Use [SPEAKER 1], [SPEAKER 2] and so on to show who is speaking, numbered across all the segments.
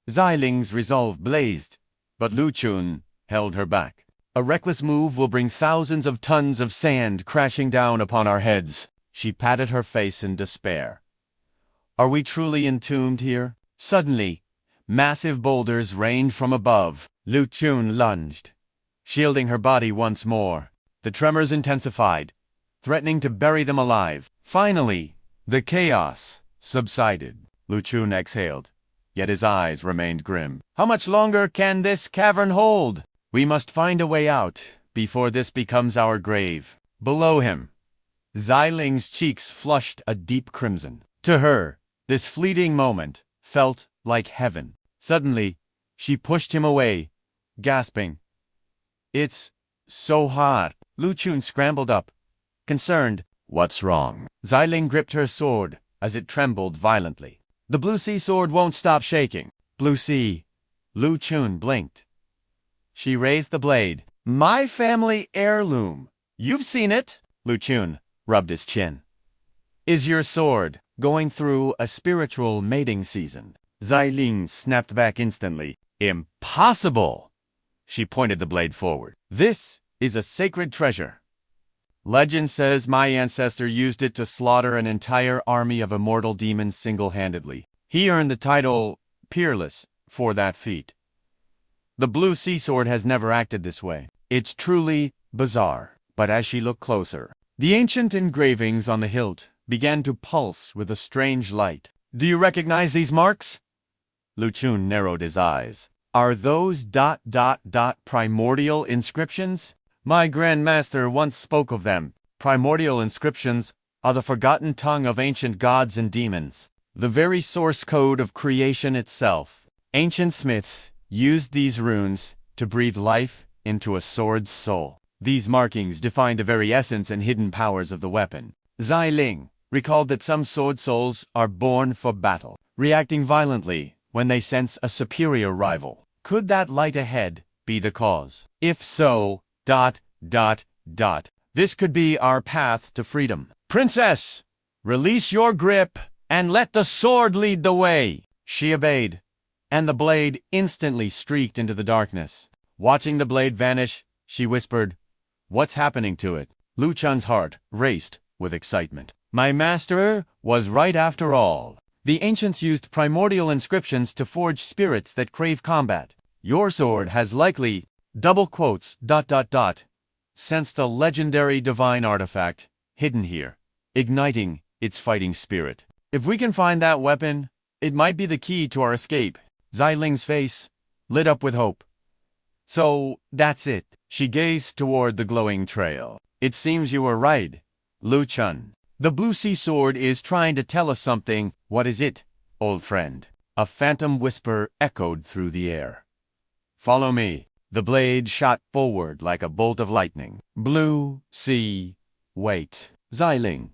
[SPEAKER 1] Xiling's resolve blazed, but Lu Chen held her back. A reckless move will bring thousands of tons of sand crashing down upon our heads. She patted her face in despair. Are we truly entombed here? Suddenly, massive boulders rained from above. Lu Chen lunged, shielding her body once more. The tremors intensified, threatening to bury them alive. Finally, the chaos subsided. Lu Chen exhaled, yet his eyes remained grim. How much longer can this cavern hold? We must find a way out before this becomes our grave. Below him, Xiling's cheeks flushed a deep crimson. To her, this fleeting moment felt like heaven. Suddenly, she pushed him away, gasping, "It's so hot." Lu Chen scrambled up, concerned. "What's wrong?" Xiling gripped her sword as it trembled violently. "The blue sea sword won't stop shaking." "Blue sea." Lu Chen blinked. She raised the blade. "My family heirloom. You've seen it." Lu Chen rubbed his chin. "Is your sword going through a spiritual mating season?" Xiling snapped back instantly. "Impossible!" She pointed the blade forward. "This is a sacred treasure. Legend says my ancestor used it to slaughter an entire army of immortal demons single-handedly. He earned the title Peerless for that feat. The blue sea sword has never acted this way. It's truly bizarre." But as she looked closer, the ancient engravings on the hilt began to pulse with a strange light. "Do you recognize these marks?" Lu Chen narrowed his eyes. "Are those ... primordial inscriptions? My grandmaster once spoke of them. Primordial inscriptions are the forgotten tongue of ancient gods and demons, the very source code of creation itself. Ancient smiths used these runes to breathe life into a sword's soul. These markings define the very essence and hidden powers of the weapon." Xiling recalled that some sword souls are born for battle, reacting violently when they sense a superior rival. Could that light ahead be the cause? If so, ... this could be our path to freedom. "Princess, release your grip and let the sword lead the way." She obeyed, and the blade instantly streaked into the darkness. Watching the blade vanish, she whispered, "What's happening to it?" Lu Chen's heart raced with excitement. "My master was right after all. The ancients used primordial inscriptions to forge spirits that crave combat. Your sword has likely, ... sensed the legendary divine artifact hidden here, igniting its fighting spirit. If we can find that weapon, it might be the key to our escape." Xiling's face lit up with hope. "So, that's it." She gazed toward the glowing trail. "It seems you were right, Lu Chen. The blue sea sword is trying to tell us something." "What is it, old friend?" A phantom whisper echoed through the air. "Follow me." The blade shot forward like a bolt of lightning. "Blue sea, wait." Xiling.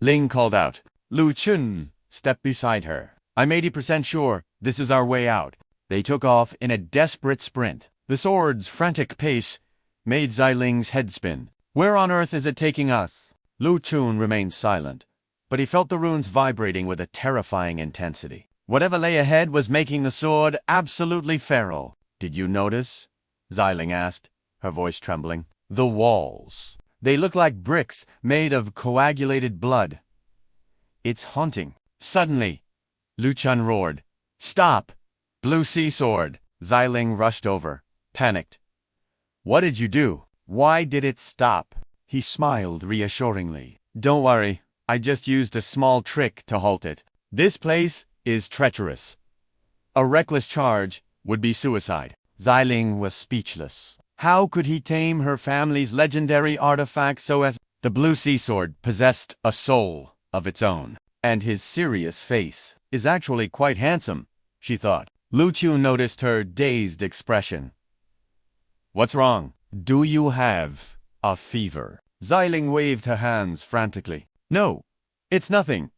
[SPEAKER 1] Ling called out. Lu Chen stepped beside her. "I'm 80% sure this is our way out." They took off in a desperate sprint. The sword's frantic pace made Xiling's head spin. "Where on earth is it taking us?" Lu Chen remained silent, but he felt the runes vibrating with a terrifying intensity. Whatever lay ahead was making the sword absolutely feral. "Did you notice?" Xiling asked, her voice trembling. "The walls. They look like bricks made of coagulated blood. It's haunting." Suddenly, Lu Chen roared, "Stop! Blue sea sword!" Xiling rushed over, panicked. "What did you do? Why did it stop?" He smiled reassuringly. "Don't worry, I just used a small trick to halt it. This place is treacherous. A reckless charge would be suicide." Xiling was speechless. How could he tame her family's legendary artifact so as... The blue sea sword possessed a soul of its own, and his serious face is actually quite handsome, she thought. Lu Chen noticed her dazed expression. "What's wrong? Do you have a fever?" Xiling waved her hands frantically. "No, it's nothing.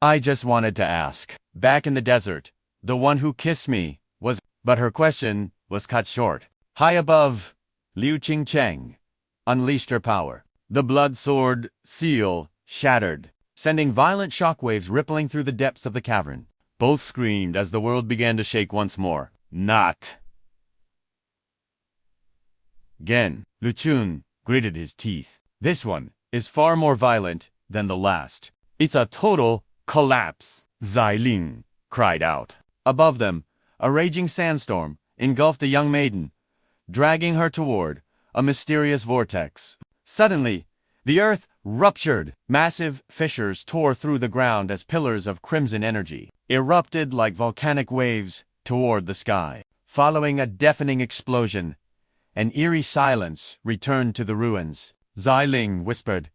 [SPEAKER 1] I just wanted to ask. Back in the desert, the one who kissed me was..." But her question was cut short. High above, Liu Qingcheng unleashed her power. The blood sword seal shattered, sending violent shockwaves rippling through the depths of the cavern. Both screamed as the world began to shake once more. Not. Again, Lu Chen gritted his teeth. This one is far more violent than the last. It's a total collapse, Xiling cried out. Above them, a raging sandstorm engulfed a young maiden, dragging her toward a mysterious vortex. Suddenly, the earth ruptured. Massive fissures tore through the ground as pillars of crimson energy erupted like volcanic waves toward the sky. Following a deafening explosion, an eerie silence returned to the ruins. Xiling whispered,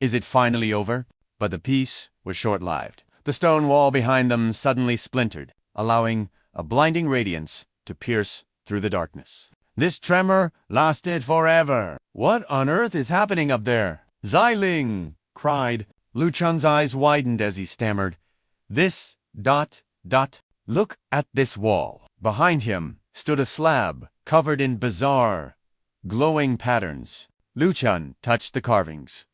[SPEAKER 1] "Is it finally over?" But the peace was short-lived. The stone wall behind them suddenly splintered, allowing a blinding radiance to pierce through the darkness. This tremor lasted forever. "What on earth is happening up there?" Xiling cried. Lu Chen's eyes widened as he stammered, "This... Look at this wall." Behind him stood a slab covered in bizarre, glowing patterns. Lu Chen touched the carvings.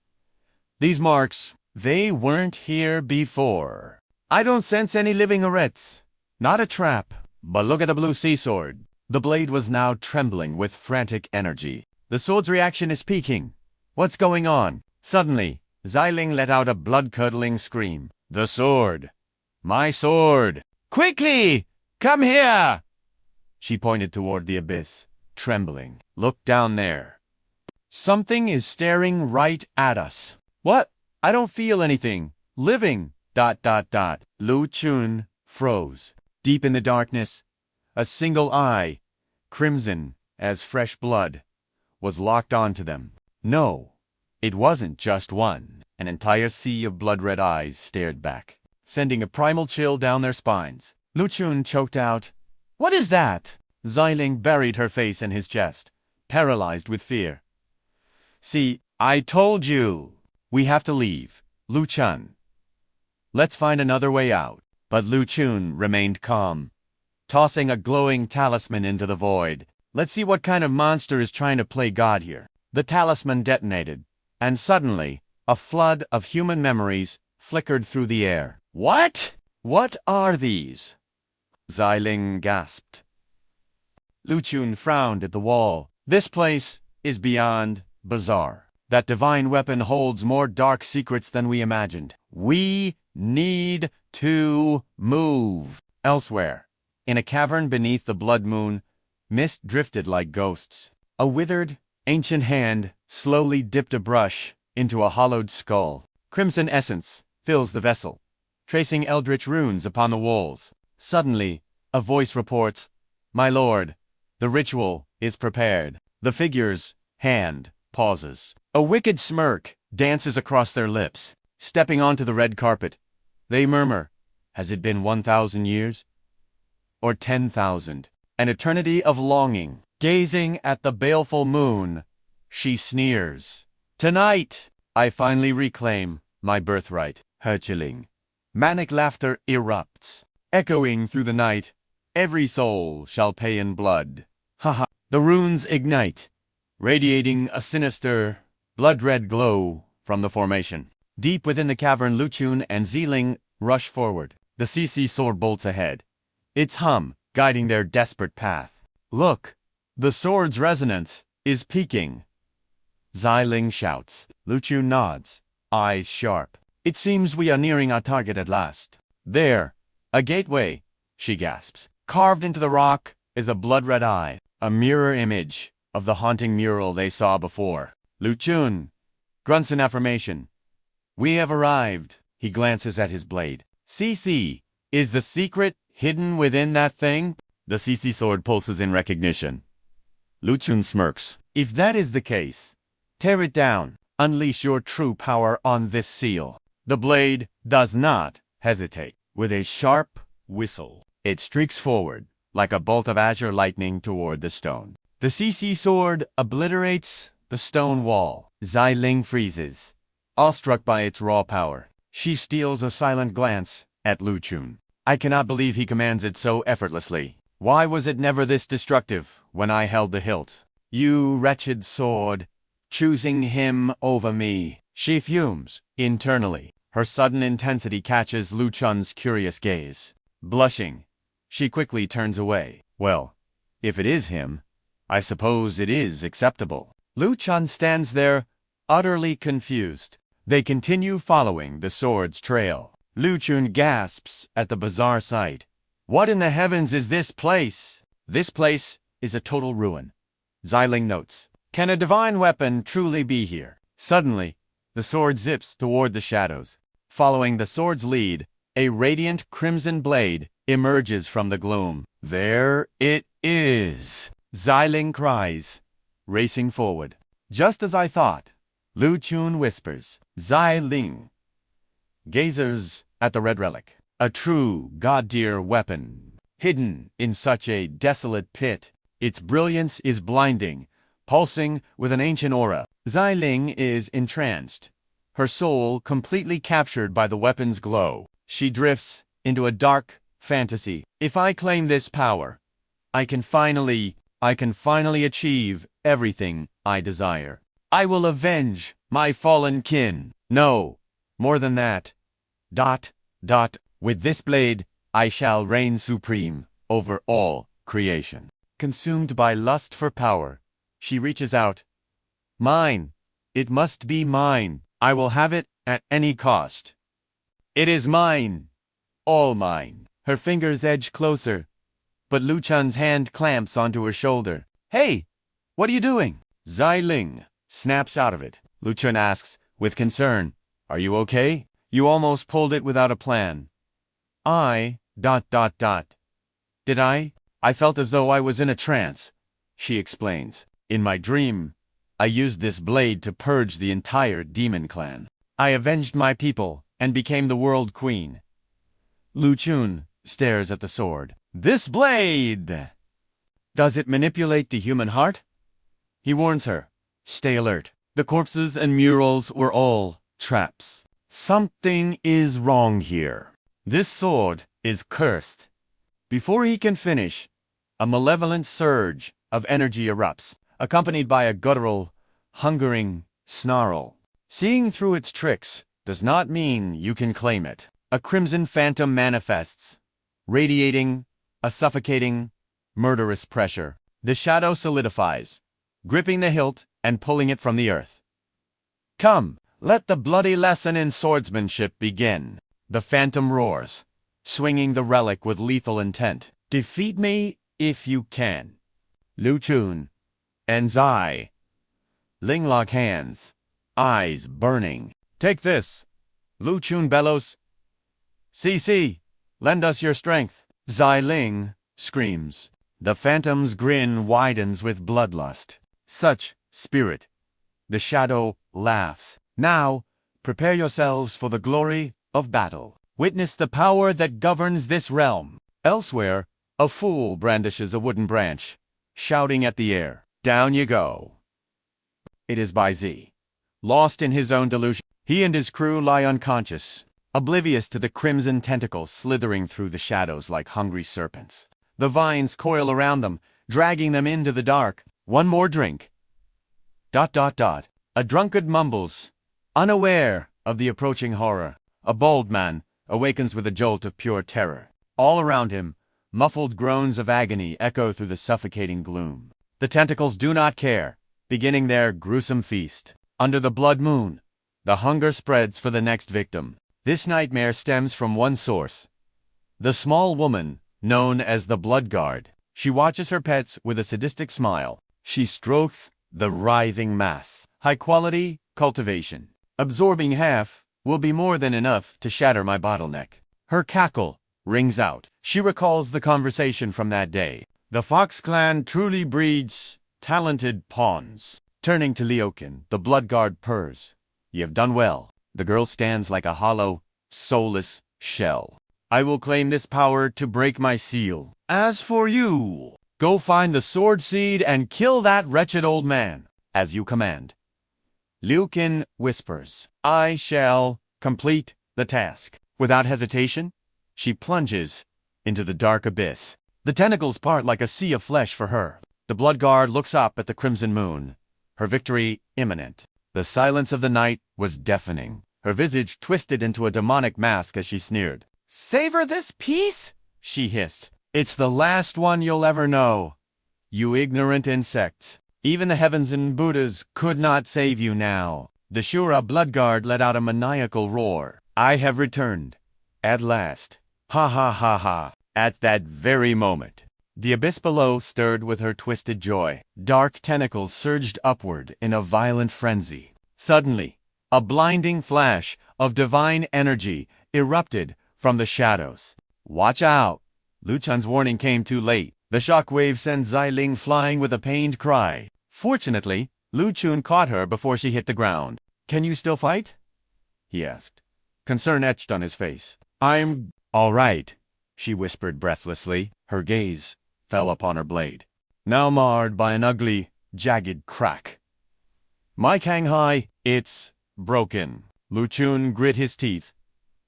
[SPEAKER 1] "These marks, they weren't here before. I don't sense any living obliterates. Not a trap. But look at the blue sea sword." The blade was now trembling with frantic energy. "The sword's reaction is peaking. What's going on?" Suddenly, Xiling let out a blood-curdling scream. "The sword! My sword! Quickly! Come here!" She pointed toward the abyss, trembling. "Look down there. Something is staring right at us." "What? I don't feel anything. Living... Lu Chen froze. Deep in the darkness, a single eye, crimson as fresh blood, was locked onto them. No, it wasn't just one. An entire sea of blood-red eyes stared back, sending a primal chill down their spines. Lu Chen choked out, "What is that?" Xiling buried her face in his chest, paralyzed with fear. "See, I told you. We have to leave, Lu Chen. Let's find another way out." But Lu Chen remained calm, tossing a glowing talisman into the void. "Let's see what kind of monster is trying to play God here." The talisman detonated, and suddenly, a flood of human memories flickered through the air. "What? What are these?" Xiling gasped. Lu Chen frowned at the wall. "This place is beyond bizarre. That divine weapon holds more dark secrets than we imagined. We need to move." Elsewhere, in a cavern beneath the blood moon, mist drifted like ghosts. A withered, ancient hand slowly dipped a brush into a hollowed skull. Crimson essence fills the vessel, tracing eldritch runes upon the walls. Suddenly, a voice reports, "My lord, the ritual is prepared." The figure's hand pauses. A wicked smirk dances across their lips. Stepping onto the red carpet, they murmur, "Has it been 1,000 years? Or 10,000? An eternity of longing." Gazing at the baleful moon, she sneers. "Tonight, I finally reclaim my birthright." Hurtling. Manic laughter erupts. Echoing through the night, "Every soul shall pay in blood." Haha. The runes ignite, radiating a sinister, blood-red glow from the formation. Deep within the cavern, Lu Chen and Xiling rush forward. The CC sword bolts ahead, its hum guiding their desperate path. "Look, the sword's resonance is peaking," Xiling shouts. Lu Chen nods, eyes sharp. "It seems we are nearing our target at last." "There, a gateway," she gasps. Carved into the rock is a blood-red eye, a mirror image of the haunting mural they saw before. Lu Chen grunts in affirmation. "We have arrived." He glances at his blade. "CC, is the secret hidden within that thing?" The CC sword pulses in recognition. Lu Chen smirks. "If that is the case, tear it down. Unleash your true power on this seal." The blade does not hesitate. With a sharp whistle, it streaks forward like a bolt of azure lightning toward the stone. The CC sword obliterates the stone wall. Xiling freezes, awestruck by its raw power. She steals a silent glance at Lu Chen. "I cannot believe he commands it so effortlessly. Why was it never this destructive when I held the hilt? You wretched sword, choosing him over me." She fumes, internally. Her sudden intensity catches Lu Chen's curious gaze. Blushing, she quickly turns away. Well, if it is him, I suppose it is acceptable. Lu Chen stands there, utterly confused. They continue following the sword's trail. Lu Chen gasps at the bizarre sight. What in the heavens is this place? This place is a total ruin. Xiling notes. Can a divine weapon truly be here? Suddenly, the sword zips toward the shadows. Following the sword's lead, a radiant crimson blade emerges from the gloom. There it is! Xiling cries, racing forward. Just as I thought, Lu Chen whispers. Xiling gazes at the red relic. A true god-tier weapon, hidden in such a desolate pit. Its brilliance is blinding, pulsing with an ancient aura. Xiling is entranced, her soul completely captured by the weapon's glow. She drifts into a dark fantasy. If I claim this power, I can finally achieve everything I desire. I will avenge my fallen kin. No, more than that. ... With this blade, I shall reign supreme over all creation. Consumed by lust for power, she reaches out. Mine. It must be mine. I will have it at any cost. It is mine. All mine. Her fingers edge closer, but Lu Chen's hand clamps onto her shoulder. Hey, what are you doing? Xiling snaps out of it. Lu Chen asks, with concern, are you okay? You almost pulled it without a plan. Did I? I felt as though I was in a trance, she explains. In my dream, I used this blade to purge the entire demon clan. I avenged my people and became the world queen. Lu Chen stares at the sword. This blade! Does it manipulate the human heart? He warns her. Stay alert. The corpses and murals were all traps. Something is wrong here. This sword is cursed. Before he can finish, a malevolent surge of energy erupts, accompanied by a guttural, hungering snarl. Seeing through its tricks does not mean you can claim it. A crimson phantom manifests, radiating a suffocating, murderous pressure. The shadow solidifies, gripping the hilt and pulling it from the earth. Come, let the bloody lesson in swordsmanship begin. The phantom roars, swinging the relic with lethal intent. Defeat me if you can. Lu Chen and Xiling lock hands, eyes burning. Take this. Lu Chen bellows. CC, lend us your strength. Xiling screams. The phantom's grin widens with bloodlust. Such spirit. The shadow laughs. Now, prepare yourselves for the glory of battle. Witness the power that governs this realm. Elsewhere, a fool brandishes a wooden branch, shouting at the air. Down you go. It is Bai Zi. Lost in his own delusion, he and his crew lie unconscious, oblivious to the crimson tentacles slithering through the shadows like hungry serpents. The vines coil around them, dragging them into the dark. One more drink. ... A drunkard mumbles, unaware of the approaching horror. A bald man awakens with a jolt of pure terror. All around him, muffled groans of agony echo through the suffocating gloom. The tentacles do not care, beginning their gruesome feast. Under the blood moon, the hunger spreads for the next victim. This nightmare stems from one source. The small woman, known as the Blood Guard. She watches her pets with a sadistic smile. She strokes the writhing mass. High-quality cultivation. Absorbing half will be more than enough to shatter my bottleneck. Her cackle rings out. She recalls the conversation from that day. The Fox clan truly breeds talented pawns. Turning to Liukin, the Blood Guard purrs. You have done well. The girl stands like a hollow, soulless shell. I will claim this power to break my seal. As for you, go find the sword seed and kill that wretched old man, as you command. Liukin whispers, I shall complete the task. Without hesitation, she plunges into the dark abyss. The tentacles part like a sea of flesh for her. The Blood Guard looks up at the crimson moon, her victory imminent. The silence of the night was deafening. Her visage twisted into a demonic mask as she sneered. "Savor this piece?" she hissed. "It's the last one you'll ever know. You ignorant insects. Even the heavens and Buddhas could not save you now." The Shura bloodguard let out a maniacal roar. "I have returned. At last. Ha ha ha ha." At that very moment, the abyss below stirred with her twisted joy. Dark tentacles surged upward in a violent frenzy. Suddenly, a blinding flash of divine energy erupted from the shadows. "Watch out!" Lu Chen's warning came too late. The shockwave sent Xiling flying with a pained cry. Fortunately, Lu Chen caught her before she hit the ground. "Can you still fight?" he asked. Concern etched on his face. "I'm all right," she whispered breathlessly. Her gaze fell upon her blade, now marred by an ugly, jagged crack. "My Kanghai, it's broken." Lu Chen grit his teeth,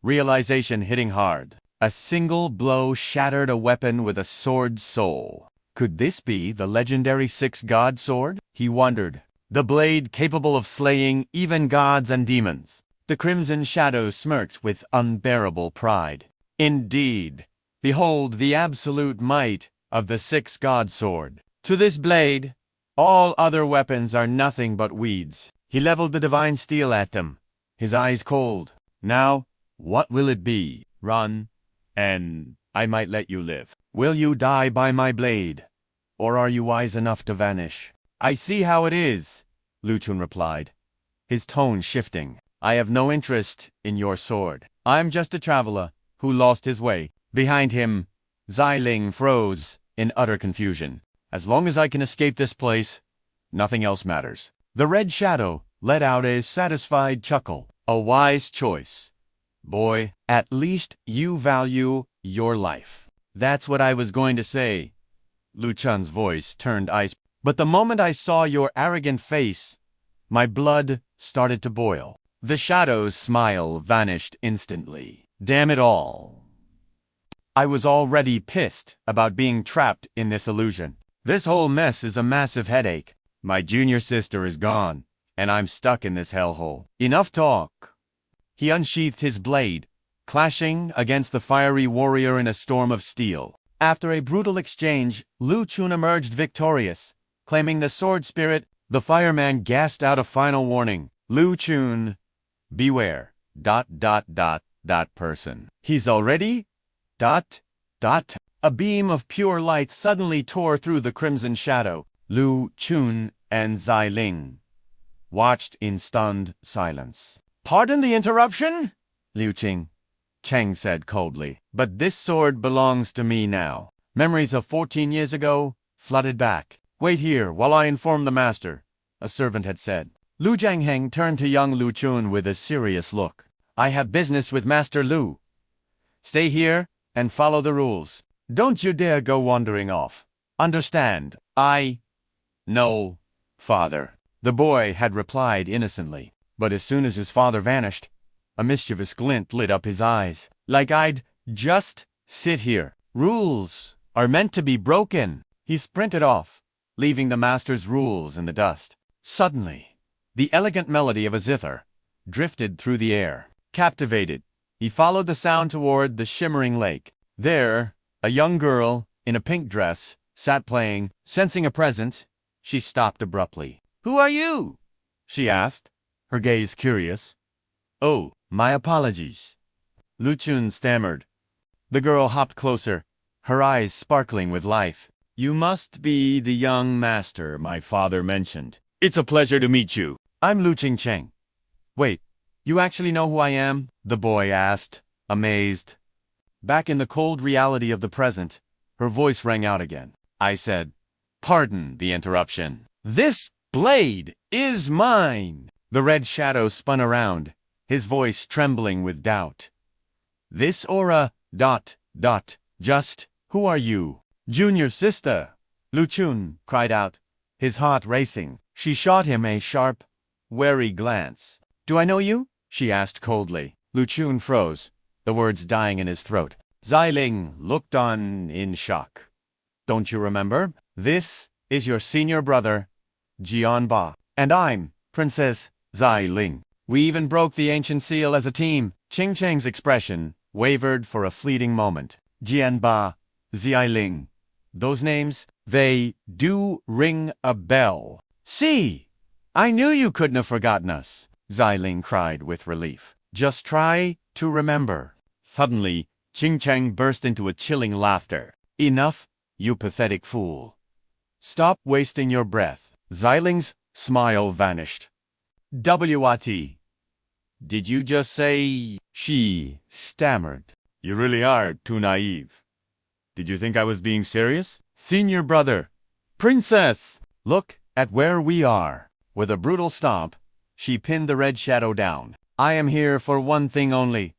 [SPEAKER 1] realization hitting hard. A single blow shattered a weapon with a sword's soul. Could this be the legendary six-god sword? He wondered. The blade capable of slaying even gods and demons. The crimson shadow smirked with unbearable pride. "Indeed, behold the absolute might of the six-god sword. To this blade, all other weapons are nothing but weeds." He leveled the divine steel at them, his eyes cold. "Now, what will it be? Run, and I might let you live. Will you die by my blade, or are you wise enough to vanish?" "I see how it is," Lu Chen replied, his tone shifting. "I have no interest in your sword. I'm just a traveler who lost his way." Behind him, Xiling froze in utter confusion. "As long as I can escape this place, nothing else matters." The red shadow let out a satisfied chuckle. "A wise choice, boy. At least you value your life." "That's what I was going to say." Lu Chen's voice turned ice. "But the moment I saw your arrogant face, my blood started to boil." The shadow's smile vanished instantly. "Damn it all. I was already pissed about being trapped in this illusion. This whole mess is a massive headache. My junior sister is gone, and I'm stuck in this hellhole. Enough talk." He unsheathed his blade, clashing against the fiery warrior in a storm of steel. After a brutal exchange, Lu Chen emerged victorious. Claiming the sword spirit, the fireman gasped out a final warning. "Lu Chen, beware. That person. He's already... A beam of pure light suddenly tore through the crimson shadow. Lu Chen and Xiling watched in stunned silence. "Pardon the interruption?" Liu Cheng said coldly. "But this sword belongs to me now." Memories of 14 years ago flooded back. "Wait here while I inform the master," a servant had said. Lu Jiangheng turned to young Lu Chen with a serious look. "I have business with Master Lu. Stay here and follow the rules. Don't you dare go wandering off. Understand?" "No, father," the boy had replied innocently. But as soon as his father vanished, a mischievous glint lit up his eyes. "Like I'd just sit here. Rules are meant to be broken." He sprinted off, leaving the master's rules in the dust. Suddenly, the elegant melody of a zither drifted through the air. Captivated, he followed the sound toward the shimmering lake. There, a young girl in a pink dress sat playing. Sensing a present, she stopped abruptly. "Who are you?" she asked, her gaze curious. "Oh, my apologies," Lu Chen stammered. The girl hopped closer, her eyes sparkling with life. "You must be the young master my father mentioned. It's a pleasure to meet you. I'm Lu Cheng. Wait, you actually know who I am?" the boy asked, amazed. Back in the cold reality of the present, her voice rang out again. "I said, pardon the interruption. This blade is mine." The red shadow spun around, his voice trembling with doubt. "This aura... Just, who are you?" "Junior sister," Lu Chen cried out, his heart racing. She shot him a sharp, wary glance. "Do I know you?" she asked coldly. Lu Chen froze, the words dying in his throat. Xiling looked on in shock. "Don't you remember? This is your senior brother, Jianba. And I'm Princess Ling. We even broke the ancient seal as a team. Qing Cheng's expression wavered for a fleeting moment. Jianba, Ling. Those names, they do ring a bell. See! I knew you couldn't have forgotten us, Ling cried with relief. Just try to remember. Suddenly, Qing Cheng burst into a chilling laughter. Enough, you pathetic fool. Stop wasting your breath. Ling's smile vanished. What? Did you just say? She stammered. You really are too naive. Did you think I was being serious? Senior brother. Princess! Look at where we are. With a brutal stomp, she pinned the red shadow down. I am here for one thing only.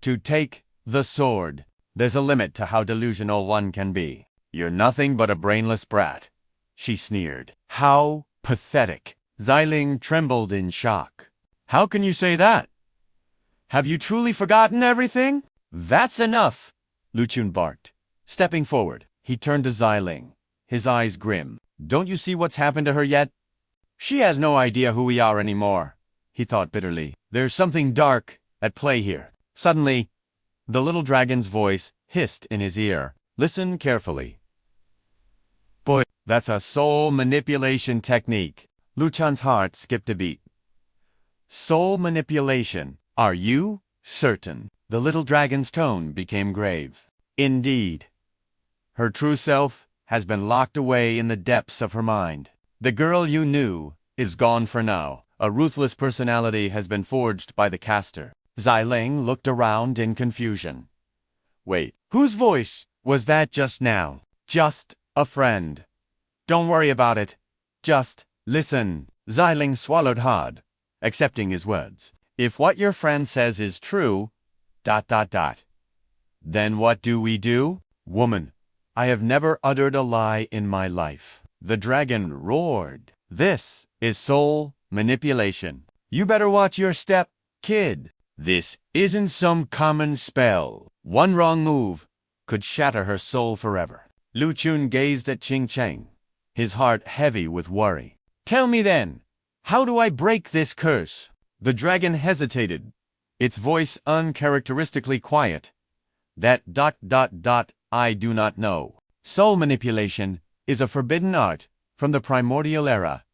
[SPEAKER 1] To take the sword. There's a limit to how delusional one can be. You're nothing but a brainless brat. She sneered. How pathetic. Ling trembled in shock. How can you say that? Have you truly forgotten everything? That's enough, Lu Chen barked. Stepping forward, he turned to Ling, his eyes grim. Don't you see what's happened to her yet? She has no idea who we are anymore, he thought bitterly. There's something dark at play here. Suddenly, the little dragon's voice hissed in his ear. Listen carefully. Boy, that's a soul manipulation technique. Lu Chen's heart skipped a beat. Soul manipulation. Are you certain? The little dragon's tone became grave. Indeed. Her true self has been locked away in the depths of her mind. The girl you knew is gone for now. A ruthless personality has been forged by the caster. Ling looked around in confusion. Wait, whose voice was that just now? Just a friend. Don't worry about it. Just listen. Ling swallowed hard, accepting his words. If what your friend says is true, ... Then what do we do? Woman, I have never uttered a lie in my life. The dragon roared. This is soul manipulation. You better watch your step, kid. This isn't some common spell. One wrong move could shatter her soul forever. Lu Chen gazed at Qing Cheng, his heart heavy with worry. Tell me then, how do I break this curse? The dragon hesitated, its voice uncharacteristically quiet. That ... I do not know. Soul manipulation is a forbidden art from the primordial era.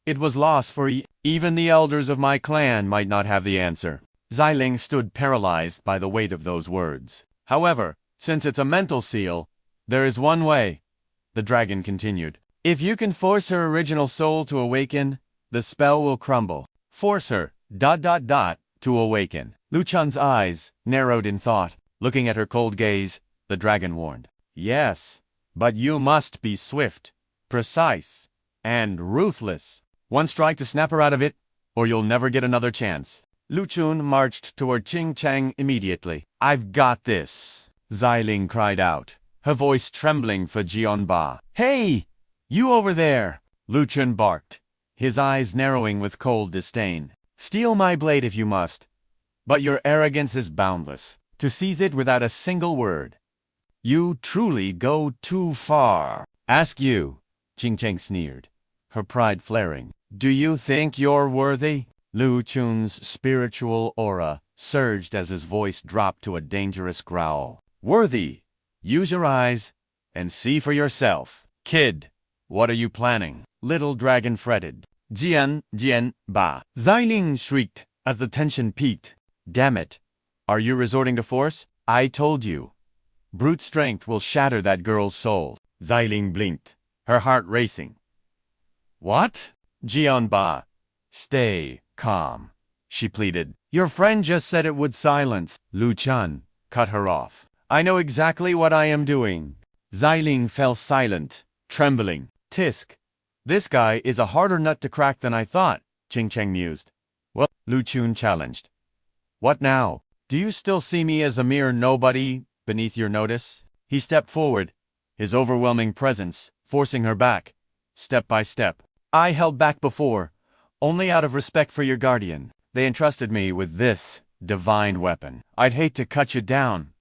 [SPEAKER 1] It was lost for even the elders of my clan might not have the answer. Ling stood paralyzed by the weight of those words. However, since it's a mental seal, there is one way, the dragon continued. If you can force her original soul to awaken, the spell will crumble. Force her ... to awaken. Lu Chen's eyes narrowed in thought. Looking at her cold gaze, the dragon warned. Yes, but you must be swift, precise, and ruthless. One strike to snap her out of it, or you'll never get another chance. Lu Chen marched toward Qing Cheng immediately. I've got this, Ling cried out, her voice trembling for Jianba. Hey, you over there, Lu Chen barked, his eyes narrowing with cold disdain. Steal my blade if you must, but your arrogance is boundless. To seize it without a single word. You truly go too far. Ask you, Qing Cheng sneered, her pride flaring. Do you think you're worthy? Lu Chen's spiritual aura surged as his voice dropped to a dangerous growl. Worthy? Use your eyes and see for yourself. Kid, what are you planning? Little dragon fretted. Ba. Ling shrieked as the tension peaked. Damn it. Are you resorting to force? I told you. Brute strength will shatter that girl's soul. Ling blinked, her heart racing. What? Jianba. Stay calm, she pleaded. Your friend just said it would silence. Lu Chen cut her off. I know exactly what I am doing. Ling fell silent, trembling. Tisk. This guy is a harder nut to crack than I thought, Qing Cheng mused. Well, Lu Chen challenged. What now? Do you still see me as a mere nobody beneath your notice? He stepped forward, his overwhelming presence forcing her back, step by step. I held back before, only out of respect for your guardian. They entrusted me with this divine weapon. I'd hate to cut you down.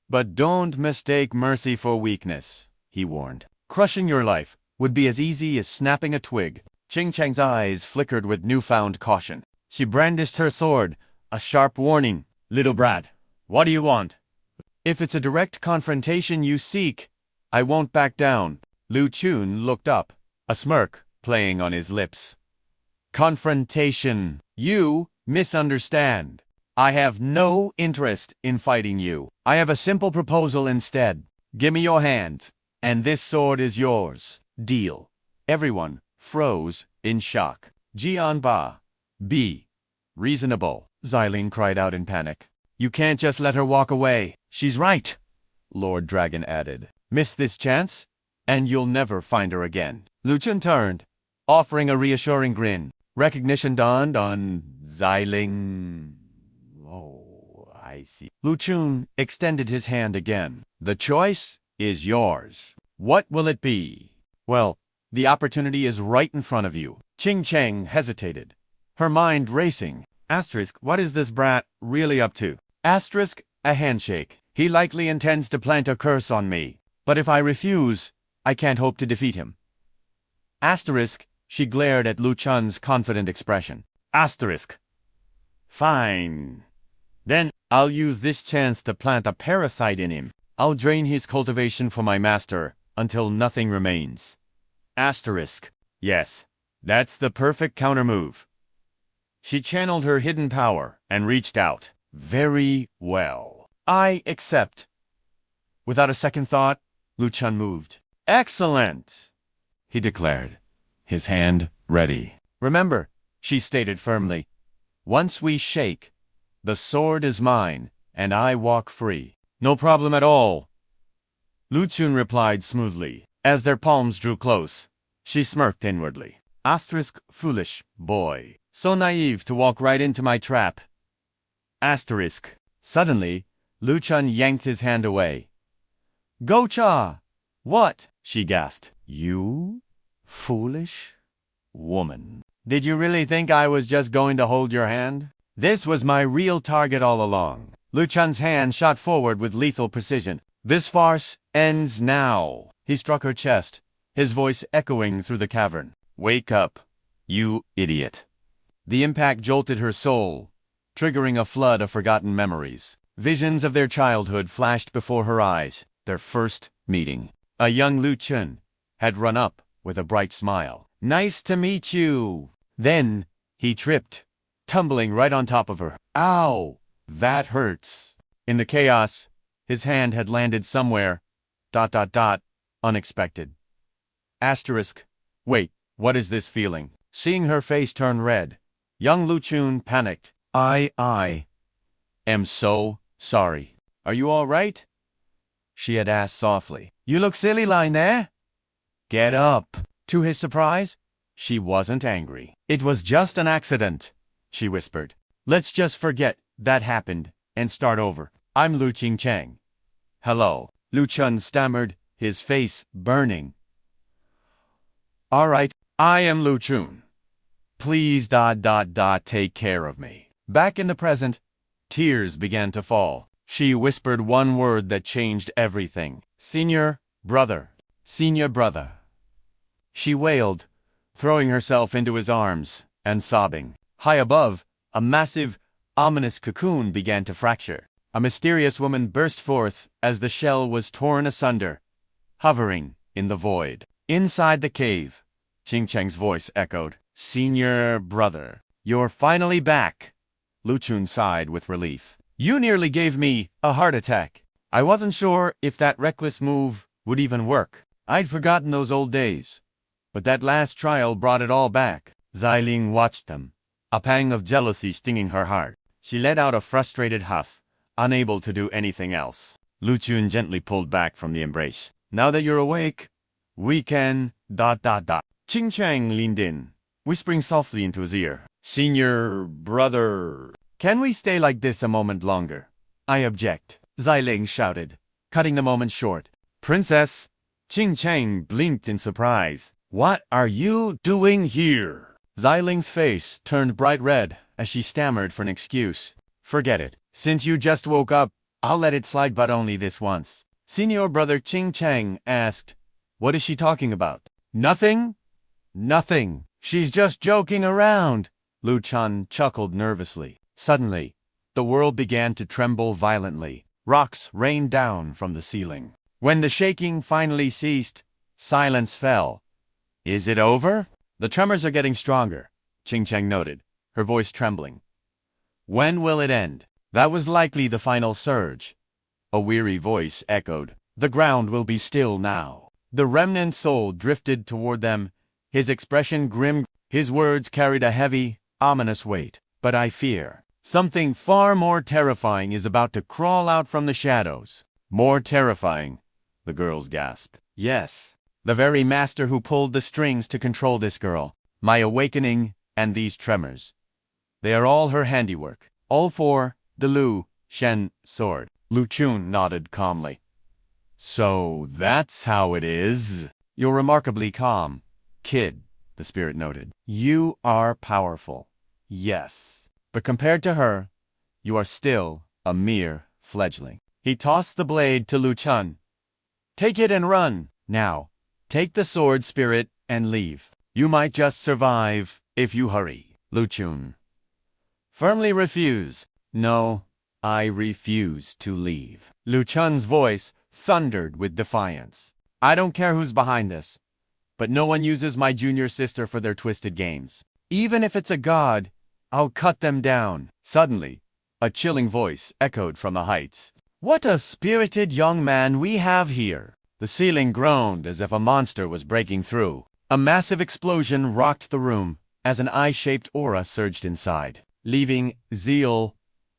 [SPEAKER 1] But don't mistake mercy for weakness, he warned. Crushing your life would be as easy as snapping a twig. Qing Cheng's eyes flickered with newfound caution. She brandished her sword, a sharp warning. Little brat, what do you want? If it's a direct confrontation you seek, I won't back down. Lu Chen looked up, a smirk playing on his lips. Confrontation. You misunderstand. I have no interest in fighting you. I have a simple proposal instead. Give me your hand, and this sword is yours. Deal. Everyone froze in shock. Jianba. Be reasonable, Xiling cried out in panic. You can't just let her walk away. She's right, Lord Dragon added. Miss this chance, and you'll never find her again. Lu Chen turned, offering a reassuring grin. Recognition dawned on Xiling. Oh, I see. Lu Chen extended his hand again. The choice is yours. What will it be? Well, the opportunity is right in front of you. Qing Cheng hesitated, her mind racing. Asterisk, what is this brat really up to? Asterisk, a handshake. He likely intends to plant a curse on me. But if I refuse, I can't hope to defeat him. Asterisk, she glared at Lu Chen's confident expression. Asterisk. Fine. Then I'll use this chance to plant a parasite in him. I'll drain his cultivation for my master until nothing remains. Asterisk. Yes, that's the perfect countermove. She channeled her hidden power and reached out. Very well. I accept. Without a second thought, Lu Chen moved. Excellent, he declared, his hand ready. Remember, she stated firmly, once we shake, the sword is mine, and I walk free. No problem at all, Lu Chen replied smoothly. As their palms drew close, she smirked inwardly. Asterisk, foolish boy. So naive to walk right into my trap. Asterisk. Suddenly, Lu Chen yanked his hand away. Gocha! What? She gasped. You? Foolish woman. Did you really think I was just going to hold your hand? This was my real target all along. Lu Chen's hand shot forward with lethal precision. This farce ends now. He struck her chest, his voice echoing through the cavern. Wake up, you idiot. The impact jolted her soul, triggering a flood of forgotten memories. Visions of their childhood flashed before her eyes. Their first meeting. A young Lu Chen had run up with a bright smile. Nice to meet you. Then he tripped, tumbling right on top of her. Ow! That hurts. In the chaos, his hand had landed somewhere, ... unexpected. Asterisk. Wait, what is this feeling? Seeing her face turn red, young Lu Chen panicked. I am so sorry. Are you all right? She had asked softly. You look silly lying there. Get up. To his surprise, she wasn't angry. It was just an accident, she whispered. Let's just forget that happened and start over. I'm Lu Cheng. Hello. Lu Chen stammered, his face burning. All right, I am Lu Chen. Please ... take care of me. Back in the present, tears began to fall. She whispered one word that changed everything. Senior brother. Senior brother. She wailed, throwing herself into his arms and sobbing. High above, a massive, ominous cocoon began to fracture. A mysterious woman burst forth as the shell was torn asunder, hovering in the void. Inside the cave, Qing Cheng's voice echoed. Senior brother. You're finally back. Lu Chen sighed with relief. You nearly gave me a heart attack. I wasn't sure if that reckless move would even work. I'd forgotten those old days. But that last trial brought it all back. Xiling watched them, a pang of jealousy stinging her heart. She let out a frustrated huff, unable to do anything else. Lu Chen gently pulled back from the embrace. Now that you're awake, we can ... Qing Cheng leaned in, whispering softly into his ear. Senior brother. Can we stay like this a moment longer? I object, Xiling shouted, cutting the moment short. Princess! Qing Cheng blinked in surprise. What are you doing here? Xiling's face turned bright red as she stammered for an excuse. Forget it. Since you just woke up, I'll let it slide, but only this once. Senior brother Qing Cheng asked. What is she talking about? Nothing? Nothing. She's just joking around. Lu Chen chuckled nervously. Suddenly, the world began to tremble violently. Rocks rained down from the ceiling. When the shaking finally ceased, silence fell. Is it over? The tremors are getting stronger, Qingcheng noted, her voice trembling. When will it end? That was likely the final surge. A weary voice echoed. The ground will be still now. The remnant soul drifted toward them, his expression grim. His words carried a heavy, ominous weight. But I fear something far more terrifying is about to crawl out from the shadows. More terrifying, the girls gasped. Yes, the very master who pulled the strings to control this girl, my awakening, and these tremors. They are all her handiwork, all for the Lu Chen sword. Lu Chen nodded calmly. So that's how it is. You're remarkably calm, kid, the spirit noted. You are powerful, yes. But compared to her, you are still a mere fledgling. He tossed the blade to Lu Chen. Take it and run. Now, take the sword, spirit, and leave. You might just survive if you hurry. Lu Chen firmly refused. No, I refuse to leave. Lu Chen's voice thundered with defiance. I don't care who's behind this, but no one uses my junior sister for their twisted games. Even if it's a god, I'll cut them down. Suddenly, a chilling voice echoed from the heights. What a spirited young man we have here! The ceiling groaned as if a monster was breaking through. A massive explosion rocked the room as an eye-shaped aura surged inside, leaving Zeal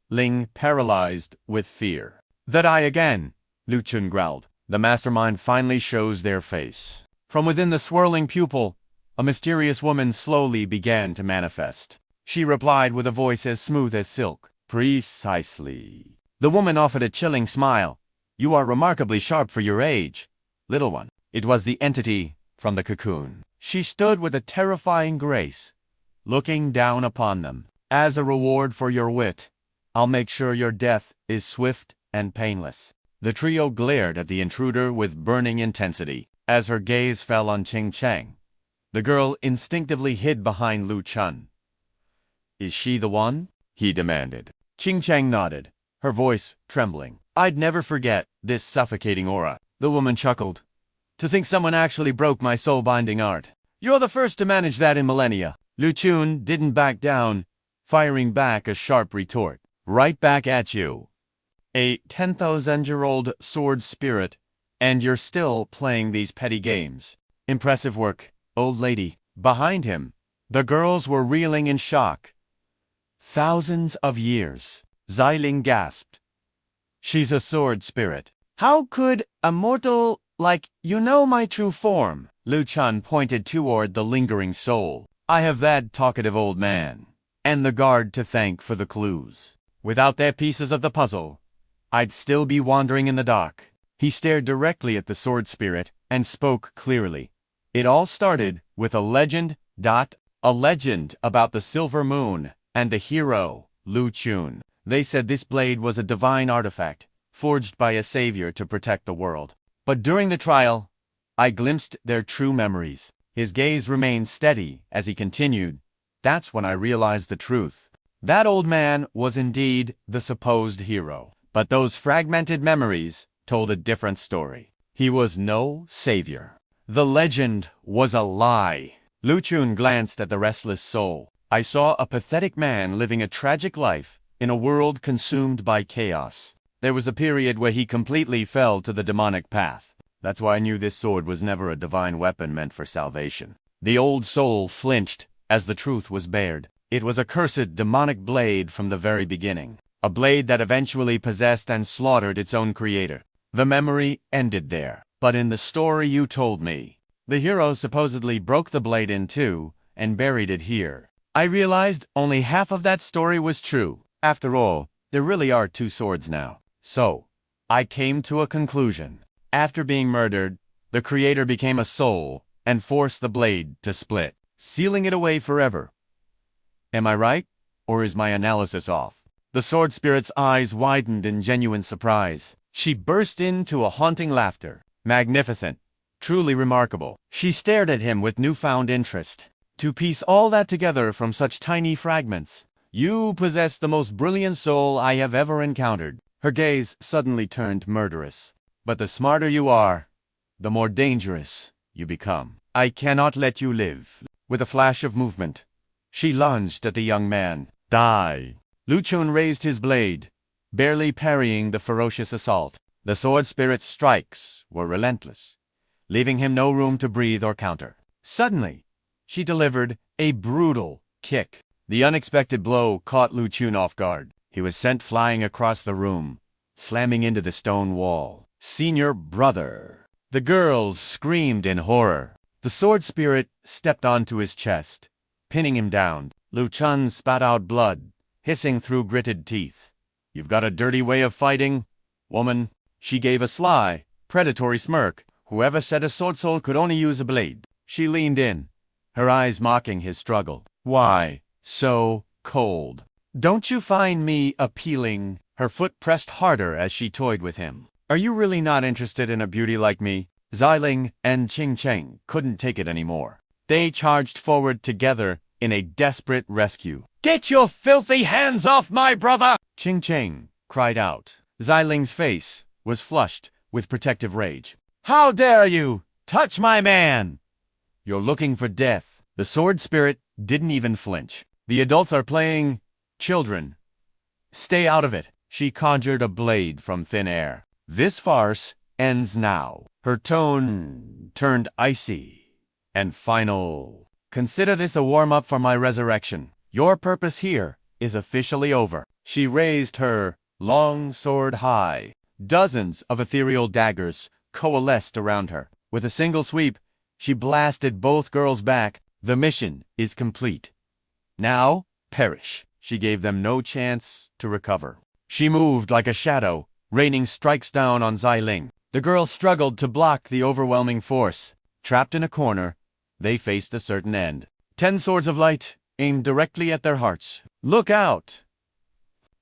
[SPEAKER 1] Ling paralyzed with fear. That eye again, Lu Chen growled. The mastermind finally shows their face. From within the swirling pupil, a mysterious woman slowly began to manifest. She replied with a voice as smooth as silk. Precisely. The woman offered a chilling smile. You are remarkably sharp for your age, little one. It was the entity from the cocoon. She stood with a terrifying grace, looking down upon them. As a reward for your wit, I'll make sure your death is swift and painless. The trio glared at the intruder with burning intensity. As her gaze fell on Qingcheng, the girl instinctively hid behind Lu Chen. Is she the one? He demanded. Qingcheng nodded, her voice trembling. I'd never forget this suffocating aura. The woman chuckled. To think someone actually broke my soul-binding art. You're the first to manage that in millennia. Lu Chen didn't back down, firing back a sharp retort. Right back at you. A 10,000-year-old sword spirit, and you're still playing these petty games. Impressive work, old lady. Behind him, the girls were reeling in shock. Thousands of years. Xiling gasped. She's a sword spirit. How could a mortal like you know my true form? Lu Chen pointed toward the lingering soul. I have that talkative old man, and the guard to thank for the clues. Without their pieces of the puzzle, I'd still be wandering in the dark. He stared directly at the sword spirit and spoke clearly. It all started with a legend about the silver moon and the hero, Lu Chen. They said this blade was a divine artifact, forged by a savior to protect the world. But during the trial, I glimpsed their true memories. His gaze remained steady as he continued. That's when I realized the truth. That old man was indeed the supposed hero. But those fragmented memories told a different story. He was no savior. The legend was a lie. Lu Chen glanced at the restless soul. I saw a pathetic man living a tragic life in a world consumed by chaos. There was a period where he completely fell to the demonic path. That's why I knew this sword was never a divine weapon meant for salvation. The old soul flinched as the truth was bared. It was a cursed demonic blade from the very beginning. A blade that eventually possessed and slaughtered its own creator. The memory ended there. But in the story you told me, the hero supposedly broke the blade in two and buried it here. I realized only half of that story was true. After all, there really are two swords now. So, I came to a conclusion. After being murdered, the creator became a soul and forced the blade to split, sealing it away forever. Am I right, or is my analysis off? The sword spirit's eyes widened in genuine surprise. She burst into a haunting laughter. Magnificent. Truly remarkable. She stared at him with newfound interest. To piece all that together from such tiny fragments, you possess the most brilliant soul I have ever encountered. Her gaze suddenly turned murderous. But the smarter you are, the more dangerous you become. I cannot let you live. With a flash of movement, she lunged at the young man. Die! Lu Chen raised his blade, barely parrying the ferocious assault. The sword spirit's strikes were relentless, leaving him no room to breathe or counter. Suddenly, she delivered a brutal kick. The unexpected blow caught Lu Chen off guard. He was sent flying across the room, slamming into the stone wall. Senior brother! The girls screamed in horror. The sword spirit stepped onto his chest, pinning him down. Lu Chen spat out blood, hissing through gritted teeth. You've got a dirty way of fighting, woman. She gave a sly, predatory smirk. Whoever said a sword soul could only use a blade? She leaned in, her eyes mocking his struggle. Why so cold? Don't you find me appealing? Her foot pressed harder as she toyed with him. Are you really not interested in a beauty like me? Xiling and Qing Cheng couldn't take it anymore. They charged forward together in a desperate rescue. Get your filthy hands off my brother! Qing Cheng cried out. Xiling's face was flushed with protective rage. How dare you touch my man? You're looking for death. The sword spirit didn't even flinch. The adults are playing children. Stay out of it. She conjured a blade from thin air. This farce ends now. Her tone turned icy and final. Consider this a warm-up for my resurrection. Your purpose here is officially over. She raised her long sword high. Dozens of ethereal daggers coalesced around her. With a single sweep, she blasted both girls back. The mission is complete. Now, perish. She gave them no chance to recover. She moved like a shadow, raining strikes down on Xiling. The girls struggled to block the overwhelming force. Trapped in a corner, they faced a certain end. 10 swords of light aimed directly at their hearts. Look out!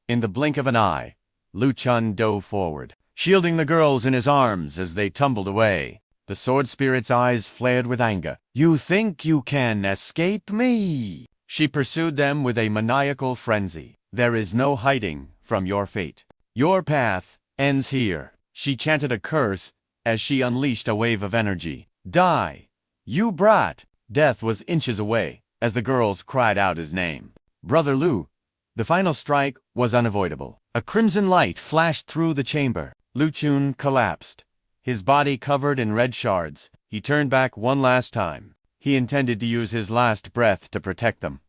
[SPEAKER 1] In the blink of an eye, Lu Chen dove forward, shielding the girls in his arms as they tumbled away. The sword spirit's eyes flared with anger. You think you can escape me? She pursued them with a maniacal frenzy. There is no hiding from your fate. Your path ends here. She chanted a curse as she unleashed a wave of energy. Die, you brat! Death was inches away as the girls cried out his name. Brother Lu. The final strike was unavoidable. A crimson light flashed through the chamber. Lu Chen collapsed, his body covered in red shards. He turned back one last time. He intended to use his last breath to protect them.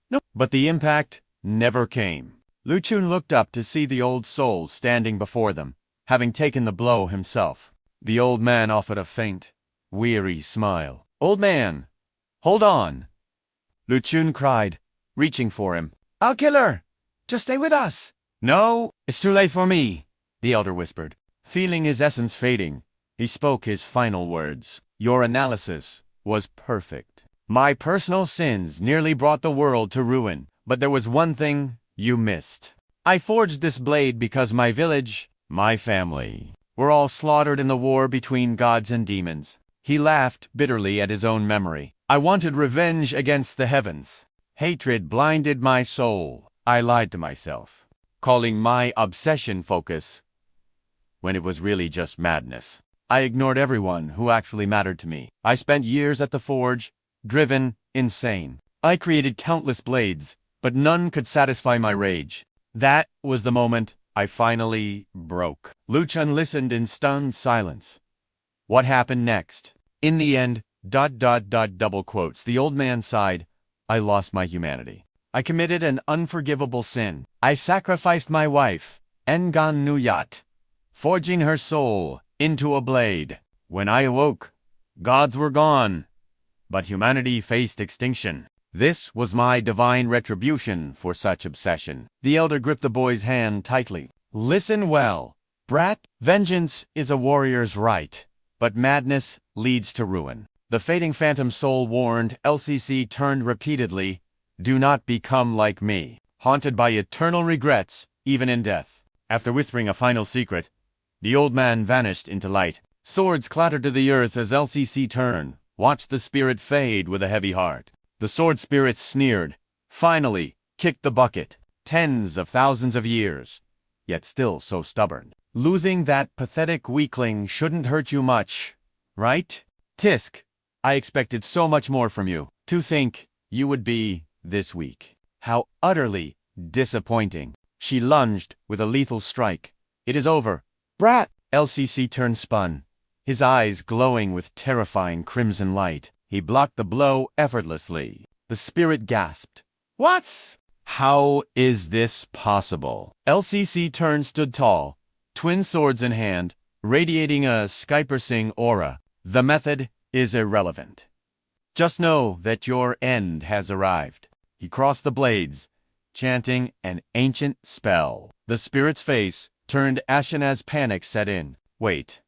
[SPEAKER 1] No, but the impact never came. Lu Chen looked up to see the old soul standing before them, having taken the blow himself. The old man offered a faint, weary smile. Old man, hold on! Lu Chen cried, reaching for him. I'll kill her! Just stay with us! No, it's too late for me, the elder whispered. Feeling his essence fading, he spoke his final words. Your analysis was perfect. My personal sins nearly brought the world to ruin, but there was one thing you missed. I forged this blade because my village, my family, were all slaughtered in the war between gods and demons. He laughed bitterly at his own memory. I wanted revenge against the heavens. Hatred blinded my soul. I lied to myself, calling my obsession focus when it was really just madness. I ignored everyone who actually mattered to me. I spent years at the forge, driven insane. I created countless blades, but none could satisfy my rage. That was the moment I finally broke. Lu Chen listened in stunned silence. What happened next? In the end, double quotes. The old man sighed. I lost my humanity. I committed an unforgivable sin. I sacrificed my wife, Ngan Nuyat, forging her soul into a blade. When I awoke, gods were gone, but humanity faced extinction. This was my divine retribution for such obsession. The elder gripped the boy's hand tightly. Listen well, brat. Vengeance is a warrior's right, but madness leads to ruin. The fading phantom soul warned. LCC turned repeatedly. Do not become like me, haunted by eternal regrets, even in death. After whispering a final secret, the old man vanished into light. Swords clattered to the earth as LCC turned, watched the spirit fade with a heavy heart. The sword spirit sneered. Finally, kicked the bucket. Tens of thousands of years. Yet still so stubborn. Losing that pathetic weakling shouldn't hurt you much, right? Tisk, I expected so much more from you. To think you would be this weak. How utterly disappointing. She lunged with a lethal strike. It is over. Brat! LCC turned spun, his eyes glowing with terrifying crimson light. He blocked the blow effortlessly. The spirit gasped. What? How is this possible? LCC turned stood tall, twin swords in hand, radiating a Skypersing aura. The method is irrelevant. Just know that your end has arrived. He crossed the blades, chanting an ancient spell. The spirit's face turned ashen as panic set in. Wait.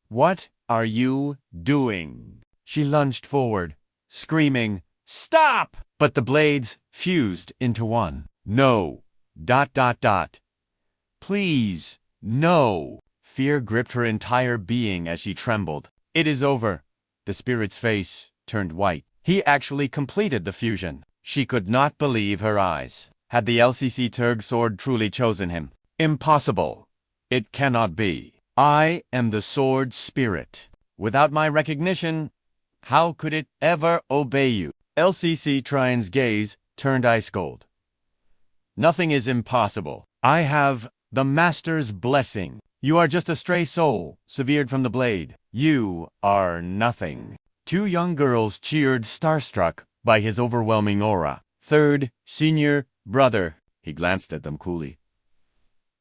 [SPEAKER 1] What are you doing? She lunged forward, screaming, Stop! But the blades fused into one. No. ... Please, no. Fear gripped her entire being as she trembled. It is over. The spirit's face turned white. He actually completed the fusion. She could not believe her eyes. Had the LCC Turg sword truly chosen him? Impossible. It cannot be. I am the sword spirit. Without my recognition, how could it ever obey you? LCC Trine's gaze turned ice cold. Nothing is impossible. I have the Master's blessing. You are just a stray soul, severed from the blade. You are nothing. Two young girls cheered, starstruck by his overwhelming aura. Third, senior, brother. He glanced at them coolly.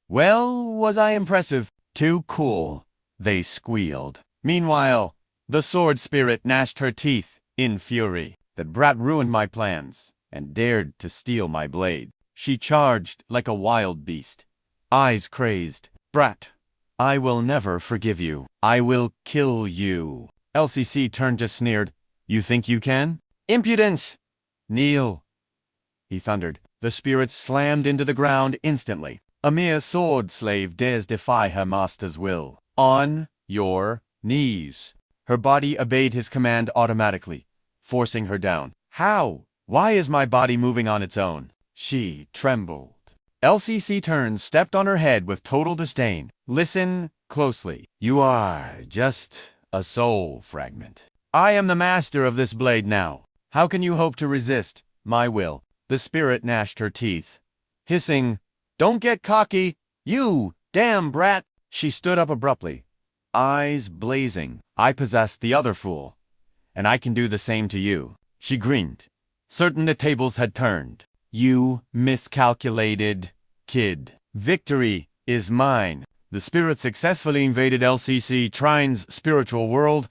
[SPEAKER 1] Well, was I impressive? Too cool, they squealed. Meanwhile, the sword spirit gnashed her teeth in fury. That brat ruined my plans and dared to steal my blade. She charged like a wild beast, eyes crazed. Brat, I will never forgive you. I will kill you. LCC turned just sneered. You think you can? Impudence! Kneel, he thundered. The spirit slammed into the ground instantly. A mere sword slave dares defy her master's will. On your knees. Her body obeyed his command automatically, forcing her down. How? Why is my body moving on its own? She trembled. LCC turned, stepped on her head with total disdain. Listen closely. You are just a soul fragment. I am the master of this blade now. How can you hope to resist my will? The spirit gnashed her teeth, hissing, Don't get cocky, you damn brat. She stood up abruptly, eyes blazing. I possess the other fool, and I can do the same to you. She grinned, certain the tables had turned. You miscalculated kid. Victory is mine. The spirit successfully invaded LCC Trine's spiritual world,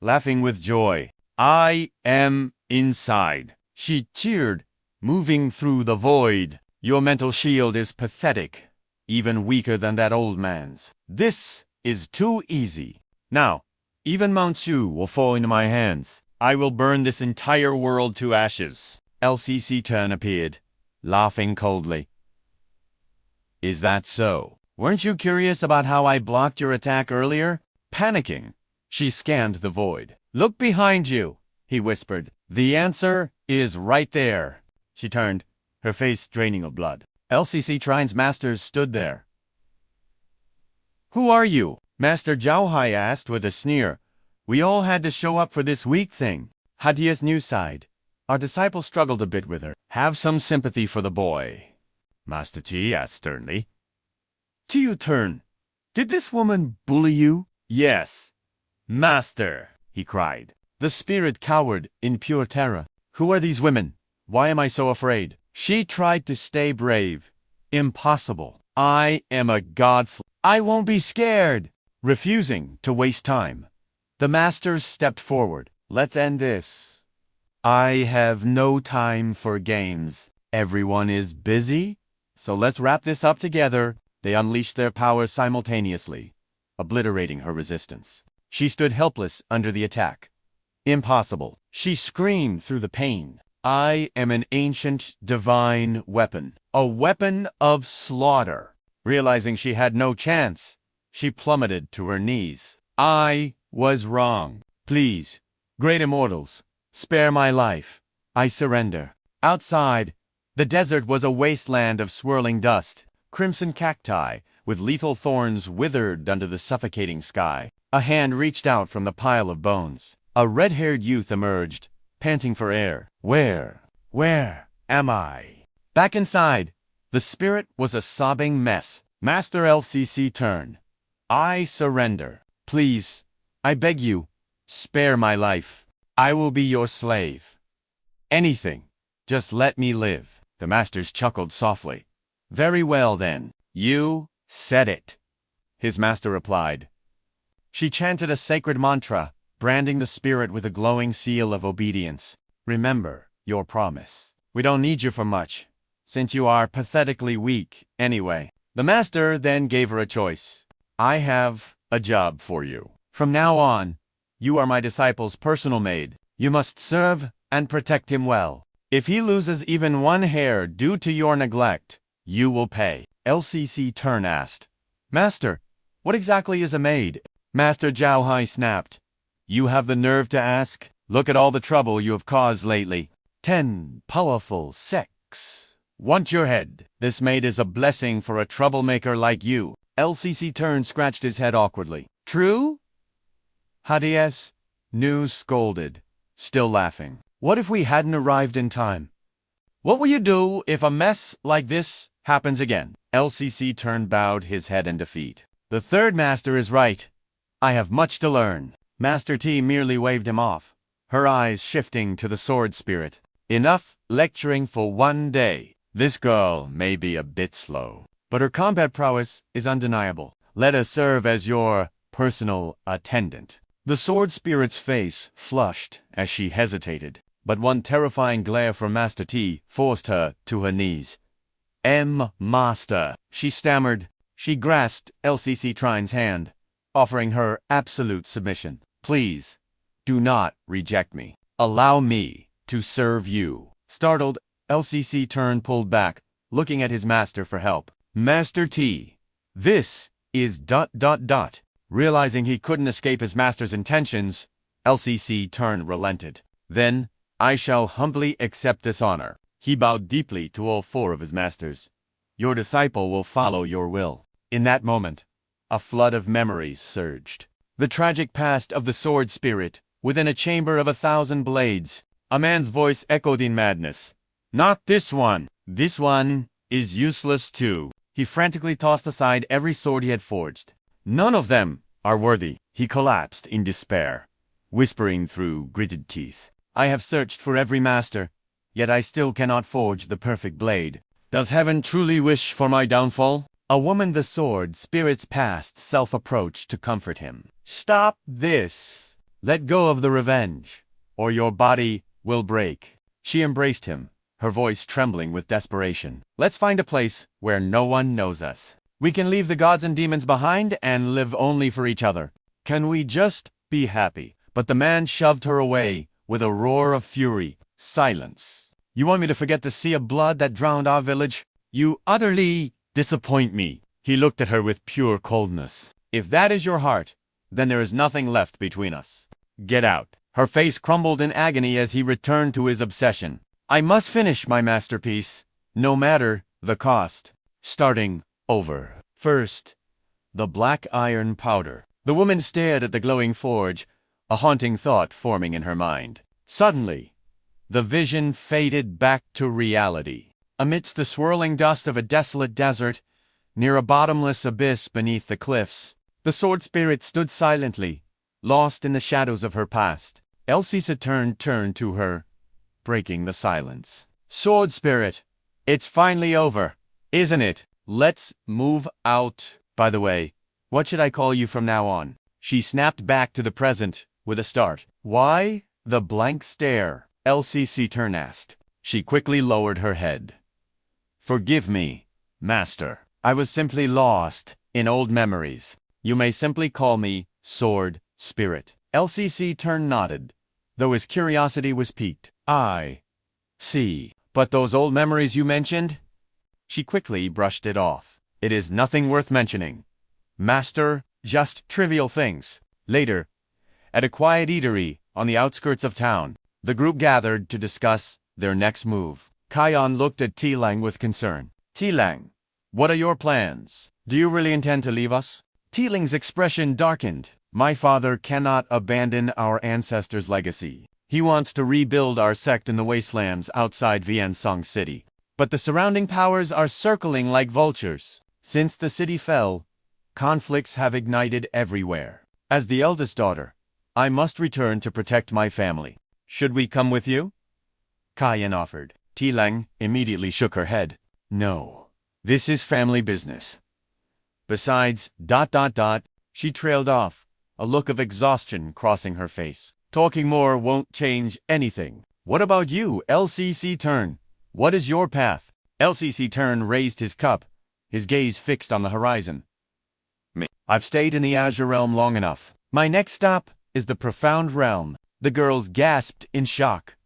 [SPEAKER 1] laughing with joy. I am inside. She cheered, moving through the void. Your mental shield is pathetic, even weaker than that old man's. This is too easy. Now, even Mount Shu will fall into my hands. I will burn this entire world to ashes. LCC Turn appeared, laughing coldly. Is that so? Weren't you curious about how I blocked your attack earlier? Panicking, she scanned the void. Look behind you, he whispered. The answer is right there. She turned, her face draining of blood. LCC Trine's masters stood there. Who are you? Master Zhaohai asked with a sneer. We all had to show up for this weak thing. Hadia's new side. Our disciple struggled a bit with her. Have some sympathy for the boy. Master Qi asked sternly. Tiu Turn, did this woman bully you? Yes. Master, he cried. The spirit cowered in pure terror. Who are these women? Why am I so afraid? She tried to stay brave. Impossible. I am a god. I won't be scared. Refusing to waste time, the masters stepped forward. Let's end this. I have no time for games. Everyone is busy, so let's wrap this up together. They unleashed their powers simultaneously, obliterating her resistance. She stood helpless under the attack. Impossible. She screamed through the pain. I am an ancient divine weapon, a weapon of slaughter. Realizing she had no chance, she plummeted to her knees. I was wrong. Please, great immortals, Spare my life. I surrender. Outside, the desert was a wasteland of swirling dust. Crimson cacti, with lethal thorns, withered under the suffocating sky. A hand reached out from the pile of bones. A red-haired youth emerged, panting for air. Where am I? Back inside, the spirit was a sobbing mess. Master LCC turned. I surrender. Please, I beg you, spare my life. I will be your slave. Anything, just let me live. The masters chuckled softly. Very well then, you said it, his master replied. She chanted a sacred mantra, branding the spirit with a glowing seal of obedience. Remember your promise. We don't need you for much, since you are pathetically weak anyway. The master then gave her a choice. I have a job for you. From now on, you are my disciple's personal maid. You must serve and protect him well. If he loses even one hair due to your neglect, you will pay. LCC Turn asked. Master, what exactly is a maid? Master Zhao Hai snapped. You have the nerve to ask? Look at all the trouble you have caused lately. 10 powerful sects want your head. This maid is a blessing for a troublemaker like you. LCC Turn scratched his head awkwardly. True? Hades, Nu scolded, still laughing. What if we hadn't arrived in time? What will you do if a mess like this happens again? LCC Turn bowed his head in defeat. The third master is right. I have much to learn. Master T merely waved him off, her eyes shifting to the sword spirit. Enough lecturing for one day. This girl may be a bit slow, but her combat prowess is undeniable. Let us serve as your personal attendant. The sword spirit's face flushed as she hesitated, but one terrifying glare from Master T forced her to her knees. Master, she stammered. She grasped LCC Trine's hand, offering her absolute submission. Please, do not reject me. Allow me to serve you. Startled, LCC Turn pulled back, looking at his master for help. Master T, this is ... Realizing he couldn't escape his master's intentions, LCC Turn relented. Then, I shall humbly accept this honor. He bowed deeply to all 4 of his masters. Your disciple will follow your will. In that moment, a flood of memories surged. The tragic past of the sword spirit, within a chamber of 1,000 blades. A man's voice echoed in madness. Not this one. This one is useless too. He frantically tossed aside every sword he had forged. None of them are worthy. He collapsed in despair, whispering through gritted teeth. I have searched for every master, yet I still cannot forge the perfect blade. Does heaven truly wish for my downfall? A woman the sword spirit's past self approached to comfort him. Stop this. Let go of the revenge, or your body will break. She embraced him, her voice trembling with desperation. Let's find a place where no one knows us. We can leave the gods and demons behind and live only for each other. Can we just be happy? But the man shoved her away with a roar of fury. Silence. You want me to forget the sea of blood that drowned our village? You utterly disappoint me. He looked at her with pure coldness. If that is your heart, then there is nothing left between us. Get out. Her face crumbled in agony as he returned to his obsession. I must finish my masterpiece, no matter the cost. Starting over. First, the black iron powder. The woman stared at the glowing forge, a haunting thought forming in her mind. Suddenly, the vision faded back to reality. Amidst the swirling dust of a desolate desert, near a bottomless abyss beneath the cliffs, the sword spirit stood silently, lost in the shadows of her past. LCC turned to her, breaking the silence. Sword spirit, it's finally over, isn't it? Let's move out. By the way, what should I call you from now on? She snapped back to the present with a start. Why the blank stare? LCC Turn asked. She quickly lowered her head. Forgive me, master. I was simply lost in old memories. You may simply call me Sword Spirit. LCC Turn nodded, though his curiosity was piqued. I see. But those old memories you mentioned? She quickly brushed it off. It is nothing worth mentioning. Master, just trivial things. Later, at a quiet eatery on the outskirts of town, The group gathered to discuss their next move. Kion looked at Tilang with concern. Tilang, what are your plans? Do you really intend to leave us? Tiling's expression darkened. My father cannot abandon our ancestors' legacy. He wants to rebuild our sect in the wastelands outside Viensong City. But the surrounding powers are circling like vultures. Since the city fell, conflicts have ignited everywhere. As the eldest daughter, I must return to protect my family. Should we come with you? Kian offered. Tilang immediately shook her head. No, this is family business. Besides, she trailed off, a look of exhaustion crossing her face. Talking more won't change anything. What about you, LCC Turn? What is your path? LCC Turn raised his cup, his gaze fixed on the horizon. Me. I've stayed in the Azure Realm long enough. My next stop is the Profound Realm. The girls gasped in shock.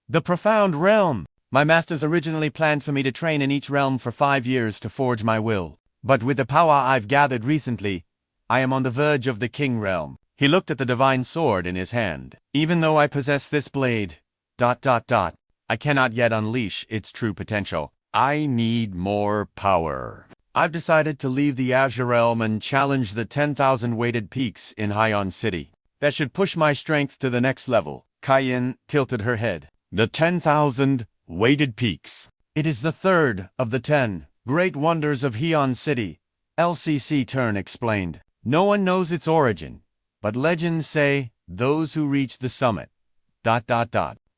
[SPEAKER 1] The Profound Realm! My masters originally planned for me to train in each realm for 5 years to forge my will. But with the power I've gathered recently, I am on the verge of the King Realm. He looked at the divine sword in his hand. Even though I possess this blade, I cannot yet unleash its true potential. I need more power. I've decided to leave the Azure Realm and challenge the 10,000 weighted peaks in Haiyan City. That should push my strength to the next level. Kian tilted her head. The 10,000 weighted peaks. It is the third of the 10 great wonders of Haiyan City, LCC Turn explained. No one knows its origin, but legends say those who reach the summit,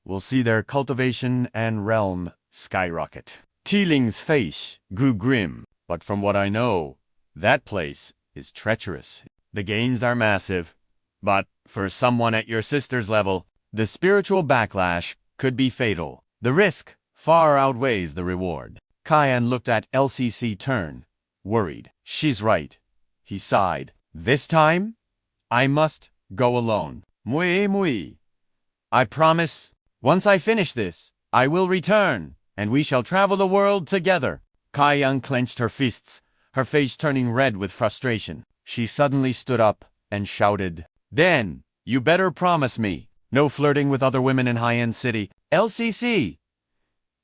[SPEAKER 1] will see their cultivation and realm skyrocket. Tiling's face grew grim, but from what I know, that place is treacherous. The gains are massive, but for someone at your sister's level, the spiritual backlash could be fatal. The risk far outweighs the reward. Kian looked at LCC Turn, worried. She's right. He sighed. This time, I must go alone. Mui. I promise, once I finish this, I will return, and we shall travel the world together. Kian clenched her fists, her face turning red with frustration. She suddenly stood up and shouted, Then, you better promise me. No flirting with other women in Haiyan City. LCC!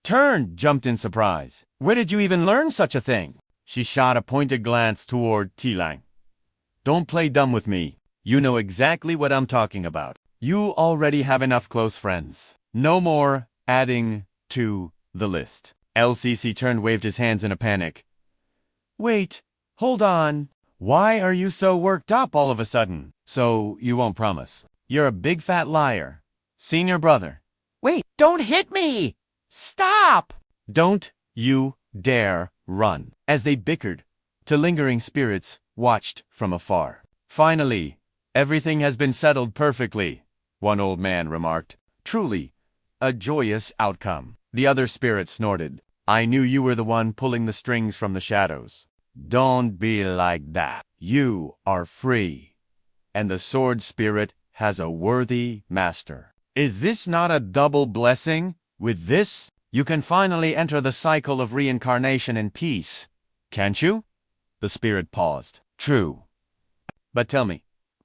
[SPEAKER 1] Turn jumped in surprise. Where did you even learn such a thing? She shot a pointed glance toward Tilang. Don't play dumb with me. You know exactly what I'm talking about. You already have enough close friends. No more adding to the list. LCC Turn waved his hands in a panic. Wait, hold on. Why are you so worked up all of a sudden? So you won't promise. You're a big fat liar. Senior brother. Wait, don't hit me! Stop! Don't you dare run. As they bickered, two lingering spirits watched from afar. Finally, everything has been settled perfectly, one old man remarked. Truly, a joyous outcome. The other spirit snorted. I knew you were the one pulling the strings from the shadows. Don't be like that. You are free. And the sword spirit has a worthy master. Is this not a double blessing? With this, you can finally enter the cycle of reincarnation in peace. Can't you? The spirit paused. True. But tell me,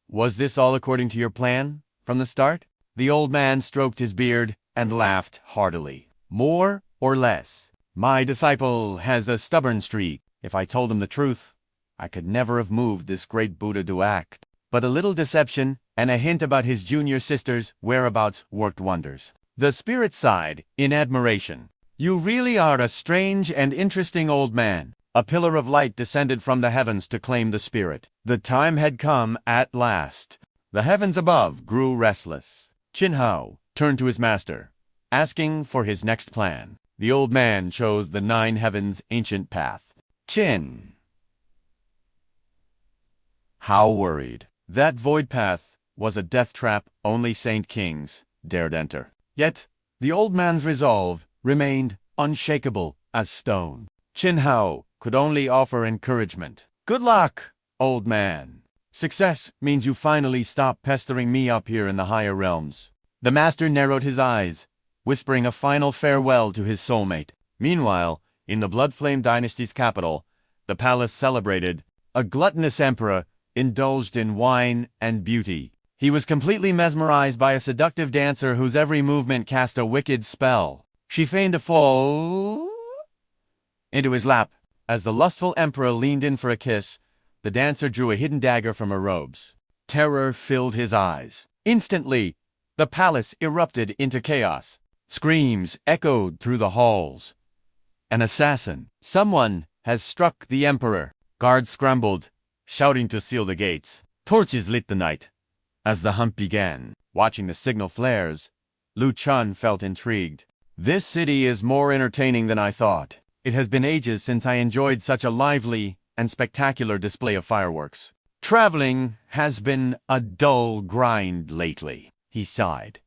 [SPEAKER 1] was this all according to your plan from the start? The old man stroked his beard and laughed heartily. More or less. My disciple has a stubborn streak. If I told him the truth, I could never have moved this great Buddha to act. But a little deception and a hint about his junior sister's whereabouts worked wonders. The spirit sighed in admiration. You really are a strange and interesting old man. A pillar of light descended from the heavens to claim the spirit. The time had come at last. The heavens above grew restless. Qin Hao turned to his master, asking for his next plan. The old man chose the 9 heavens ancient path. Qin Hao worried. That void path was a death trap only Saint Kings dared enter. Yet, the old man's resolve remained unshakable as stone. Qin Hao could only offer encouragement. Good luck, old man. Success means you finally stop pestering me up here in the higher realms. The master narrowed his eyes, whispering a final farewell to his soulmate. Meanwhile, in the Bloodflame Dynasty's capital, the palace celebrated. A gluttonous emperor indulged in wine and beauty. He was completely mesmerized by a seductive dancer whose every movement cast a wicked spell. She feigned to fall into his lap. As the lustful emperor leaned in for a kiss, the dancer drew a hidden dagger from her robes. Terror filled his eyes. Instantly, the palace erupted into chaos. Screams echoed through the halls. An assassin! Someone has struck the emperor! Guards scrambled, shouting to seal the gates. Torches lit the night. As the hunt began, watching the signal flares, Lu Chen felt intrigued. This city is more entertaining than I thought. It has been ages since I enjoyed such a lively and spectacular display of fireworks. Traveling has been a dull grind lately, he sighed,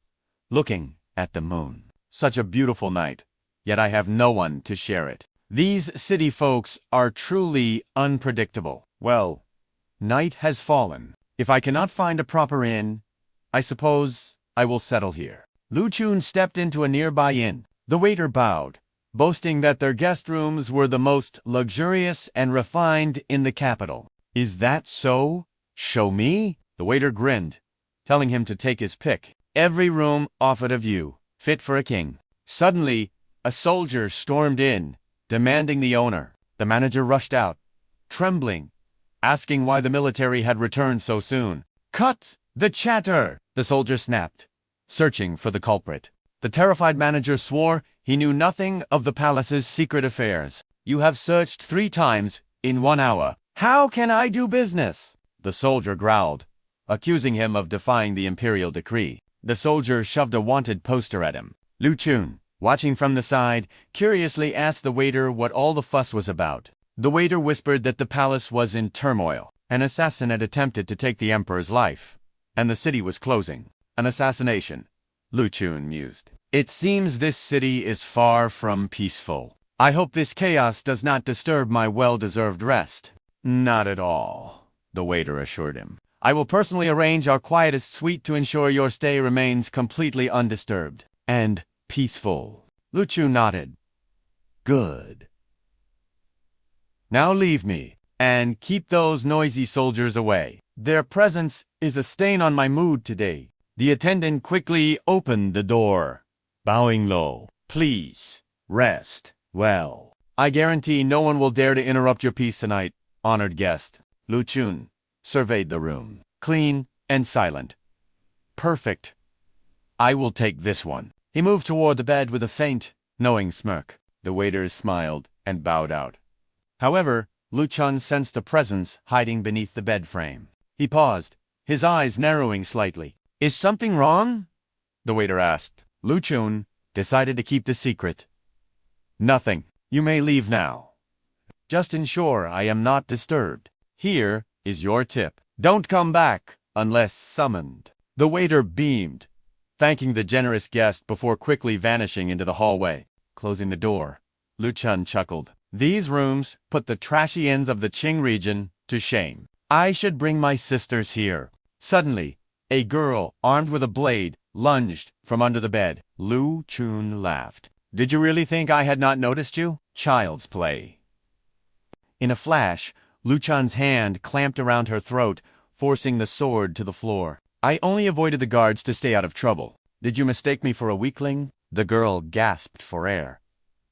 [SPEAKER 1] looking at the moon. Such a beautiful night, yet I have no one to share it. These city folks are truly unpredictable. Well, night has fallen. If I cannot find a proper inn, I suppose I will settle here. Lu Chen stepped into a nearby inn. The waiter bowed, boasting that their guest rooms were the most luxurious and refined in the capital. Is that so? Show me? The waiter grinned, telling him to take his pick. Every room offered a view, fit for a king. Suddenly, a soldier stormed in, demanding the owner. The manager rushed out, trembling, asking why the military had returned so soon. Cut the chatter! The soldier snapped, searching for the culprit. The terrified manager swore he knew nothing of the palace's secret affairs. You have searched 3 times in 1 hour. How can I do business? The soldier growled, accusing him of defying the imperial decree. The soldier shoved a wanted poster at him. Lu Chen, watching from the side, curiously asked the waiter what all the fuss was about. The waiter whispered that the palace was in turmoil. An assassin had attempted to take the emperor's life, and the city was closing. An assassination, Lu Chen mused. It seems this city is far from peaceful. I hope this chaos does not disturb my well-deserved rest. Not at all, the waiter assured him. I will personally arrange our quietest suite to ensure your stay remains completely undisturbed and peaceful. Lu Chen nodded. Good. Now leave me, and keep those noisy soldiers away. Their presence is a stain on my mood today. The attendant quickly opened the door, bowing low. Please, rest well. I guarantee no one will dare to interrupt your peace tonight, honored guest. Lu Chen surveyed the room. Clean and silent. Perfect. I will take this one. He moved toward the bed with a faint, knowing smirk. The waiters smiled and bowed out. However, Lu Chen sensed a presence hiding beneath the bed frame. He paused, his eyes narrowing slightly. Is something wrong? The waiter asked. Lu Chen decided to keep the secret. Nothing. You may leave now. Just ensure I am not disturbed. Here is your tip. Don't come back unless summoned. The waiter beamed, thanking the generous guest before quickly vanishing into the hallway. Closing the door, Lu Chen chuckled. These rooms put the trashy ends of the Qing region to shame. I should bring my sisters here. Suddenly, a girl, armed with a blade, lunged from under the bed. Lu Chen laughed. Did you really think I had not noticed you? Child's play. In a flash, Lu Chen's hand clamped around her throat, forcing the sword to the floor. I only avoided the guards to stay out of trouble. Did you mistake me for a weakling? The girl gasped for air.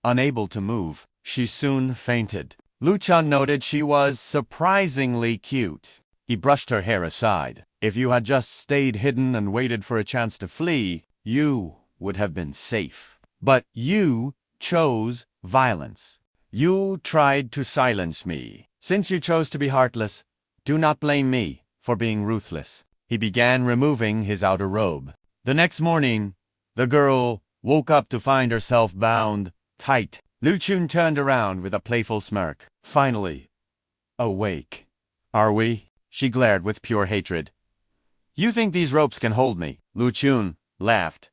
[SPEAKER 1] Unable to move, she soon fainted. Lu Chen noted she was surprisingly cute. He brushed her hair aside. If you had just stayed hidden and waited for a chance to flee, you would have been safe. But you chose violence. You tried to silence me. Since you chose to be heartless, do not blame me for being ruthless. He began removing his outer robe. The next morning, the girl woke up to find herself bound tight. Lu Chen turned around with a playful smirk. Finally, awake. Are we? She glared with pure hatred. You think these ropes can hold me? Lu Chen laughed.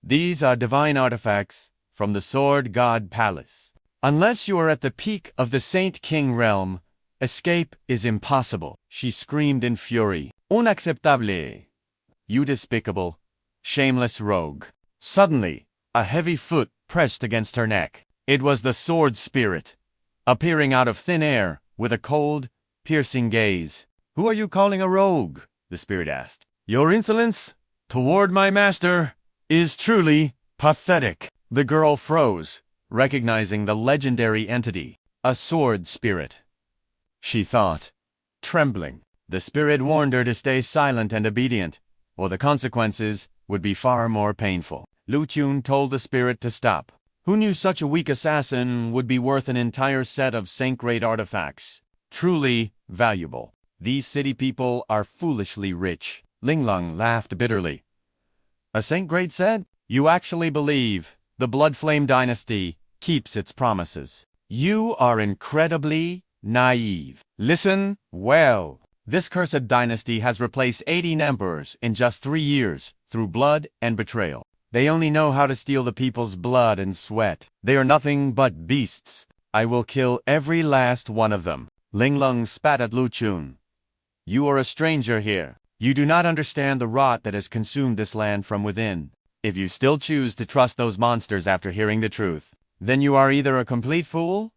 [SPEAKER 1] These are divine artifacts from the Sword God Palace. Unless you are at the peak of the Saint King realm, escape is impossible. She screamed in fury. Unacceptable. You despicable, shameless rogue. Suddenly, a heavy foot pressed against her neck. It was the sword spirit, appearing out of thin air with a cold, piercing gaze. Who are you calling a rogue? The spirit asked. Your insolence toward my master is truly pathetic. The girl froze, recognizing the legendary entity, a sword spirit. She thought, trembling. The spirit warned her to stay silent and obedient, or the consequences would be far more painful. Lu Chen told the spirit to stop. Who knew such a weak assassin would be worth an entire set of saint-grade artifacts? Truly valuable. These city people are foolishly rich. Ling Lung laughed bitterly. A saint-grade set? You actually believe the Blood Flame dynasty keeps its promises? You are incredibly naive. Listen well. This cursed dynasty has replaced 18 emperors in just 3 years through blood and betrayal. They only know how to steal the people's blood and sweat. They are nothing but beasts. I will kill every last one of them. Ling Lung spat at Lu Chen. You are a stranger here. You do not understand the rot that has consumed this land from within. If you still choose to trust those monsters after hearing the truth, then you are either a complete fool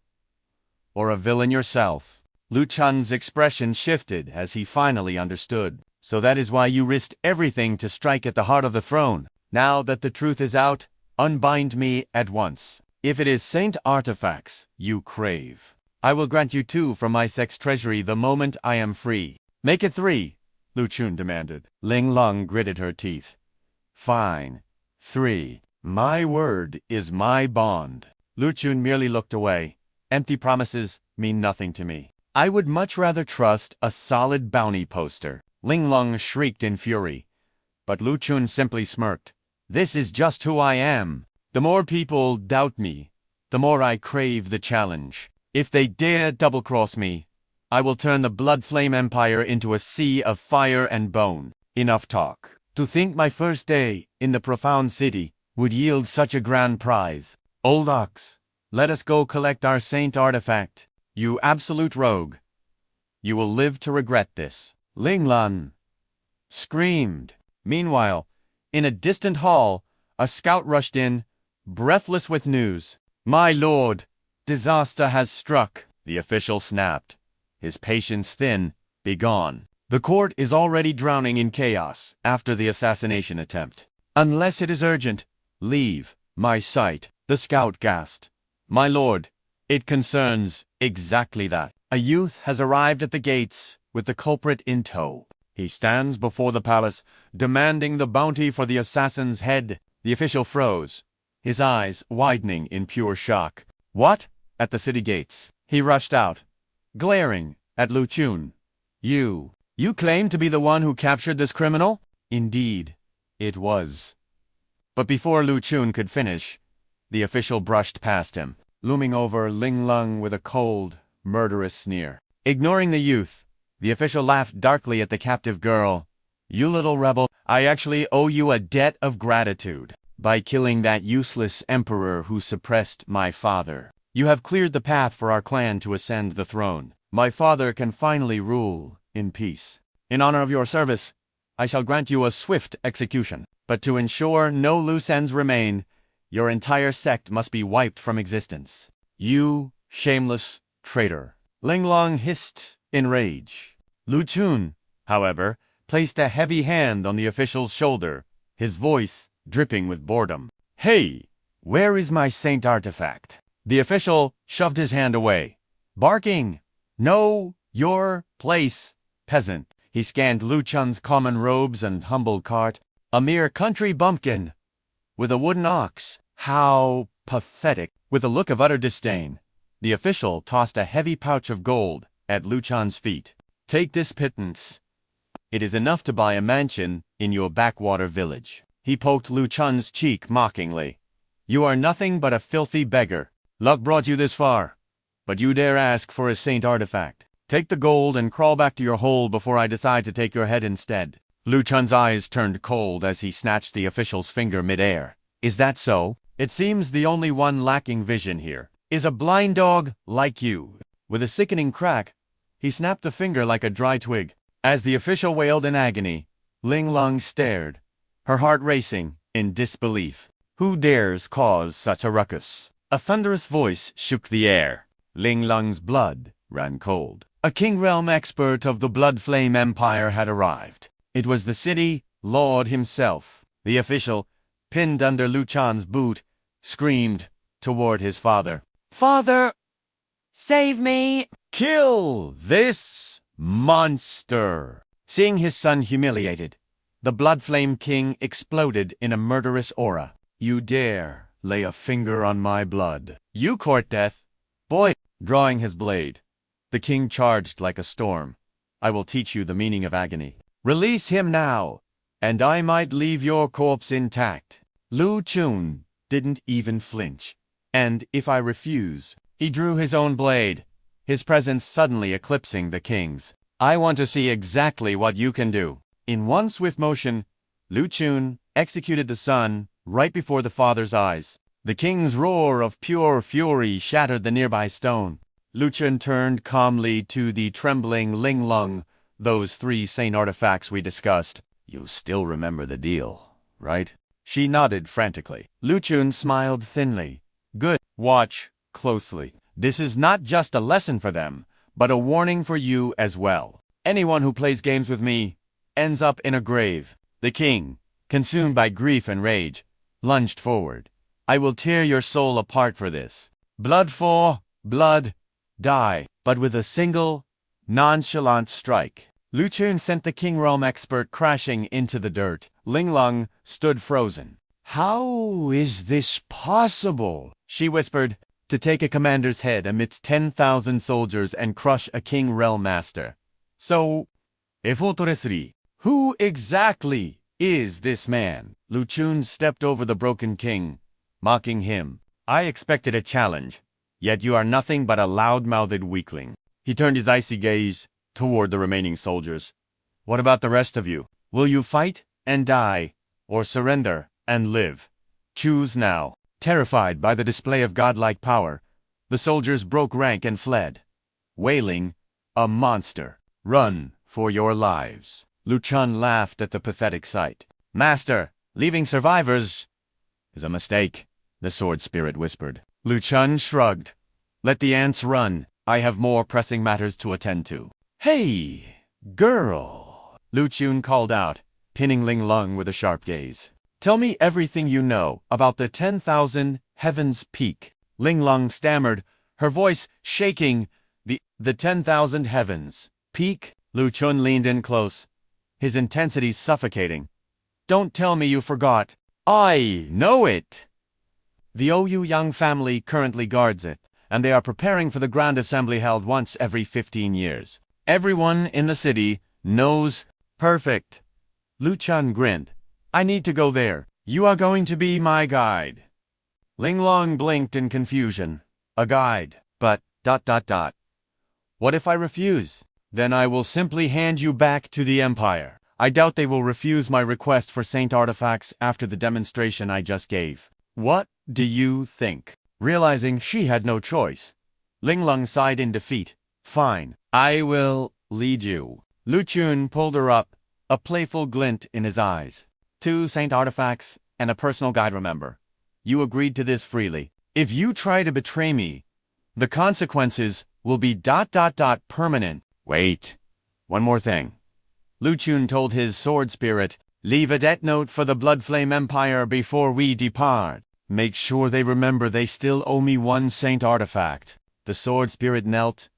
[SPEAKER 1] or a villain yourself. Lu Chen's expression shifted as he finally understood. So that is why you risked everything to strike at the heart of the throne. Now that the truth is out, unbind me at once. If it is saint artifacts you crave, I will grant you 2 from my sex treasury the moment I am free. Make it 3, Lu Chen demanded. Ling Lung gritted her teeth. Fine. 3. My word is my bond. Lu Chen merely looked away. Empty promises mean nothing to me. I would much rather trust a solid bounty poster. Ling Lung shrieked in fury. But Lu Chen simply smirked. This is just who I am. The more people doubt me, the more I crave the challenge. If they dare double-cross me, I will turn the Blood Flame Empire into a sea of fire and bone. Enough talk. To think my first day in the profound city would yield such a grand prize. Old ox, let us go collect our saint artifact. You absolute rogue. You will live to regret this. Ling Lung screamed. Meanwhile, in a distant hall, a scout rushed in, breathless with news. My lord, disaster has struck. The official snapped. His patience thin, begone. The court is already drowning in chaos after the assassination attempt. Unless it is urgent, leave my sight. The scout gasped. My lord, it concerns exactly that. A youth has arrived at the gates with the culprit in tow. He stands before the palace, demanding the bounty for the assassin's head. The official froze, his eyes widening in pure shock. What? At the city gates. He rushed out, glaring at Lu Chen. You claim to be the one who captured this criminal? Indeed, it was. But before Lu Chen could finish, the official brushed past him, looming over Ling Lung with a cold, murderous sneer. Ignoring the youth, the official laughed darkly at the captive girl. You little rebel, I actually owe you a debt of gratitude. By killing that useless emperor who suppressed my father, you have cleared the path for our clan to ascend the throne. My father can finally rule in peace. In honor of your service, I shall grant you a swift execution. But to ensure no loose ends remain, your entire sect must be wiped from existence. You shameless traitor. Ling Lung hissed in rage. Lu Chen, however, placed a heavy hand on the official's shoulder, his voice dripping with boredom. Hey, where is my saint artifact? The official shoved his hand away, barking, Know your place, peasant. He scanned Lu Chen's common robes and humble cart, a mere country bumpkin, with a wooden ox. How pathetic. With a look of utter disdain, the official tossed a heavy pouch of gold at Lu Chen's feet. Take this pittance. It is enough to buy a mansion in your backwater village. He poked Lu Chen's cheek mockingly. You are nothing but a filthy beggar. Luck brought you this far, but you dare ask for a saint artifact. Take the gold and crawl back to your hole before I decide to take your head instead. Lu Chen's eyes turned cold as he snatched the official's finger midair. Is that so? It seems the only one lacking vision here is a blind dog like you. With a sickening crack, he snapped the finger like a dry twig. As the official wailed in agony, Ling Lung stared, her heart racing in disbelief. Who dares cause such a ruckus? A thunderous voice shook the air. Ling Lung's blood ran cold. A King Realm expert of the Blood Flame Empire had arrived. It was the city lord himself. The official, pinned under Lu Chen's boot, screamed toward his father. "Father, save me! Kill this monster!" Seeing his son humiliated, the Blood Flame King exploded in a murderous aura. "You dare lay a finger on my blood. You court death. Boy!" Drawing his blade, the king charged like a storm. "I will teach you the meaning of agony. Release him now, and I might leave your corpse intact." Lu Chen didn't even flinch. "And if I refuse?" He drew his own blade, his presence suddenly eclipsing the king's. "I want to see exactly what you can do." In one swift motion, Lu Chen executed the son right before the father's eyes. The king's roar of pure fury shattered the nearby stone. Lu Chen turned calmly to the trembling Ling Lung, "Those 3 saint artifacts we discussed. You still remember the deal, right?" She nodded frantically. Lu Chen smiled thinly. "Good. Watch closely. This is not just a lesson for them, but a warning for you as well. Anyone who plays games with me ends up in a grave." The king, consumed by grief and rage, lunged forward. "I will tear your soul apart for this. Blood for blood, die." But with a single, nonchalant strike, Lu Chen sent the King Realm expert crashing into the dirt. Ling Lung stood frozen. "How is this possible?" she whispered. "To take a commander's head amidst 10,000 soldiers and crush a King Realm master. So, effortlessly, who exactly is this man?" Lu Chen stepped over the broken king, mocking him. "I expected a challenge, yet you are nothing but a loud-mouthed weakling." He turned his icy gaze toward the remaining soldiers. "What about the rest of you? Will you fight and die, or surrender and live? Choose now." Terrified by the display of godlike power, the soldiers broke rank and fled, wailing, "A monster! Run for your lives!" Lu Chen laughed at the pathetic sight. "Master, leaving survivors is a mistake," the sword spirit whispered. Lu Chen shrugged. "Let the ants run. I have more pressing matters to attend to." "Hey, girl!" Lu Chen called out, pinning Ling Lung with a sharp gaze. "Tell me everything you know about the 10,000 Heavens Peak." Ling Lung stammered, her voice shaking. The 10,000 Heavens Peak?" Lu Chen leaned in close, his intensity suffocating. "Don't tell me you forgot." "I know it." The Ouyang family currently guards it, and they are preparing for the grand assembly held once every 15 years. Everyone in the city knows. Perfect. Lu Chen grinned. "I need to go there. You are going to be my guide." Ling Long blinked in confusion. "A guide? But, ... What if I refuse? Then I will simply hand you back to the Empire. I doubt they will refuse my request for saint artifacts after the demonstration I just gave. What do you think?" Realizing she had no choice, Ling Lung sighed in defeat. "Fine, I will lead you." Lu Chen pulled her up, a playful glint in his eyes. "2 saint artifacts and a personal guide, remember. You agreed to this freely. If you try to betray me, the consequences will be ... permanent." "Wait, one more thing." Lu Chen told his sword spirit, "Leave a debt note for the Blood Flame Empire before we depart. Make sure they remember they still owe me 1 saint artifact." The sword spirit knelt,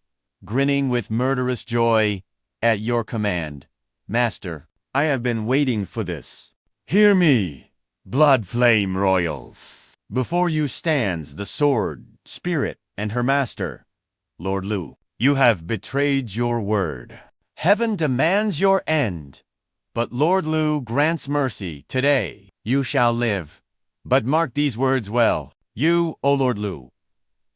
[SPEAKER 1] grinning with murderous joy. "At your command, Master. I have been waiting for this. Hear me, Blood Flame Royals. Before you stands the sword spirit and her master, Lord Lu. You have betrayed your word. Heaven demands your end, but Lord Lu grants mercy today. You shall live. But mark these words well. You, O Lord Lu,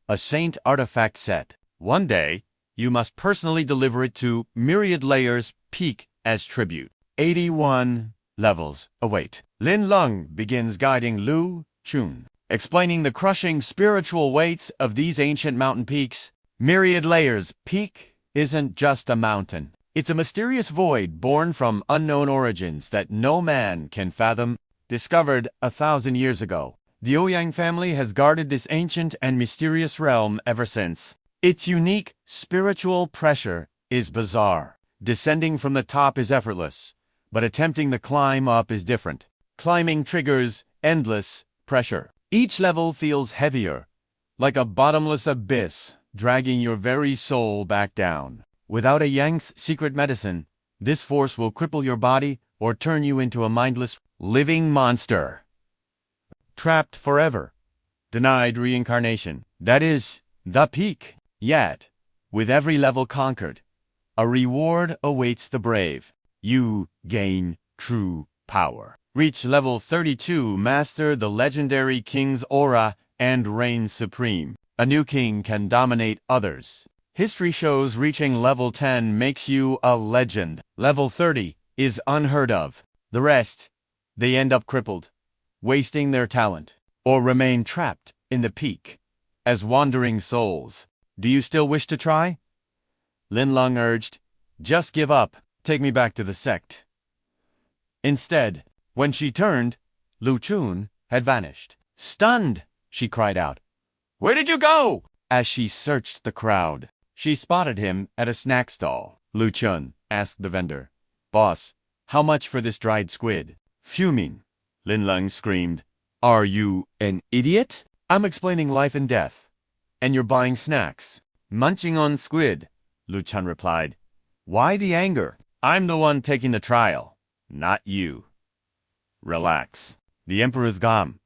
[SPEAKER 1] a saint artifact set. One day, you must personally deliver it to Myriad Layers Peak as tribute. 81 levels await." Lin Lung begins guiding Lu Chen, explaining the crushing spiritual weights of these ancient mountain peaks. Myriad Layers Peak isn't just a mountain. It's a mysterious void born from unknown origins that no man can fathom. Discovered 1,000 years ago, the Ouyang family has guarded this ancient and mysterious realm ever since. Its unique spiritual pressure is bizarre. Descending from the top is effortless, But attempting the climb up is different. Climbing triggers endless pressure. Each level feels heavier, like a bottomless abyss, dragging your very soul back down. Without a Yang's secret medicine, this force will cripple your body or turn you into a mindless, living monster. Trapped forever. Denied reincarnation. That is the peak. Yet, with every level conquered, a reward awaits the brave. You gain true power. Reach level 32, master the legendary king's aura, and reign supreme. A new king can dominate others. History shows reaching level 10 makes you a legend. Level 30 is unheard of. The rest, they end up crippled, wasting their talent, or remain trapped in the peak as wandering souls. Do you still wish to try? Lin Lung urged. Just give up. Take me back to the sect. Instead, when she turned, Lu Chen had vanished. Stunned, she cried out. Where did you go? As she searched the crowd, she spotted him at a snack stall. Lu Chen asked the vendor. Boss, how much for this dried squid? Fuming, Lin Lung screamed. Are you an idiot? I'm explaining life and death, and you're buying snacks. Munching on squid, Lu Chen replied. Why the anger? I'm the one taking the trial, not you. Relax. The emperor is gone.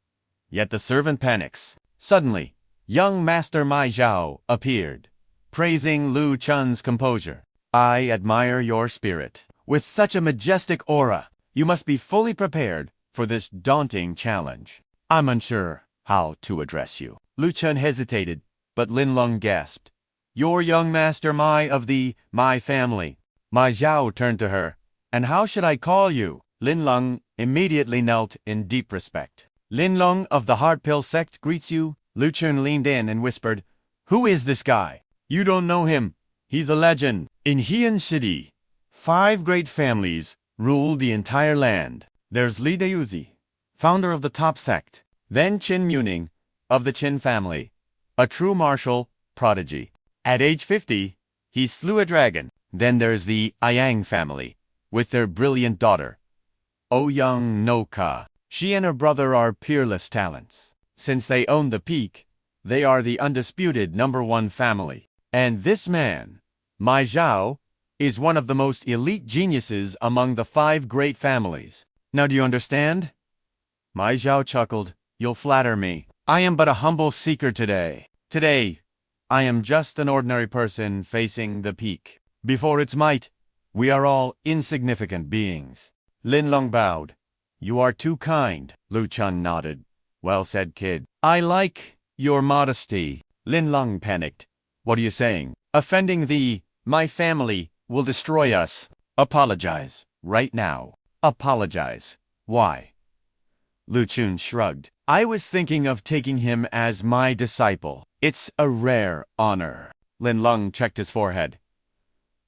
[SPEAKER 1] Yet the servant panics. Suddenly, young Master Mai Zhao appeared, praising Lu Chen's composure. I admire your spirit. With such a majestic aura, you must be fully prepared for this daunting challenge. I'm unsure how to address you. Lu Chen hesitated, but Lin Lung gasped. You're young Master Mai of the Mai family. Mai Zhao turned to her. And how should I call you? Lin Lung immediately knelt in deep respect. Lin Lung of the Hard Pill sect greets you. Lu Chen leaned in and whispered, Who is this guy? You don't know him. He's a legend. In Heian City, 5 great families ruled the entire land. There's Li Deyuzi, founder of the top sect. Then Qin Muning, of the Qin family, a true martial prodigy. At age 50, he slew a dragon. Then there's the Ayang family, with their brilliant daughter, Ouyang No-ka. She and her brother are peerless talents. Since they own the peak, they are the undisputed #1 family. And this man, Mai Zhao, is one of the most elite geniuses among the 5 great families. Now do you understand? Mai Zhao chuckled. You'll flatter me. I am but a humble seeker today. Today, I am just an ordinary person facing the peak. Before its might, we are all insignificant beings. Lin Lung bowed. You are too kind. Lu Chen nodded. Well said, kid. I like your modesty. Lin Lung panicked. What are you saying? Offending my family will destroy us. Apologize. Right now. Apologize. Why? Lu Chen shrugged. I was thinking of taking him as my disciple. It's a rare honor. Lin Lung checked his forehead.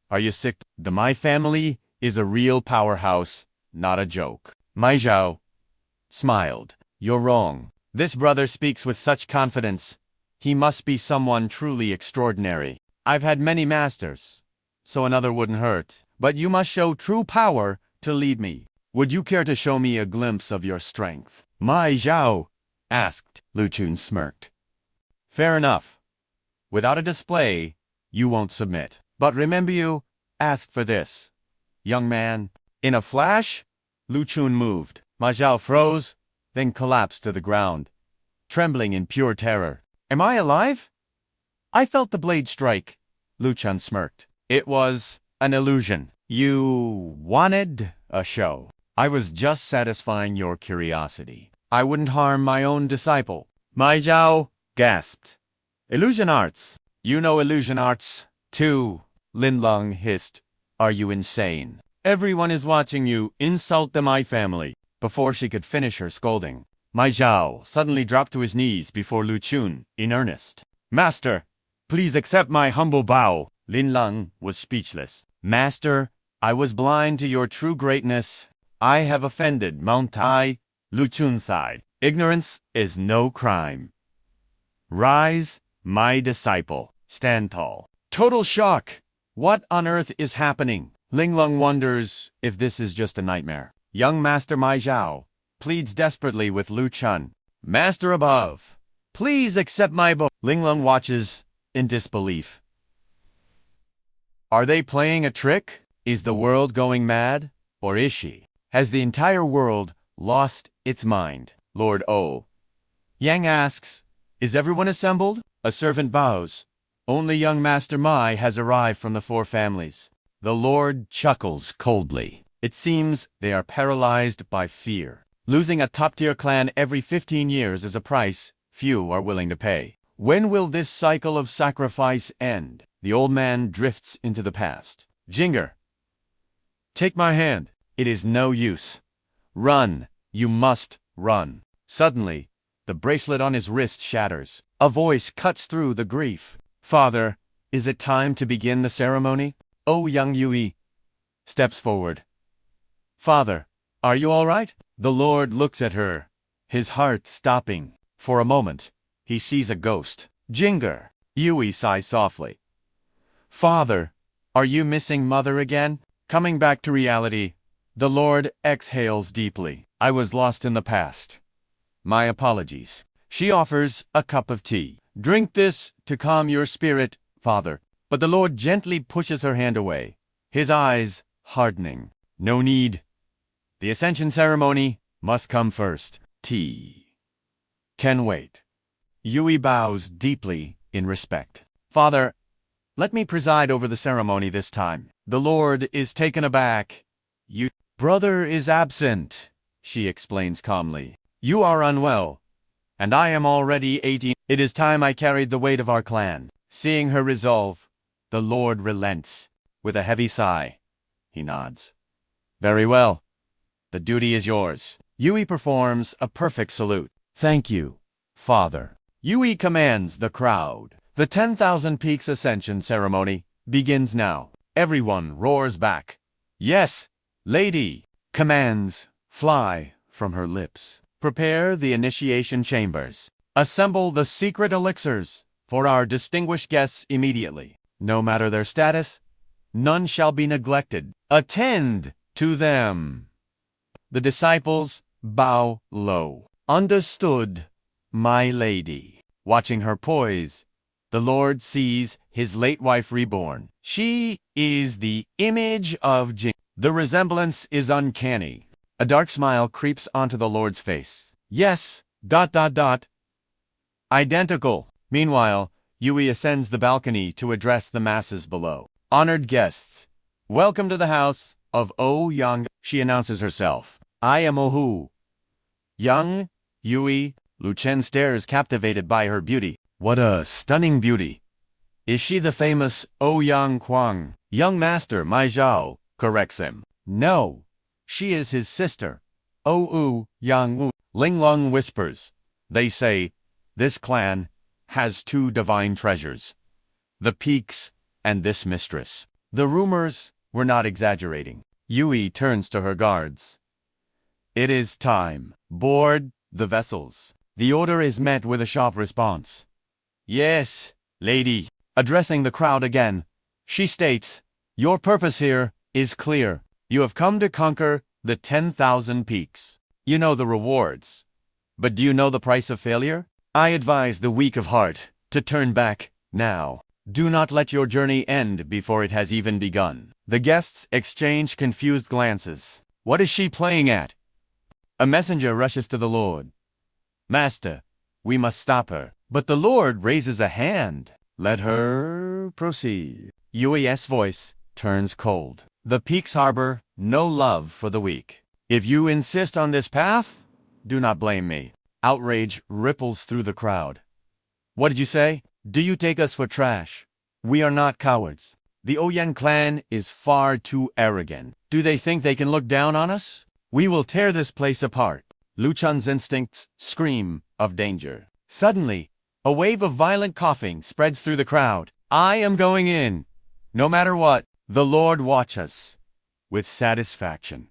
[SPEAKER 1] Are you sick? The Mai family is a real powerhouse, not a joke. Mai Zhao smiled. You're wrong. This brother speaks with such confidence. He must be someone truly extraordinary. I've had many masters, so another wouldn't hurt. But you must show true power to lead me. Would you care to show me a glimpse of your strength? Mai Zhao asked. Lu Chen smirked. Fair enough. Without a display, you won't submit. But remember you asked for this. Young man. In a flash, Lu Chen moved. Mai Zhao froze, then collapsed to the ground, trembling in pure terror. Am I alive? I felt the blade strike. Lu Chen smirked. It was an illusion. You wanted a show. I was just satisfying your curiosity. I wouldn't harm my own disciple. Mai Zhao gasped. Illusion arts. You know illusion arts, too. Lin Lung hissed. Are you insane? Everyone is watching you insult the Mai family. Before she could finish her scolding, Mai Zhao suddenly dropped to his knees before Lu Chen, in earnest. Master, please accept my humble bow. Lin Lung was speechless. Master, I was blind to your true greatness. I have offended Mount Tai. Lu Chen sighed. Ignorance is no crime. Rise, my disciple. Stand tall. Total shock. What on earth is happening? Linglong wonders if this is just a nightmare. Young Master Mai Zhao pleads desperately with Lu Chen. Master above, please accept my bow. Linglong watches in disbelief. Are they playing a trick? Is the world going mad? Or is she? Has the entire world lost its mind? Lord O. Yang asks, is everyone assembled? A servant bows. Only young Master Mai has arrived from the four families. The Lord chuckles coldly. It seems they are paralyzed by fear. Losing a top-tier clan every 15 years is a price few are willing to pay. When will this cycle of sacrifice end? The old man drifts into the past. Jinger, take my hand. It is no use. Run. You must run. Suddenly, the bracelet on his wrist shatters. A voice cuts through the grief. Father, is it time to begin the ceremony? Oh, young Yui steps forward. Father, are you all right? The Lord looks at her, his heart stopping. For a moment, he sees a ghost. Jinger. Yui sighs softly. Father, are you missing Mother again? Coming back to reality, the Lord exhales deeply. I was lost in the past. My apologies. She offers a cup of tea. Drink this to calm your spirit, Father. But the Lord gently pushes her hand away, his eyes hardening. No need. The ascension ceremony must come first. Tea can wait. Yui bows deeply in respect. Father, let me preside over the ceremony this time. The Lord is taken aback. Brother is absent, she explains calmly. You are unwell, and I am already 18. It is time I carried the weight of our clan. Seeing her resolve, the Lord relents. With a heavy sigh, he nods. Very well. The duty is yours. Yui performs a perfect salute. Thank you, Father. Yui commands the crowd. The 10,000 Peaks Ascension ceremony begins now. Everyone roars back. Yes, lady. Commands fly from her lips. Prepare the initiation chambers. Assemble the secret elixirs for our distinguished guests immediately. No matter their status, none shall be neglected. Attend to them. The disciples bow low. Understood, my lady. Watching her poise, the Lord sees his late wife reborn. She is the image of Jing. The resemblance is uncanny. A dark smile creeps onto the Lord's face. Yes, ... Identical. Meanwhile, Yui ascends the balcony to address the masses below. Honored guests, welcome to the house of O Yang. She announces herself. I am Ohu. Young Yui. Lu Chen stares captivated by her beauty. What a stunning beauty. Is she the famous O Yang Kwang? Young Master Mai Zhao corrects him. No, she is his sister, O Yang Wu. Linglong whispers. They say, this clan has two divine treasures, the peaks and this mistress. The rumors were not exaggerating. Yui turns to her guards. It is time. Board the vessels. The order is met with a sharp response. Yes, lady. Addressing the crowd again, she states, your purpose here is clear. You have come to conquer the 10,000 peaks. You know the rewards. But do you know the price of failure? I advise the weak of heart to turn back now. Do not let your journey end before it has even begun. The guests exchange confused glances. What is she playing at? A messenger rushes to the Lord. Master, we must stop her. But the Lord raises a hand. Let her proceed. Yui's voice turns cold. The peaks harbor no love for the weak. If you insist on this path, do not blame me. Outrage ripples through the crowd. What did you say? Do you take us for trash? We are not cowards. The Ouyang clan is far too arrogant. Do they think they can look down on us? We will tear this place apart. Lu Chen's instincts scream of danger. Suddenly, a wave of violent coughing spreads through the crowd. I am going in. No matter what, the Lord watch us. With satisfaction.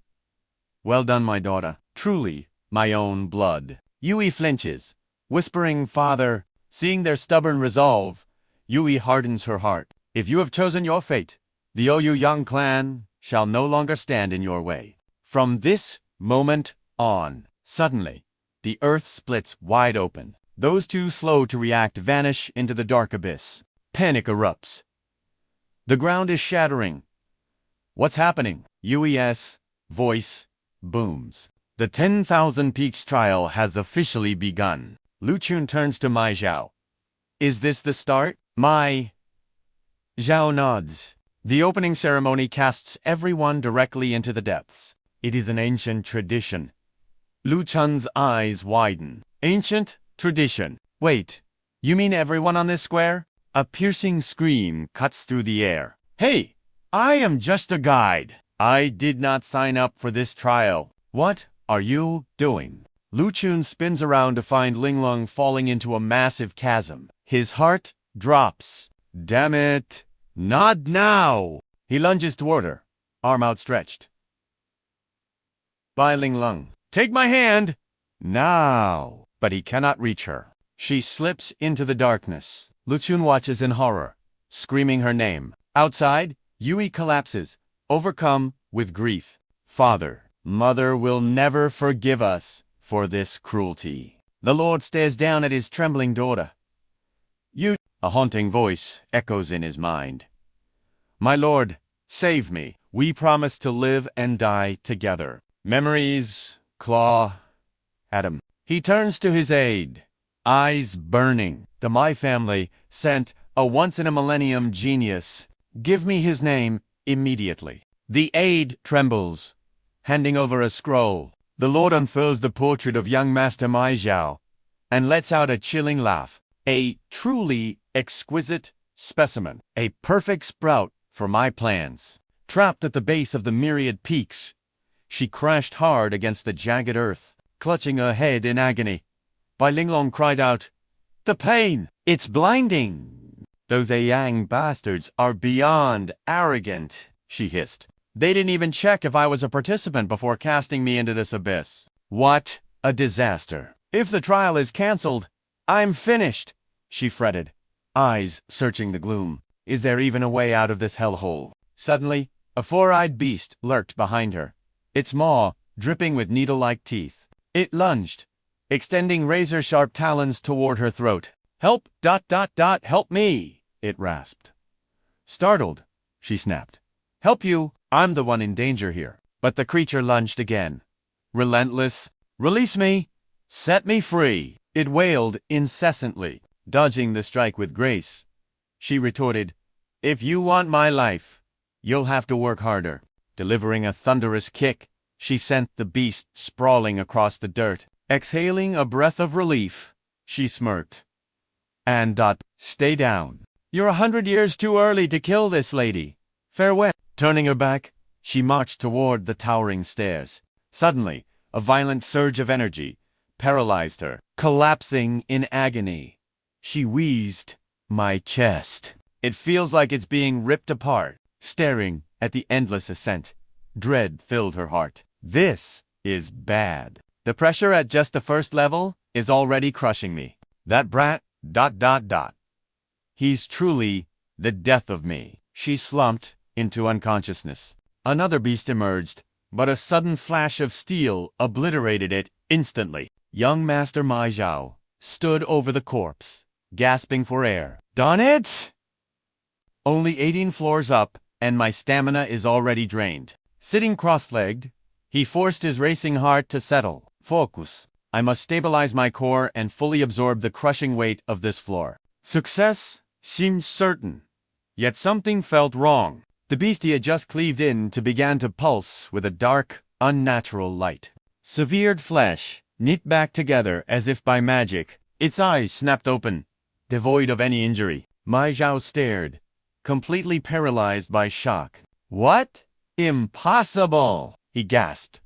[SPEAKER 1] Well done, my daughter. Truly, my own blood. Yui flinches, whispering, Father. Seeing their stubborn resolve, Yui hardens her heart. If you have chosen your fate, the Ouyang clan shall no longer stand in your way. From this moment on, suddenly, the earth splits wide open. Those too slow to react vanish into the dark abyss. Panic erupts. The ground is shattering. What's happening? Yui's voice booms. The 10,000 Peaks trial has officially begun. Lu Chen turns to Mai Zhao. Is this the start? Mai Zhao nods. The opening ceremony casts everyone directly into the depths. It is an ancient tradition. Lu Chen's eyes widen. Ancient tradition. Wait, you mean everyone on this square? A piercing scream cuts through the air. Hey, I am just a guide. I did not sign up for this trial. What are you doing? Lu Chen spins around to find Linglong falling into a massive chasm. His heart drops. Damn it. Not now. He lunges toward her, arm outstretched. Bai Linglong. Take my hand. Now. But he cannot reach her. She slips into the darkness. Lu Chen watches in horror, screaming her name. Outside, Yui collapses, overcome with grief. Father, Mother will never forgive us for this cruelty. The Lord stares down at his trembling daughter. A haunting voice echoes in his mind. My Lord, save me. We promise to live and die together. Memories claw at him. He turns to his aide, eyes burning. The Mai family sent a once-in-a-millennium genius. Give me his name immediately. The aide trembles, handing over a scroll. The Lord unfurls the portrait of young Master Mai Zhao and lets out a chilling laugh. A truly exquisite specimen. A perfect sprout for my plans. Trapped at the base of the myriad peaks, she crashed hard against the jagged earth, clutching her head in agony. Bai Linglong cried out, The pain! It's blinding! Those Yang bastards are beyond arrogant, she hissed. They didn't even check if I was a participant before casting me into this abyss. What a disaster. If the trial is cancelled, I'm finished, she fretted, eyes searching the gloom. Is there even a way out of this hellhole? Suddenly, a four-eyed beast lurked behind her, its maw dripping with needle-like teeth. It lunged, extending razor-sharp talons toward her throat. Help! Help me! It rasped. Startled, she snapped. Help you! I'm the one in danger here. But the creature lunged again. Relentless. Release me! Set me free! It wailed incessantly, dodging the strike with grace. She retorted, If you want my life, you'll have to work harder. Delivering a thunderous kick, she sent the beast sprawling across the dirt. Exhaling a breath of relief, she smirked. And stay down. You're 100 years too early to kill this lady. Farewell. Turning her back, she marched toward the towering stairs. Suddenly, a violent surge of energy paralyzed her, collapsing in agony. She wheezed, My chest. It feels like it's being ripped apart. Staring at the endless ascent, dread filled her heart. This is bad. The pressure at just the first level is already crushing me. That brat, He's truly the death of me. She slumped into unconsciousness. Another beast emerged, but a sudden flash of steel obliterated it instantly. Young Master Mai Zhao stood over the corpse, gasping for air. Done it! Only 18 floors up, and my stamina is already drained. Sitting cross-legged, he forced his racing heart to settle. Focus. I must stabilize my core and fully absorb the crushing weight of this floor. Success seemed certain, yet something felt wrong. The beast he had just cleaved into began to pulse with a dark, unnatural light. Severed flesh knit back together as if by magic. Its eyes snapped open, devoid of any injury. Mai Zhao stared, completely paralyzed by shock. What? Impossible! He gasped.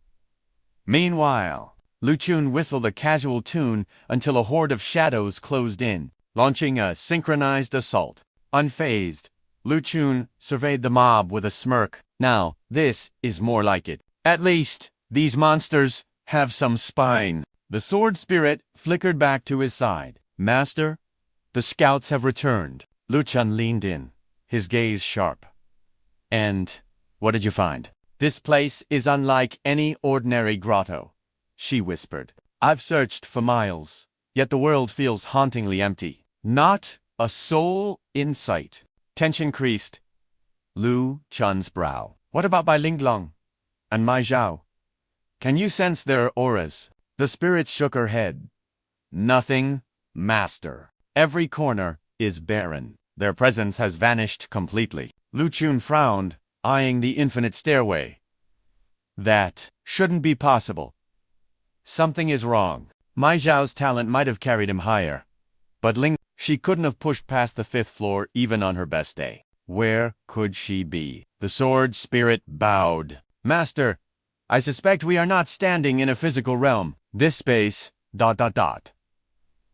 [SPEAKER 1] Meanwhile, Lu Chen whistled a casual tune until a horde of shadows closed in, launching a synchronized assault. Unfazed, Lu Chen surveyed the mob with a smirk. Now, this is more like it. At least, these monsters have some spine. The sword spirit flickered back to his side. Master, the scouts have returned. Lu Chen leaned in, his gaze sharp. And What did you find? This place is unlike any ordinary grotto, she whispered. I've searched for miles, yet the world feels hauntingly empty. Not a soul in sight. Tension creased Lu Chen's brow. What about Bai Linglong and Mai Zhao? Can you sense their auras? The spirit shook her head. Nothing, master. Every corner is barren. Their presence has vanished completely. Lu Chen frowned, eyeing the infinite stairway. That shouldn't be possible. Something is wrong. Mai Zhao's talent might have carried him higher, but she couldn't have pushed past the 5th floor even on her best day. Where could she be? The sword spirit bowed. Master, I suspect we are not standing in a physical realm. This space, ...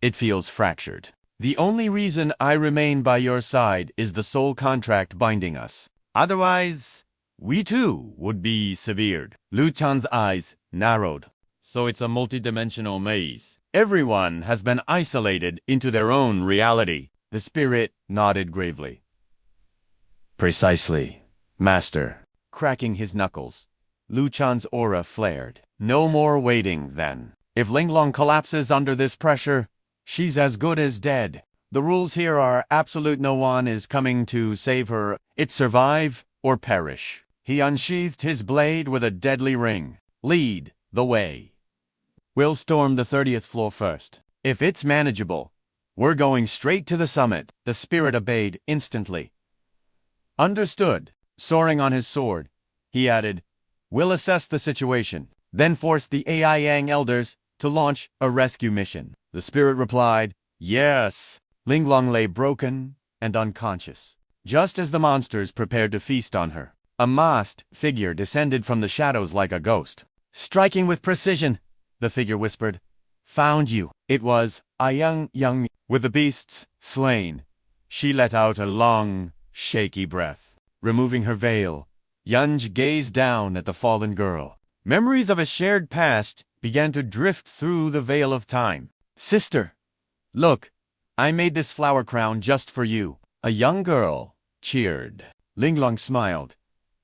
[SPEAKER 1] It feels fractured. The only reason I remain by your side is the soul contract binding us. Otherwise, we too would be severed. Lu Chen's eyes narrowed. So it's a multidimensional maze. Everyone has been isolated into their own reality. The spirit nodded gravely. Precisely, Master. Cracking his knuckles, Lu Chen's aura flared. No more waiting, then. If Linglong collapses under this pressure, she's as good as dead. The rules here are absolute. No one is coming to save her. It's survive or perish. He unsheathed his blade with a deadly ring. Lead the way. We'll storm the 30th floor first. If it's manageable, we're going straight to the summit. The spirit obeyed instantly. Understood. Soaring on his sword, he added, we'll assess the situation, then force the AI Yang elders to launch a rescue mission. The spirit replied, yes. Linglong lay broken and unconscious, just as the monsters prepared to feast on her. A masked figure descended from the shadows like a ghost. Striking with precision, the figure whispered, found you. It was Yang. With the beasts slain, she let out a long, shaky breath. Removing her veil, Yunj gazed down at the fallen girl. Memories of a shared past began to drift through the veil of time. Sister, look, I made this flower crown just for you. A young girl cheered. Linglong smiled,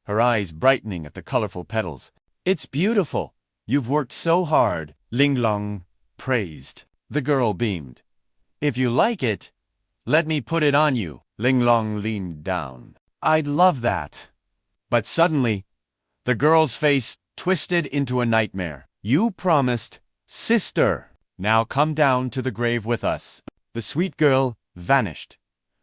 [SPEAKER 1] her eyes brightening at the colorful petals. It's beautiful. You've worked so hard, Linglong praised. The girl beamed. If you like it, let me put it on you. Linglong leaned down. I'd love that. But suddenly, the girl's face twisted into a nightmare. You promised, sister. Now come down to the grave with us. The sweet girl vanished,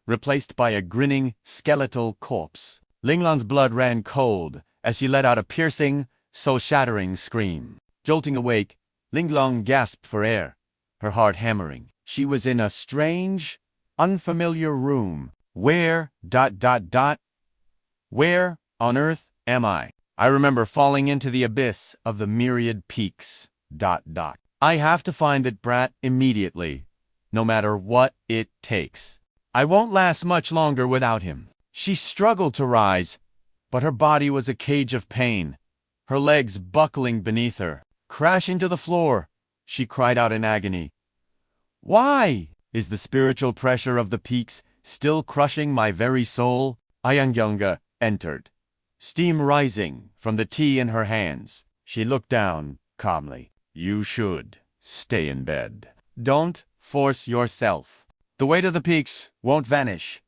[SPEAKER 1] replaced by a grinning, skeletal corpse. Linglong's blood ran cold as she let out a piercing, soul-shattering scream. Jolting awake, Linglong gasped for air, her heart hammering. She was in a strange, unfamiliar room. Where, ... Where on earth am I? I remember falling into the abyss of the myriad peaks, ... I have to find that brat immediately, no matter what it takes. I won't last much longer without him. She struggled to rise, but her body was a cage of pain, her legs buckling beneath her. Crashing to the floor, she cried out in agony. Why? Is the spiritual pressure of the peaks still crushing my very soul? Ayangyunga entered, steam rising from the tea in her hands. She looked down calmly. You should stay in bed. Don't force yourself. The weight of the peaks won't vanish.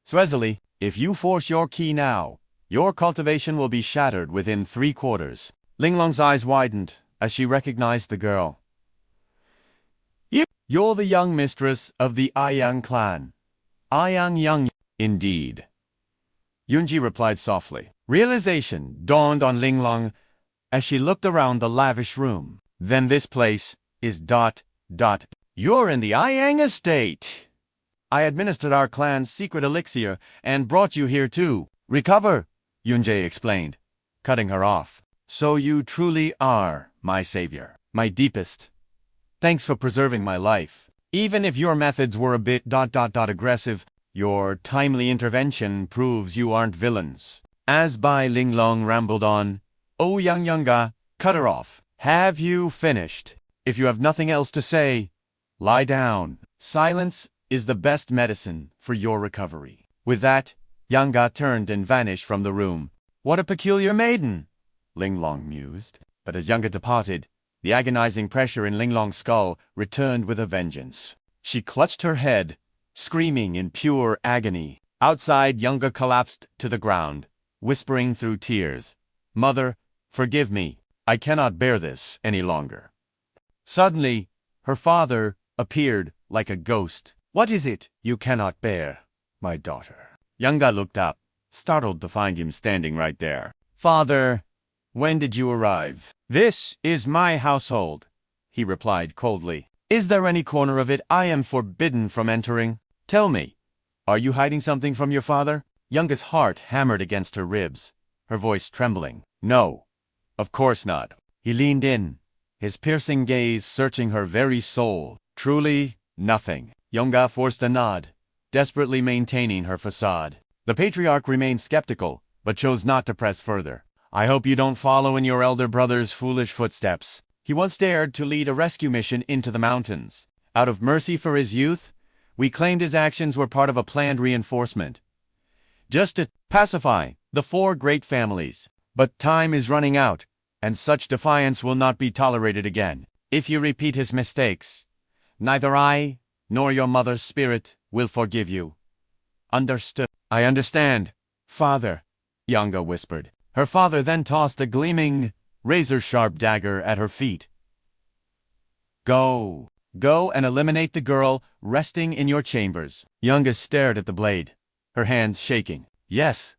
[SPEAKER 1] Swezily, if you force your ki now, your cultivation will be shattered within 3 quarters. Linglong's eyes widened as she recognized the girl. You're the young mistress of the Ayang clan. Ayang Yang. Indeed. Yunji replied softly. Realization dawned on Linglong as she looked around the lavish room. Then this place is ... You're in the Ayang estate. I administered our clan's secret elixir and brought you here too. Recover, Yunji explained, cutting her off. So you truly are my savior, my deepest. Thanks for preserving my life. Even if your methods were a bit ... aggressive, your timely intervention proves you aren't villains. As Bai Linglong rambled on, Yangyunga cut her off. Have you finished? If you have nothing else to say, lie down. Silence is the best medicine for your recovery. With that, Yanga turned and vanished from the room. What a peculiar maiden, Linglong mused. But as Younger departed, the agonizing pressure in Linglong's skull returned with a vengeance. She clutched her head, screaming in pure agony. Outside, Younger collapsed to the ground, whispering through tears, "Mother, forgive me. I cannot bear this any longer." Suddenly, her father appeared like a ghost. "What is it you cannot bear, my daughter?" Younger looked up, startled to find him standing right there. "Father, when did you arrive?" "This is my household," he replied coldly. "Is there any corner of it I am forbidden from entering? Tell me, are you hiding something from your father?" Younger's heart hammered against her ribs, her voice trembling. "No, of course not." He leaned in, his piercing gaze searching her very soul. "Truly, nothing." Younger forced a nod, desperately maintaining her facade. The patriarch remained skeptical, but chose not to press further. "I hope you don't follow in your elder brother's foolish footsteps. He once dared to lead a rescue mission into the mountains. Out of mercy for his youth, we claimed his actions were part of a planned reinforcement, just to pacify the 4 great families. But time is running out, and such defiance will not be tolerated again. If you repeat his mistakes, neither I nor your mother's spirit will forgive you. Understood?" "I understand, father," Younger whispered. Her father then tossed a gleaming, razor-sharp dagger at her feet. Go and eliminate the girl resting in your chambers." Younger stared at the blade, her hands shaking. "Yes, ...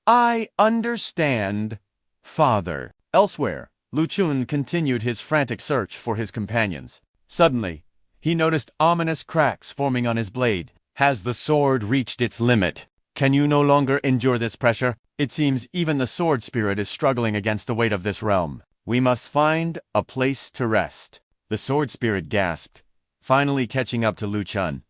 [SPEAKER 1] I understand, father." Elsewhere, Lu Chen continued his frantic search for his companions. Suddenly, he noticed ominous cracks forming on his blade. "Has the sword reached its limit? Can you no longer endure this pressure? It seems even the sword spirit is struggling against the weight of this realm. We must find a place to rest." The sword spirit gasped, finally catching up to Lu Chen.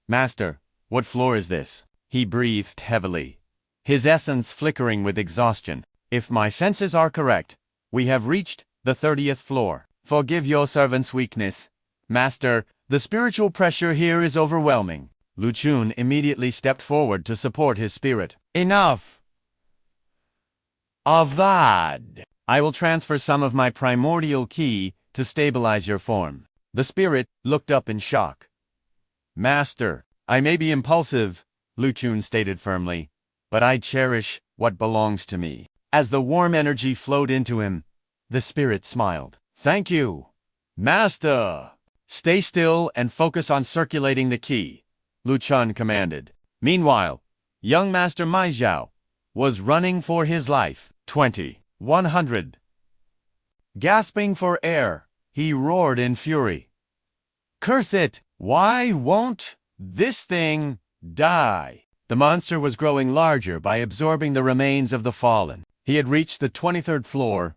[SPEAKER 1] "Master, what floor is this?" He breathed heavily, his essence flickering with exhaustion. "If my senses are correct, we have reached the 30th floor. Forgive your servant's weakness, Master. The spiritual pressure here is overwhelming." Lu Chen immediately stepped forward to support his spirit. "Enough of that. I will transfer some of my primordial ki to stabilize your form." The spirit looked up in shock. "Master, I may be impulsive," Lu Chen stated firmly, "but I cherish what belongs to me." As the warm energy flowed into him, the spirit smiled. "Thank you, Master." "Stay still and focus on circulating the ki," Lu Chen commanded. Meanwhile, young Master Mai Zhao was running for his life. 100. Gasping for air, he roared in fury. "Curse it! Why won't this thing die?" The monster was growing larger by absorbing the remains of the fallen. He had reached the 23rd floor.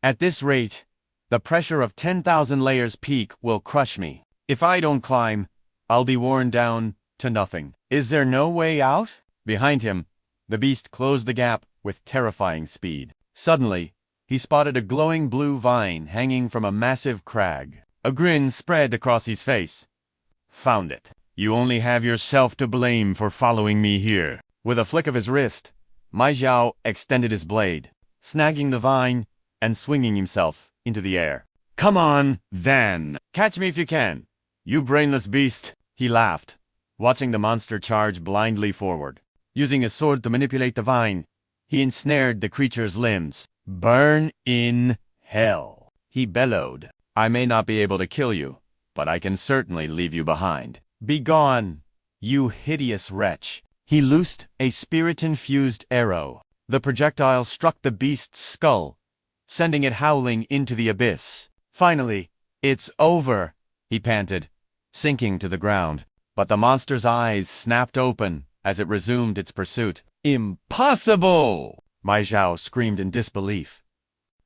[SPEAKER 1] "At this rate, the pressure of 10,000 layers peak will crush me. If I don't climb, I'll be worn down to nothing. Is there no way out?" Behind him, the beast closed the gap with terrifying speed. Suddenly, he spotted a glowing blue vine hanging from a massive crag. A grin spread across his face. "Found it. You only have yourself to blame for following me here." With a flick of his wrist, Mai Zhao extended his blade, snagging the vine and swinging himself into the air. "Come on, then. Catch me if you can, you brainless beast," he laughed, watching the monster charge blindly forward. Using his sword to manipulate the vine, he ensnared the creature's limbs. "Burn in hell," he bellowed. "I may not be able to kill you, but I can certainly leave you behind. Begone, you hideous wretch." He loosed a spirit-infused arrow. The projectile struck the beast's skull, sending it howling into the abyss. "Finally, it's over," he panted, sinking to the ground. But the monster's eyes snapped open as it resumed its pursuit. "Impossible!" Mai Zhao screamed in disbelief.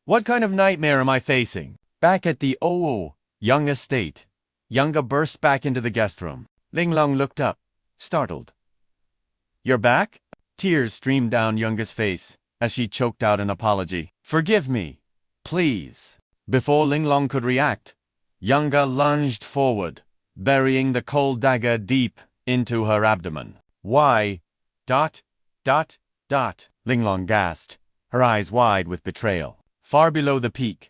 [SPEAKER 1] "What kind of nightmare am I facing?" Back at the Young estate, Younger burst back into the guest room. Linglong looked up, startled. "You're back?" Tears streamed down Younger's face as she choked out an apology. "Forgive me, please." Before Linglong could react, Younger lunged forward, burying the cold dagger deep into her abdomen. "Why, Linglong gasped, her eyes wide with betrayal. Far below the peak,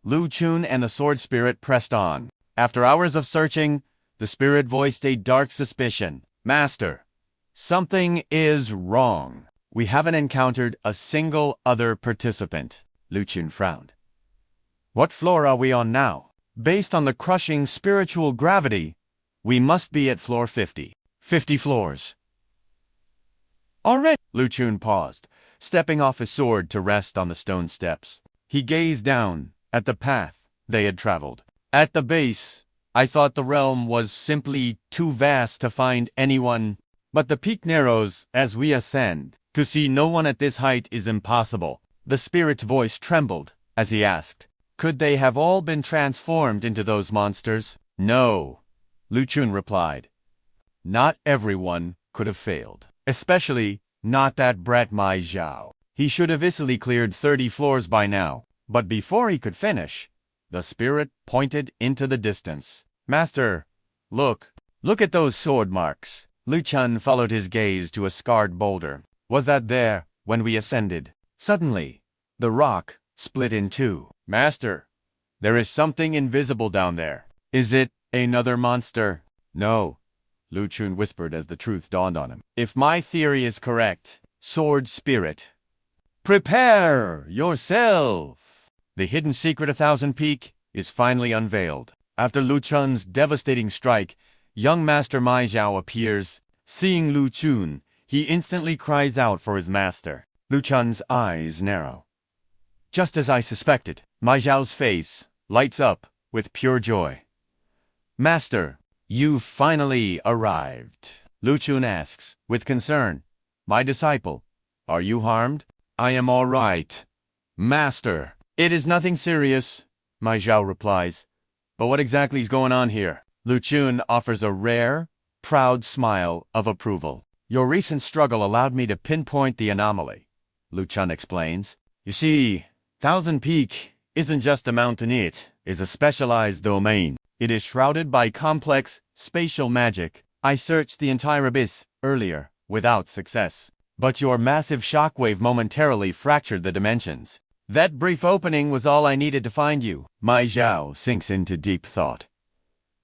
[SPEAKER 1] Lu Chen and the sword spirit pressed on. After hours of searching, the spirit voiced a dark suspicion. Master, something is wrong. We haven't encountered a single other participant. Lu Chen frowned. What floor are we on now? Based on the crushing spiritual gravity, we must be at floor 50. 50 floors. Already? Lu Chen paused, stepping off his sword to rest on the stone steps. He gazed down at the path they had traveled. At the base, I thought the realm was simply too vast to find anyone, but the peak narrows as we ascend. To see no one at this height is impossible. The spirit's voice trembled as he asked, could they have all been transformed into those monsters? No, Lu Chen replied. Not everyone could have failed. Especially not that brat Mai Zhao. He should have easily cleared 30 floors by now. But before he could finish, the spirit pointed into the distance. Master, look at those sword marks. Lu Chen followed his gaze to a scarred boulder. Was that there when we ascended? Suddenly, the rock split in two. Master, there is something invisible down there. Is it another monster? No, Lu Chen whispered as the truth dawned on him. If my theory is correct, sword spirit, prepare yourself. The hidden secret of Thousand Peak is finally unveiled. After Lu Chen's devastating strike, young Master Mai Zhao appears. Seeing Lu Chen, he instantly cries out for his master. Lu Chen's eyes narrow. Just as I suspected, Mai Zhao's face lights up with pure joy. Master, you've finally arrived. Lu Chen asks, with concern, my disciple, are you harmed? I am all right. Master, it is nothing serious, Mai Zhao replies. But what exactly is going on here? Lu Chen offers a rare, proud smile of approval. Your recent struggle allowed me to pinpoint the anomaly, Lu Chen explains. You see, Thousand Peak isn't just a mountain, it is a specialized domain. It is shrouded by complex spatial magic. I searched the entire abyss earlier without success. But your massive shockwave momentarily fractured the dimensions. That brief opening was all I needed to find you. Mai Zhao sinks into deep thought.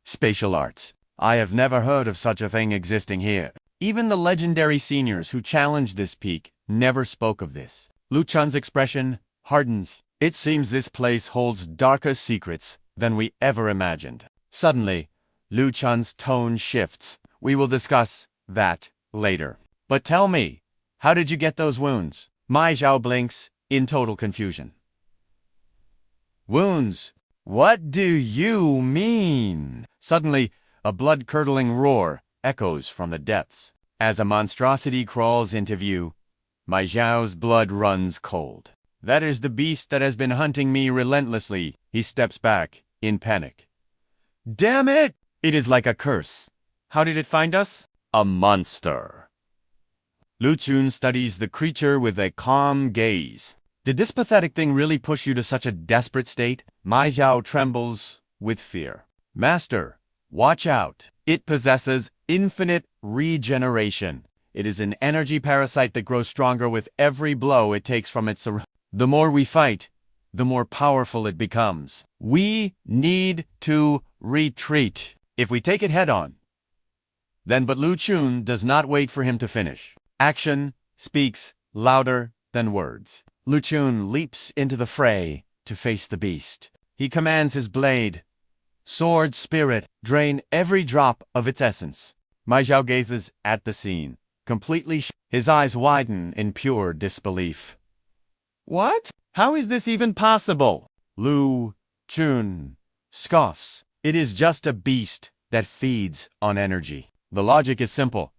[SPEAKER 1] Spatial arts. I have never heard of such a thing existing here. Even the legendary seniors who challenged this peak never spoke of this. Lu Chen's expression hardens. It seems this place holds darker secrets than we ever imagined. Suddenly, Lu Chen's tone shifts. We will discuss that later. But tell me, how did you get those wounds? Mai Zhao blinks in total confusion. Wounds? What do you mean? Suddenly, a blood-curdling roar echoes from the depths. As a monstrosity crawls into view, Mai Zhao's blood runs cold. That is the beast that has been hunting me relentlessly. He steps back in panic. Damn it! It is like a curse. How did it find us? A monster. Lu Chen studies the creature with a calm gaze. Did this pathetic thing really push you to such a desperate state? Mai Zhao trembles with fear. Master, watch out. It possesses infinite regeneration. It is an energy parasite that grows stronger with every blow it takes from its surroundings. The more we fight, the more powerful it becomes. We need to retreat. If we take it head-on, then but Lu Chen does not wait for him to finish. Action speaks louder than words. Lu Chen leaps into the fray to face the beast. He commands his blade, sword spirit, drain every drop of its essence. Mai Zhao gazes at the scene, completely his eyes widen in pure disbelief. What? How is this even possible? Lu Chen scoffs. It is just a beast that feeds on energy. The logic is simple.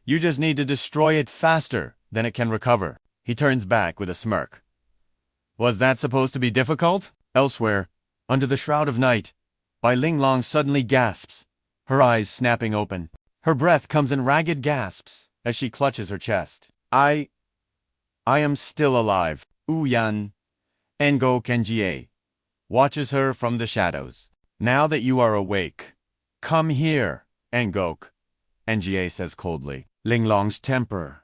[SPEAKER 1] You just need to destroy it faster than it can recover. He turns back with a smirk. Was that supposed to be difficult? Elsewhere, under the shroud of night, Bai Linglong suddenly gasps, her eyes snapping open. Her breath comes in ragged gasps as she clutches her chest. I am still alive. Yan, Ngo Kenjie, watches her from the shadows. Now that you are awake, come here, Ngok, Njie says coldly. Linglong's temper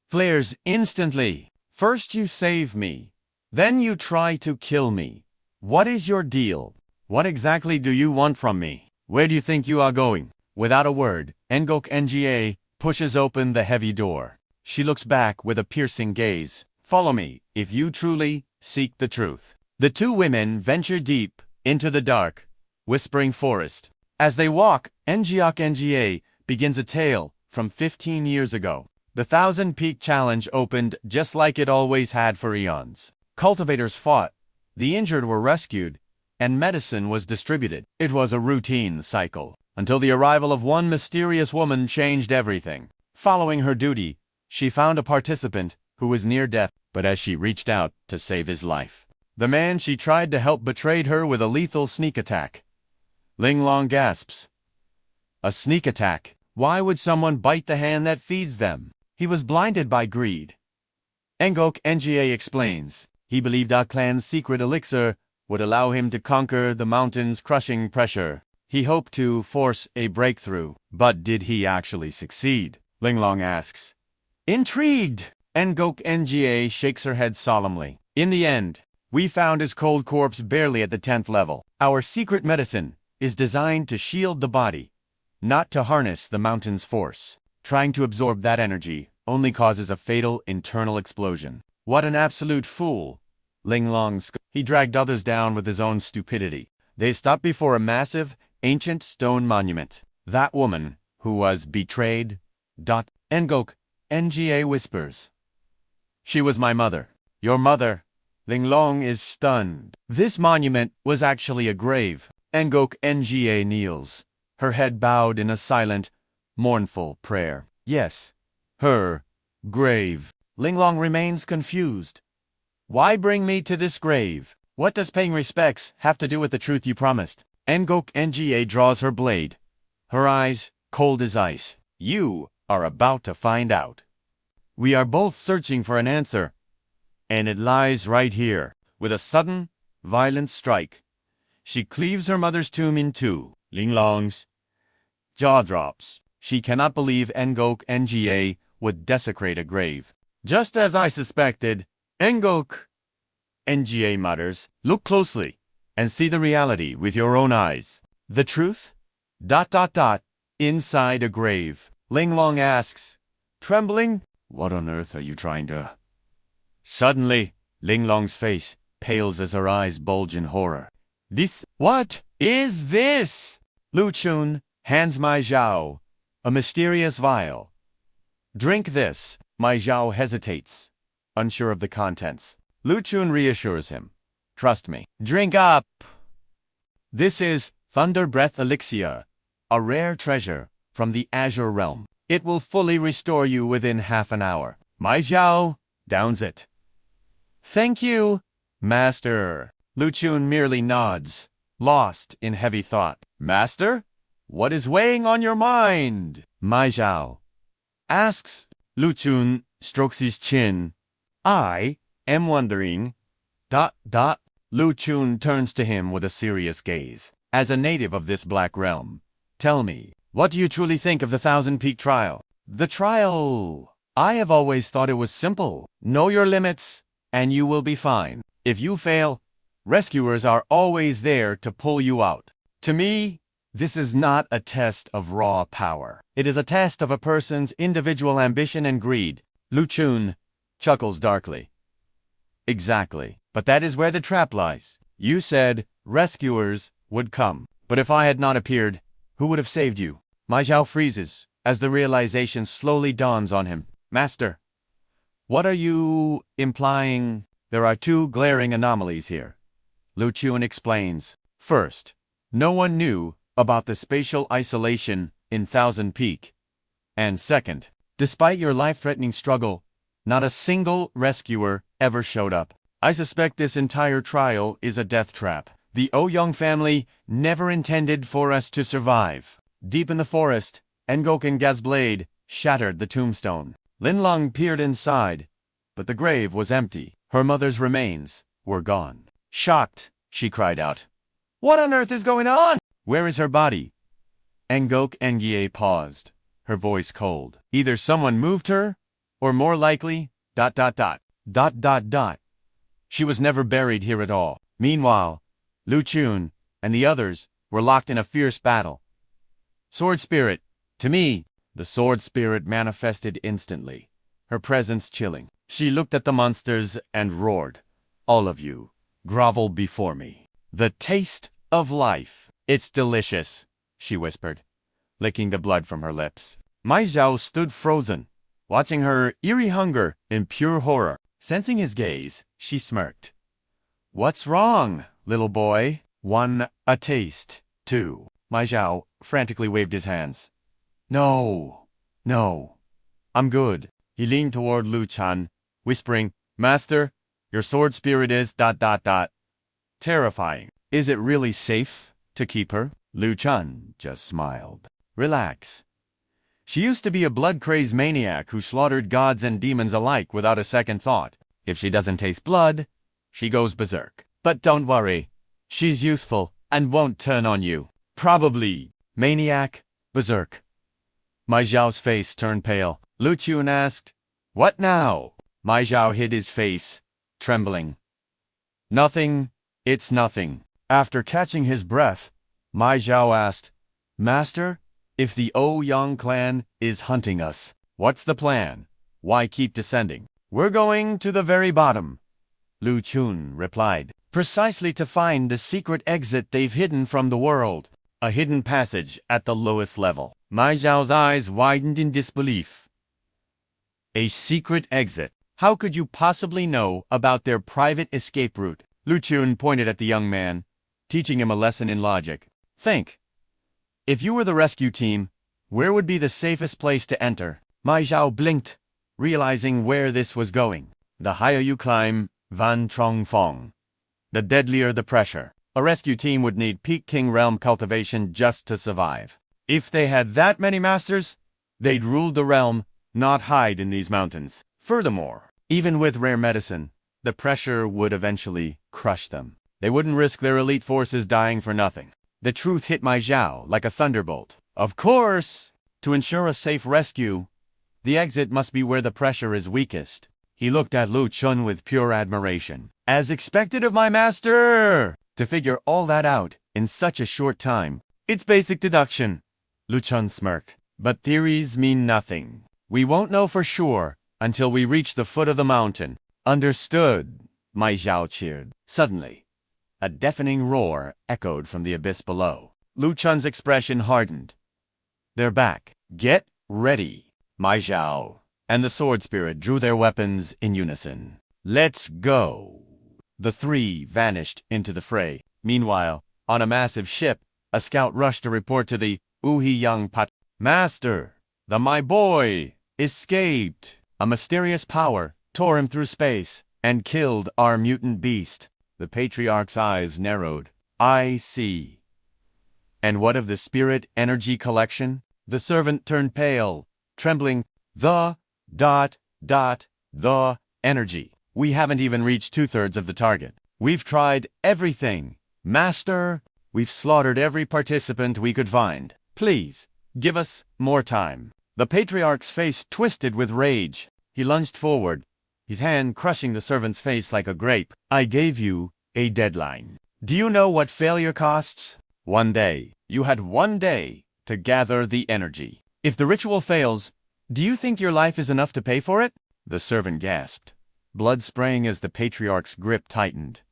[SPEAKER 1] flares instantly. First you save me, then you try to kill me. What is your deal? What exactly do you want from me? Where do you think you are going? Without a word, Engok Nga pushes open the heavy door. She looks back with a piercing gaze. Follow me, if you truly seek the truth. The two women venture deep into the dark, whispering forest. As they walk, Ngok Nga begins a tale from 15 years ago. The Thousand Peak Challenge opened just like it always had for eons. Cultivators fought, the injured were rescued, and medicine was distributed. It was a routine cycle, until the arrival of one mysterious woman changed everything. Following her duty, she found a participant who was near death, but as she reached out to save his life, the man she tried to help betrayed her with a lethal sneak attack. Linglong gasps. A sneak attack? Why would someone bite the hand that feeds them? He was blinded by greed. Engok Nga explains. He believed our clan's secret elixir would allow him to conquer the mountain's crushing pressure. He hoped to force a breakthrough. But did he actually succeed? Linglong asks. Intrigued, Engok Nga shakes her head solemnly. In the end, we found his cold corpse barely at the 10th level. Our secret medicine is designed to shield the body, not to harness the mountain's force. Trying to absorb that energy only causes a fatal internal explosion. What an absolute fool, Linglong. He dragged others down with his own stupidity. They stopped before a massive, ancient stone monument. That woman who was betrayed. Engok Nga whispers. She was my mother. Your mother. Linglong is stunned. This monument was actually a grave. Engok Nga kneels, her head bowed in a silent, mournful prayer. Yes, her grave. Linglong remains confused. Why bring me to this grave? What does paying respects have to do with the truth you promised? Engok Nga draws her blade, her eyes cold as ice. You are about to find out. We are both searching for an answer, and it lies right here. With a sudden, violent strike, she cleaves her mother's tomb in two. Linglong's jaw drops. She cannot believe Engok Nga would desecrate a grave. Just as I suspected, Engok Nga mutters, look closely and see the reality with your own eyes. The truth? Inside a grave. Linglong asks, trembling, what on earth are you trying to... Suddenly, Linglong's face pales as her eyes bulge in horror. What is this? Lu Chen hands Mai Zhao a mysterious vial. Drink this. Mai Zhao hesitates, unsure of the contents. Lu Chen reassures him. Trust me. Drink up! This is Thunder Breath Elixir, a rare treasure from the Azure Realm. It will fully restore you within half an hour. Mai Zhao downs it. Thank you, Master. Lu Chen merely nods, lost in heavy thought. Master? What is weighing on your mind? Mai Zhao asks. Lu Chen strokes his chin. I am wondering... Lu Chen turns to him with a serious gaze. As a native of this black realm, tell me, what do you truly think of the Thousand Peak trial? The trial... I have always thought it was simple. Know your limits, and you will be fine. If you fail, rescuers are always there to pull you out. To me, this is not a test of raw power. It is a test of a person's individual ambition and greed. Lu Chen chuckles darkly. Exactly. But that is where the trap lies. You said rescuers would come. But if I had not appeared, who would have saved you? Mai Zhao freezes as the realization slowly dawns on him. Master, what are you implying? There are two glaring anomalies here. Lu Chen explains. First, no one knew about the spatial isolation in Thousand Peak. And second, despite your life-threatening struggle, not a single rescuer ever showed up. I suspect this entire trial is a death trap. The Ouyang family never intended for us to survive. Deep in the forest, Engok Nga's blade shattered the tombstone. Linglong peered inside, but the grave was empty. Her mother's remains were gone. Shocked, she cried out. What on earth is going on? Where is her body? Engok Nga paused, her voice cold. Either someone moved her, Or more likely, ... She was never buried here at all. Meanwhile, Lu Chen and the others were locked in a fierce battle. Sword Spirit, to me, the Sword Spirit manifested instantly, her presence chilling. She looked at the monsters and roared, "All of you, grovel before me. The taste of life. It's delicious," she whispered, licking the blood from her lips. Mai Zhao stood frozen, watching her eerie hunger in pure horror. Sensing his gaze, she smirked. "What's wrong, little boy? One, a taste. Two." Mai Zhao frantically waved his hands. No, I'm good." He leaned toward Lu Chen, whispering, "Master, your sword spirit is ... terrifying. Is it really safe to keep her?" Lu Chen just smiled. "Relax. She used to be a blood-crazed maniac who slaughtered gods and demons alike without a second thought. If she doesn't taste blood, she goes berserk. But don't worry, she's useful and won't turn on you." "Probably. Maniac, berserk." Mai Zhao's face turned pale. Lu Chen asked, "What now?" Mai Zhao hid his face, trembling. "Nothing, it's nothing." After catching his breath, Mai Zhao asked, "Master, if the Ouyang clan is hunting us, what's the plan? Why keep descending?" "We're going to the very bottom," Lu Chen replied, "precisely to find the secret exit they've hidden from the world. A hidden passage at the lowest level." Mai Zhao's eyes widened in disbelief. "A secret exit? How could you possibly know about their private escape route?" Lu Chen pointed at the young man, teaching him a lesson in logic. "Think. If you were the rescue team, where would be the safest place to enter?" Mai Zhao blinked, realizing where this was going. "The higher you climb, Van Trong Fong, the deadlier the pressure. A rescue team would need peak King Realm cultivation just to survive. If they had that many masters, they'd rule the realm, not hide in these mountains. Furthermore, even with rare medicine, the pressure would eventually crush them. They wouldn't risk their elite forces dying for nothing." The truth hit Mai Zhao like a thunderbolt. "Of course! To ensure a safe rescue, the exit must be where the pressure is weakest." He looked at Lu Chen with pure admiration. "As expected of my master! To figure all that out in such a short time, it's basic deduction." Lu Chen smirked. "But theories mean nothing. We won't know for sure until we reach the foot of the mountain." "Understood," Mai Zhao cheered. Suddenly, a deafening roar echoed from the abyss below. Lu Chen's expression hardened. "They're back. Get ready." Mai Zhao and the Sword Spirit drew their weapons in unison. "Let's go." The three vanished into the fray. Meanwhile, on a massive ship, a scout rushed to report to the Ouyang Pat. "Master, the my boy escaped. A mysterious power tore him through space and killed our mutant beast." The Patriarch's eyes narrowed. "I see. And what of the spirit energy collection?" The servant turned pale, trembling. The energy. We haven't even reached 2/3 of the target. We've tried everything. Master, we've slaughtered every participant we could find. Please, give us more time." The Patriarch's face twisted with rage. He lunged forward, his hand crushing the servant's face like a grape. "I gave you a deadline. Do you know what failure costs? 1 day. You had 1 day to gather the energy. If the ritual fails, do you think your life is enough to pay for it?" The servant gasped, blood spraying as the Patriarch's grip tightened.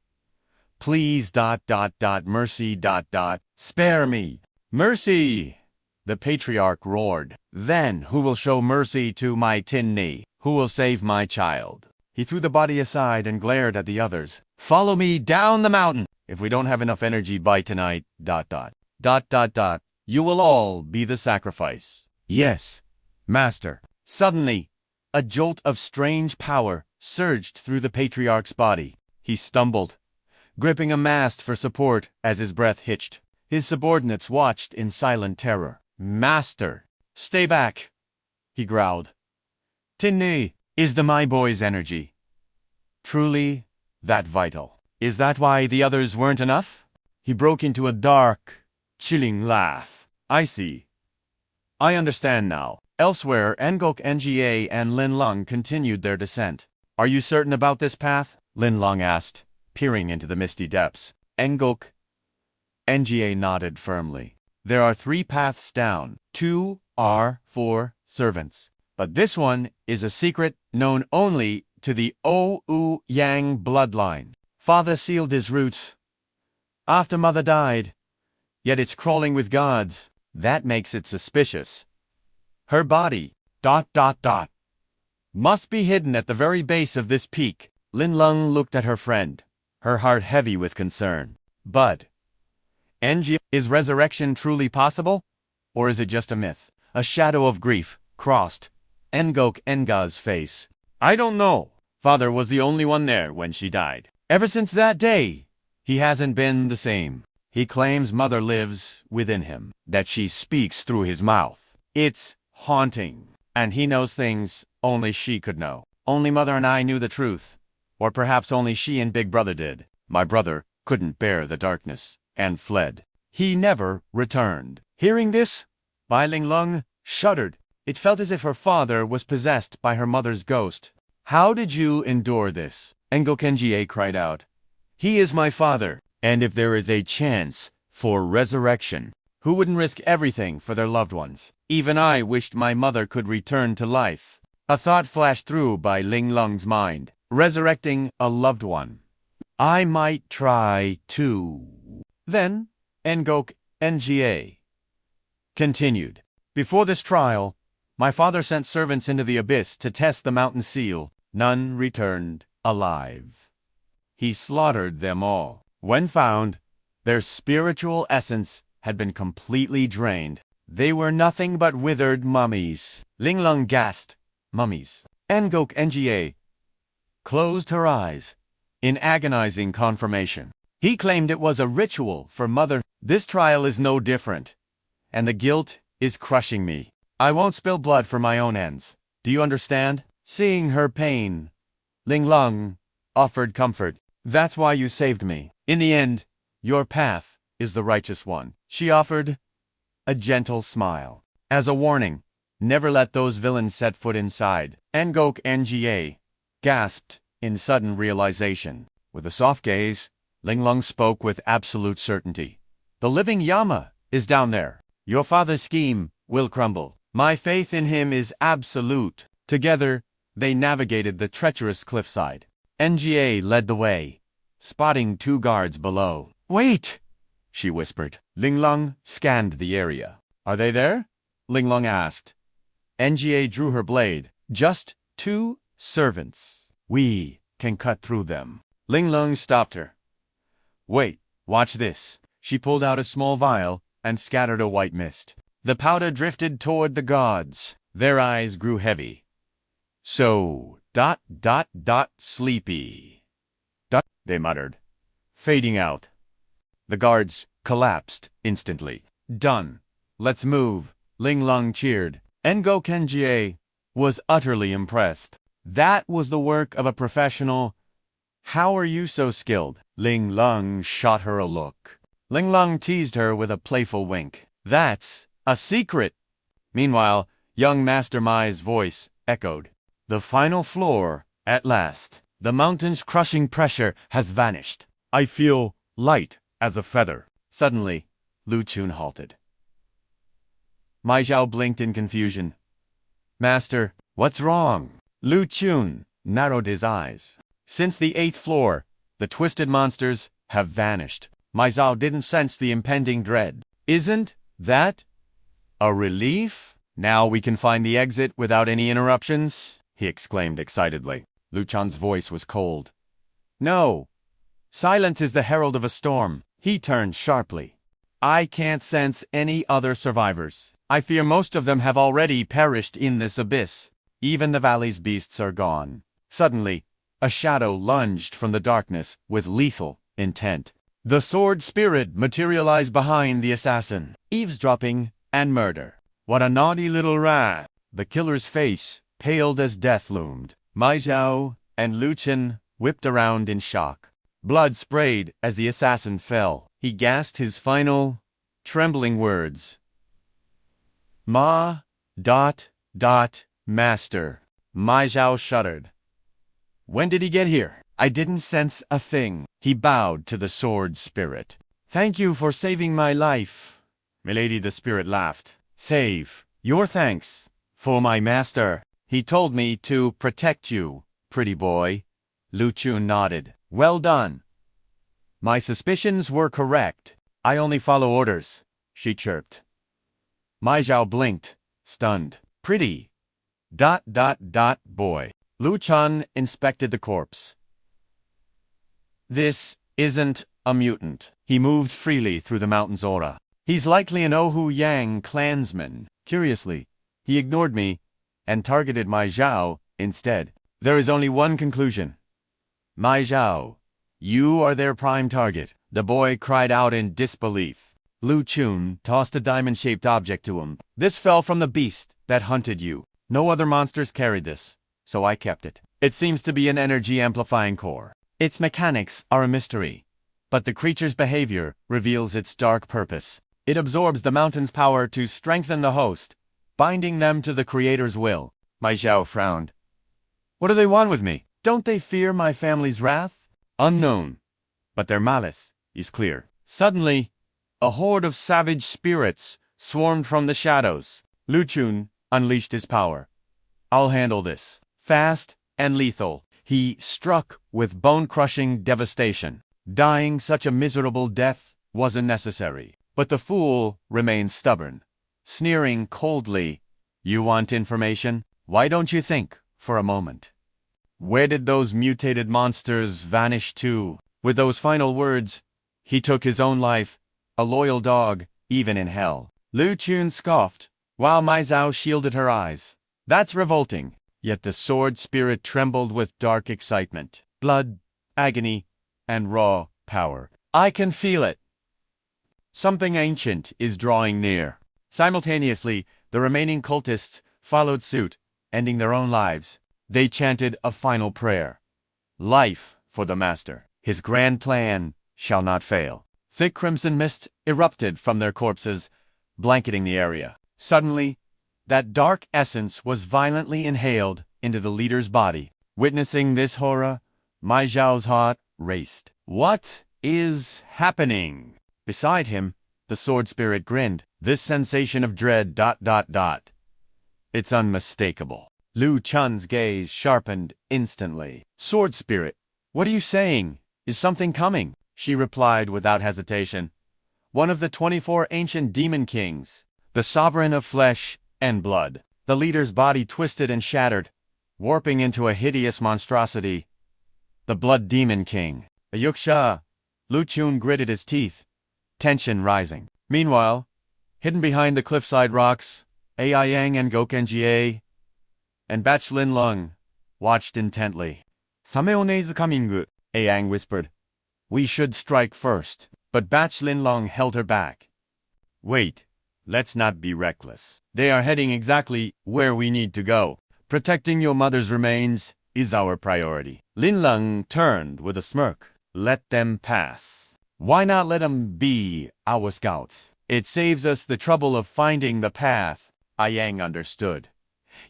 [SPEAKER 1] "Please, mercy, spare me. Mercy!" The Patriarch roared. "Then who will show mercy to my Tinni? Who will save my child?" He threw the body aside and glared at the others. "Follow me down the mountain. If we don't have enough energy by tonight, you will all be the sacrifice." "Yes, Master." Suddenly, a jolt of strange power surged through the Patriarch's body. He stumbled, gripping a mast for support as his breath hitched. His subordinates watched in silent terror. "Master, stay back," he growled. "Tinni, is the my boy's energy truly that vital? Is that why the others weren't enough?" He broke into a dark, chilling laugh. "I see. I understand now. Elsewhere, Ngok Nga and Lin Lung continued their descent. Are you certain about this path? Lin Lung asked, peering into the misty depths. Ngok Nga nodded firmly. There are 3 paths down. 2 are for servants. But this one is a secret known only to the Yang bloodline. Father sealed his roots after mother died, yet it's crawling with gods. That makes it suspicious. Her body, ... must be hidden at the very base of this peak. Lin Lung looked at her friend, her heart heavy with concern. But, is resurrection truly possible? Or is it just a myth? A shadow of grief crossed Ngok Nga's face. I don't know. Father was the only one there when she died. Ever since that day, he hasn't been the same. He claims mother lives within him, that she speaks through his mouth. It's haunting, and he knows things only she could know. Only mother and I knew the truth, or perhaps only she and Big Brother did. My brother couldn't bear the darkness and fled. He never returned. Hearing this, Bai Ling Lung shuddered. It felt as if her father was possessed by her mother's ghost. How did you endure this? Ngok Nga cried out. He is my father, and if there is a chance for resurrection, who wouldn't risk everything for their loved ones? Even I wished my mother could return to life. A thought flashed through Bai Ling Lung's mind. Resurrecting a loved one. I might try too. Then, Ngok Nga continued. Before this trial, my father sent servants into the abyss to test the mountain seal. None returned alive. He slaughtered them all. When found, their spiritual essence had been completely drained. They were nothing but withered mummies. Ling Lung gasped. Mummies. Ngok Nga closed her eyes in agonizing confirmation. He claimed it was a ritual for mother. This trial is no different, and the guilt is crushing me. I won't spill blood for my own ends. Do you understand? Seeing her pain, Ling Lung offered comfort. That's why you saved me. In the end, your path is the righteous one. She offered a gentle smile. As a warning, never let those villains set foot inside. Ngok Nga gasped in sudden realization. With a soft gaze, Ling Lung spoke with absolute certainty. The living Yama is down there. Your father's scheme will crumble. My faith in him is absolute. Together, they navigated the treacherous cliffside. Nga led the way, spotting 2 guards below. Wait, she whispered. Ling Lung scanned the area. Are they there? Ling Lung asked. Nga drew her blade. Just 2 servants. We can cut through them. Ling Lung stopped her. Wait, watch this. She pulled out a small vial and scattered a white mist. The powder drifted toward the gods. Their eyes grew heavy. So, ... sleepy. ... they muttered, fading out. The guards collapsed instantly. Done. Let's move. Ling Lung cheered. Ngok Nga was utterly impressed. That was the work of a professional. How are you so skilled? Ling Lung shot her a look. Ling Lung teased her with a playful wink. That's a secret. Meanwhile, young Master Mai's voice echoed. The final floor, at last. The mountain's crushing pressure has vanished. I feel light as a feather. Suddenly, Lu Chen halted. Mai Zhao blinked in confusion. Master, what's wrong? Lu Chen narrowed his eyes. Since the 8th floor, the twisted monsters have vanished. Mai Zhao didn't sense the impending dread. Isn't that a relief? Now we can find the exit without any interruptions? He exclaimed excitedly. Lu Chen's voice was cold. No. Silence is the herald of a storm. He turned sharply. I can't sense any other survivors. I fear most of them have already perished in this abyss. Even the valley's beasts are gone. Suddenly, a shadow lunged from the darkness with lethal intent. The sword spirit materialized behind the assassin. Eavesdropping and murder. What a naughty little rat. The killer's face paled as death loomed. Mai Zhao and Lu Chen whipped around in shock. Blood sprayed as the assassin fell. He gasped his final, trembling words. Ma. Master. Mai Zhao shuddered. When did he get here? I didn't sense a thing. He bowed to the sword spirit. Thank you for saving my life. Milady the spirit laughed. Save. Your thanks. For my master. He told me to protect you, pretty boy. Lu Chen nodded. Well done. My suspicions were correct. I only follow orders, she chirped. Mai Zhao blinked, stunned. Pretty. Boy. Lu Chen inspected the corpse. This isn't a mutant. He moved freely through the mountain's aura. He's likely an Ohu Yang clansman. Curiously, he ignored me and targeted Mai Zhao instead. There is only one conclusion. Mai Zhao, you are their prime target. The boy cried out in disbelief. Lu Chen tossed a diamond-shaped object to him. This fell from the beast that hunted you. No other monsters carried this, so I kept it. It seems to be an energy-amplifying core. Its mechanics are a mystery, but the creature's behavior reveals its dark purpose. It absorbs the mountain's power to strengthen the host, binding them to the Creator's will. Mai Zhao frowned. What do they want with me? Don't they fear my family's wrath? Unknown, but their malice is clear. Suddenly, a horde of savage spirits swarmed from the shadows. Lu Chen unleashed his power. I'll handle this. Fast and lethal, he struck with bone-crushing devastation. Dying such a miserable death wasn't necessary. But the fool remained stubborn, sneering coldly. You want information? Why don't you think for a moment? Where did those mutated monsters vanish to? With those final words, he took his own life, a loyal dog, even in hell. Lu Chen scoffed, while Mai Zhao shielded her eyes. That's revolting. Yet the sword spirit trembled with dark excitement. Blood, agony, and raw power. I can feel it. Something ancient is drawing near. Simultaneously, the remaining cultists followed suit, ending their own lives. They chanted a final prayer. Life for the Master. His grand plan shall not fail. Thick crimson mist erupted from their corpses, blanketing the area. Suddenly, that dark essence was violently inhaled into the leader's body. Witnessing this horror, Mai Zhao's heart raced. What is happening? Beside him, the sword spirit grinned. This sensation of dread... It's unmistakable. Lu Chen's gaze sharpened instantly. Sword spirit, what are you saying? Is something coming? She replied without hesitation. One of the 24 ancient demon kings, the sovereign of flesh and blood. The leader's body twisted and shattered, warping into a hideous monstrosity. The Blood Demon King. A Yuksha. Lu Chen gritted his teeth, tension rising. Meanwhile, hidden behind the cliffside rocks, Ai Yang and Gokenjie and Batch Lin Lung watched intently. Sameone is coming, Yang whispered. We should strike first. But Batch Lin Lung held her back. Wait, let's not be reckless. They are heading exactly where we need to go. Protecting your mother's remains is our priority. Lin Lung turned with a smirk. Let them pass. Why not let them be our scouts? It saves us the trouble of finding the path. Yang understood.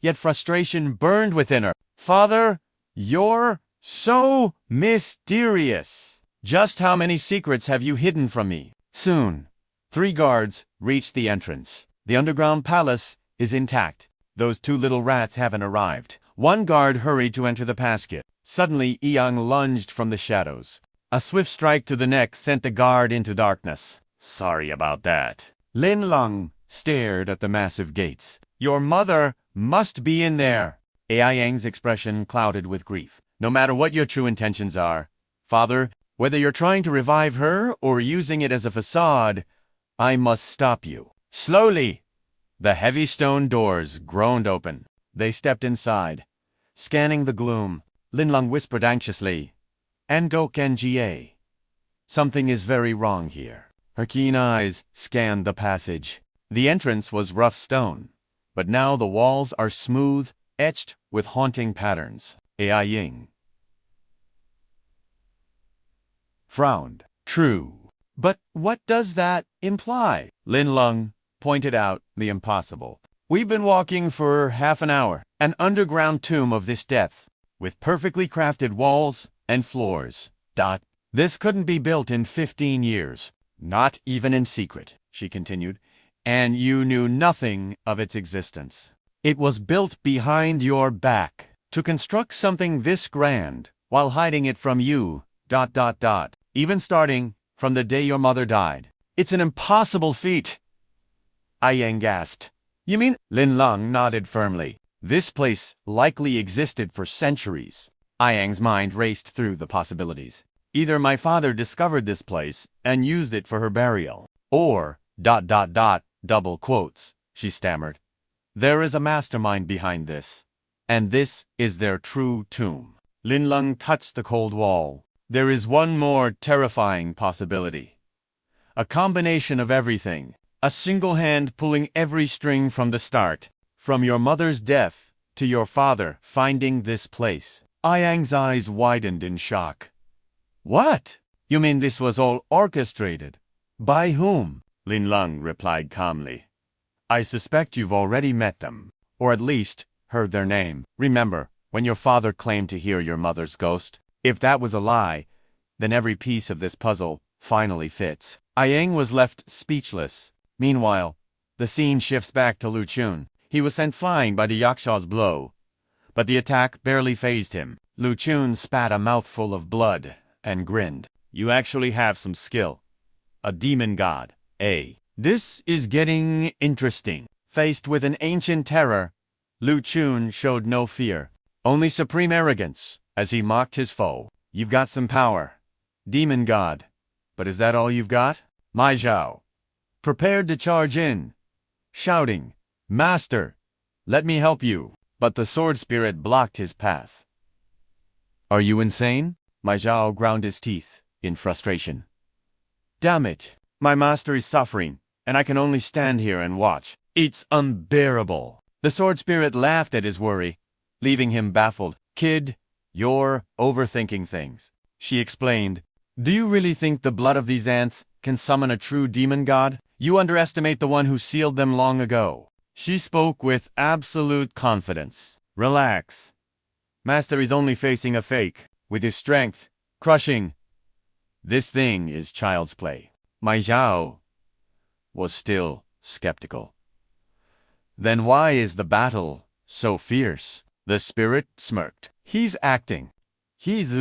[SPEAKER 1] Yet frustration burned within her. Father, you're so mysterious. Just how many secrets have you hidden from me? Soon, 3 guards reached the entrance. The underground palace is intact. Those 2 little rats haven't arrived. One guard hurried to enter the passkit. Suddenly, Yang lunged from the shadows. A swift strike to the neck sent the guard into darkness. Sorry about that. Lin Lung stared at the massive gates. Your mother must be in there. Ai Yang's expression clouded with grief. No matter what your true intentions are, Father, whether you're trying to revive her or using it as a facade, I must stop you. Slowly, the heavy stone doors groaned open. They stepped inside. Scanning the gloom, Lin Lung whispered anxiously, Gokenjie. Something is very wrong here. Her keen eyes scanned the passage. The entrance was rough stone, but now the walls are smooth, etched with haunting patterns. Ai Ying frowned. True. But what does that imply? Lin Lung pointed out the impossible. We've been walking for half an hour. An underground tomb of this depth, with perfectly crafted walls and floors. This couldn't be built in 15 years. Not even in secret, she continued, and you knew nothing of its existence. It was built behind your back to construct something this grand while hiding it from you. Even starting from the day your mother died. It's an impossible feat. Yang gasped. You mean? Lin Lung nodded firmly. This place likely existed for centuries. Yang's mind raced through the possibilities. Either my father discovered this place and used it for her burial, or, double quotes, she stammered. There is a mastermind behind this, and this is their true tomb. Lin Lung touched the cold wall. There is one more terrifying possibility. A combination of everything. A single hand pulling every string from the start. From your mother's death to your father finding this place. Yang's eyes widened in shock. What? You mean this was all orchestrated? By whom? Lin Lung replied calmly. I suspect you've already met them, or at least heard their name. Remember, when your father claimed to hear your mother's ghost? If that was a lie, then every piece of this puzzle finally fits. Yang was left speechless. Meanwhile, the scene shifts back to Lu Chen. He was sent flying by the Yakshaw's blow, but the attack barely fazed him. Lu Chen spat a mouthful of blood and grinned. You actually have some skill. A demon god, eh? This is getting interesting. Faced with an ancient terror, Lu Chen showed no fear, only supreme arrogance as he mocked his foe. You've got some power. Demon god. But is that all you've got? Mai Zhao prepared to charge in, shouting, Master, let me help you. But the sword spirit blocked his path. Are you insane? Mai Zhao ground his teeth in frustration. Damn it, my master is suffering, and I can only stand here and watch. It's unbearable. The sword spirit laughed at his worry, leaving him baffled. Kid, you're overthinking things. She explained. Do you really think the blood of these ants can summon a true demon god? You underestimate the one who sealed them long ago. She spoke with absolute confidence. Relax. Master is only facing a fake. With his strength, crushing. This thing is child's play. Mai Zhao was still skeptical. Then why is the battle so fierce? The spirit smirked. He's acting. He's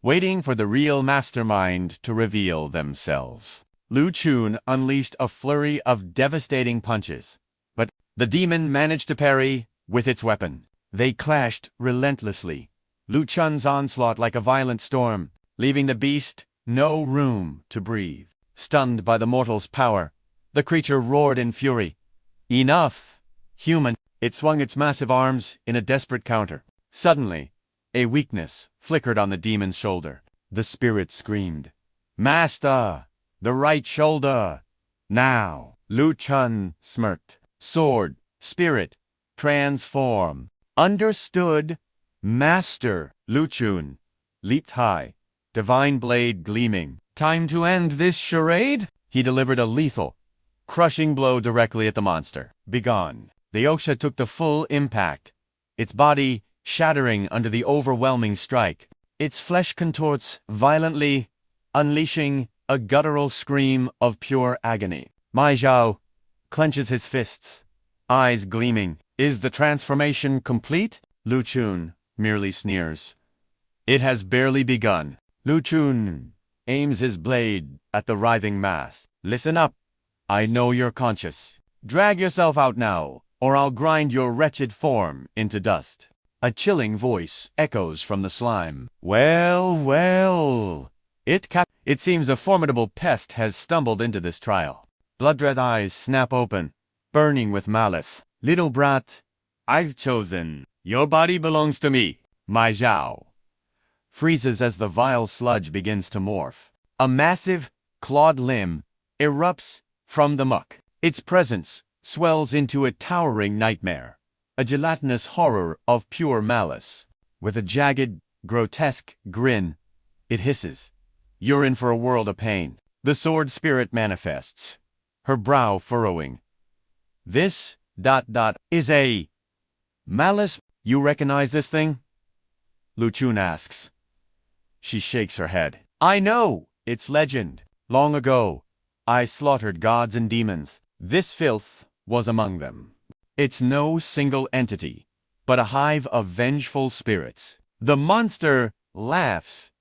[SPEAKER 1] waiting for the real mastermind to reveal themselves. Lu Chen unleashed a flurry of devastating punches, but the demon managed to parry with its weapon. They clashed relentlessly, Lu Chen's onslaught like a violent storm, leaving the beast no room to breathe. Stunned by the mortal's power, the creature roared in fury. Enough, human! It swung its massive arms in a desperate counter. Suddenly, a weakness flickered on the demon's shoulder. The spirit screamed, Master! The right shoulder! Now! Lu Chen smirked. Sword, spirit, transform. Understood, Master! Lu Chen leaped high, divine blade gleaming. Time to end this charade? He delivered a lethal, crushing blow directly at the monster. Begone. The Yaksha took the full impact, its body shattering under the overwhelming strike. Its flesh contorts violently, unleashing a guttural scream of pure agony. Mai Zhao clenches his fists, eyes gleaming. Is the transformation complete? Lu Chen merely sneers. It has barely begun. Lu Chen aims his blade at the writhing mass. Listen up. I know you're conscious. Drag yourself out now, or I'll grind your wretched form into dust. A chilling voice echoes from the slime. Well. It seems a formidable pest has stumbled into this trial. Blood-red eyes snap open, burning with malice. Little brat, I've chosen. Your body belongs to me. Mai Zhao freezes as the vile sludge begins to morph. A massive, clawed limb erupts from the muck. Its presence swells into a towering nightmare, a gelatinous horror of pure malice. With a jagged, grotesque grin, it hisses. You're in for a world of pain. The sword spirit manifests, her brow furrowing. This Is a malice. You recognize this thing? Lu Chen asks. She shakes her head. I know, it's legend. Long ago, I slaughtered gods and demons. This filth was among them. It's no single entity, but a hive of vengeful spirits. The monster laughs.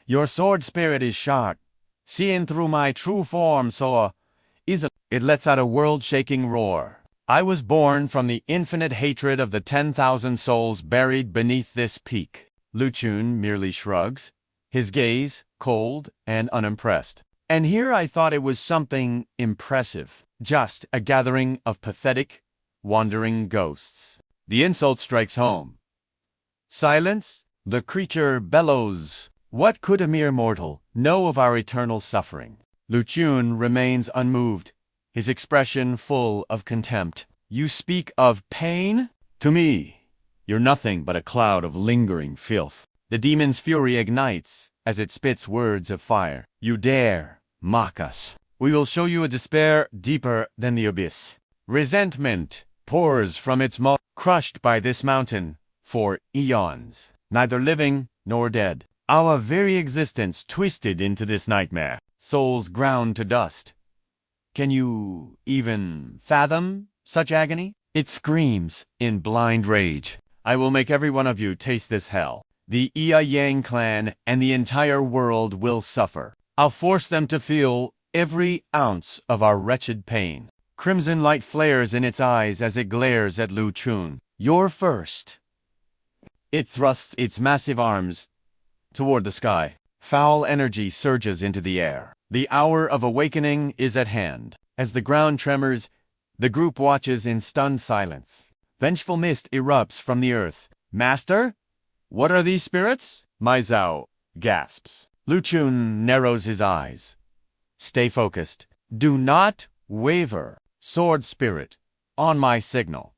[SPEAKER 1] Your sword spirit is sharp. Seeing through my true form, it lets out a world-shaking roar. I was born from the infinite hatred of the 10,000 souls buried beneath this peak. Lu Chen merely shrugs, his gaze cold and unimpressed. And here I thought it was something impressive, just a gathering of pathetic, wandering ghosts. The insult strikes home. Silence, the creature bellows. What could a mere mortal know of our eternal suffering? Lu Chen remains unmoved, his expression full of contempt. You speak of pain? To me, you're nothing but a cloud of lingering filth. The demon's fury ignites as it spits words of fire. You dare mock us. We will show you a despair deeper than the abyss. Resentment pours from its mouth, crushed by this mountain for eons, neither living nor dead. Our very existence twisted into this nightmare, souls ground to dust. Can you even fathom such agony? It screams in blind rage. I will make every one of you taste this hell. The Yang clan and the entire world will suffer. I'll force them to feel every ounce of our wretched pain. Crimson light flares in its eyes as it glares at Lu Chen. You're first. It thrusts its massive arms toward the sky. Foul energy surges into the air. The hour of awakening is at hand. As the ground tremors, the group watches in stunned silence. Vengeful mist erupts from the earth. Master? What are these spirits? Mai Zhao gasps. Lu Chen narrows his eyes. Stay focused. Do not waver. Sword spirit, on my signal.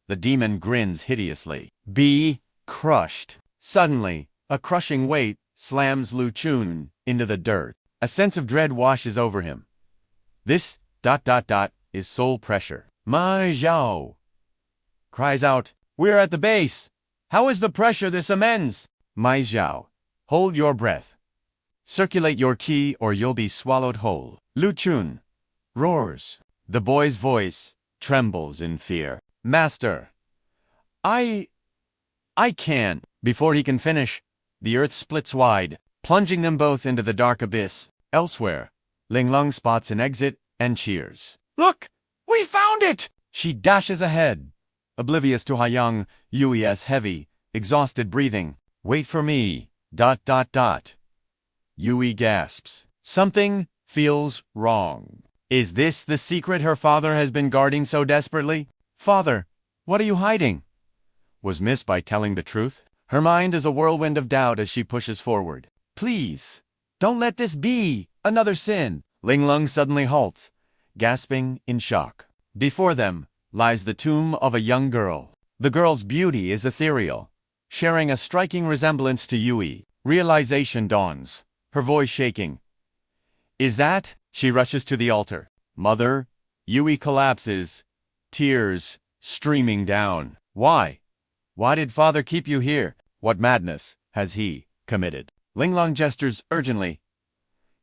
[SPEAKER 1] The demon grins hideously. Be crushed. Suddenly, a crushing weight slams Lu Chen into the dirt. A sense of dread washes over him. This ... is soul pressure. Mai Zhao cries out, We're at the base. How is the pressure this immense? Mai Zhao, hold your breath. Circulate your ki or you'll be swallowed whole. Lu Chen roars. The boy's voice trembles in fear. Master, I can't. Before he can finish, the earth splits wide, plunging them both into the dark abyss. Elsewhere, Ling Lung spots an exit and cheers. Look! We found it! She dashes ahead, oblivious to Haiyang Yui's heavy, exhausted breathing. Wait for me. ... Yui gasps. Something feels wrong. Is this the secret her father has been guarding so desperately? Father, what are you hiding? Was Miss by telling the truth? Her mind is a whirlwind of doubt as she pushes forward. Please, don't let this be another sin. Ling Lung suddenly halts, gasping in shock. Before them lies the tomb of a young girl. The girl's beauty is ethereal, sharing a striking resemblance to Yui. Realization dawns, her voice shaking. Is that? She rushes to the altar. Mother, Yui collapses, tears streaming down. Why? Why did father keep you here? What madness has he committed? Ling Lung gestures urgently.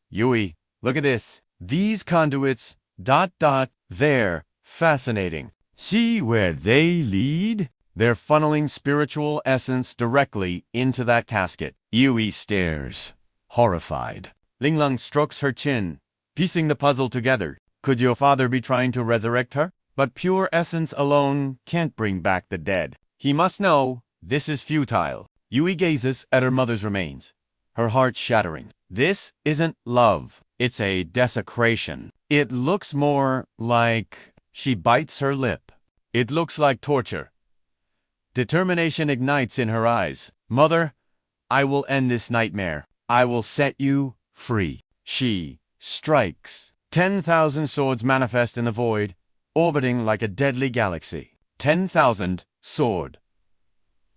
[SPEAKER 1] Yui, look at this. These conduits, ... they're fascinating. See where they lead? They're funneling spiritual essence directly into that casket. Yui stares, horrified. Ling Lung strokes her chin, piecing the puzzle together. Could your father be trying to resurrect her? But pure essence alone can't bring back the dead. He must know this is futile. Yui gazes at her mother's remains, her heart shattering. This isn't love. It's a desecration. It looks more like... She bites her lip. It looks like torture. Determination ignites in her eyes. Mother, I will end this nightmare. I will set you free. She strikes. 10,000 swords manifest in the void, orbiting like a deadly galaxy. 10,000 sword.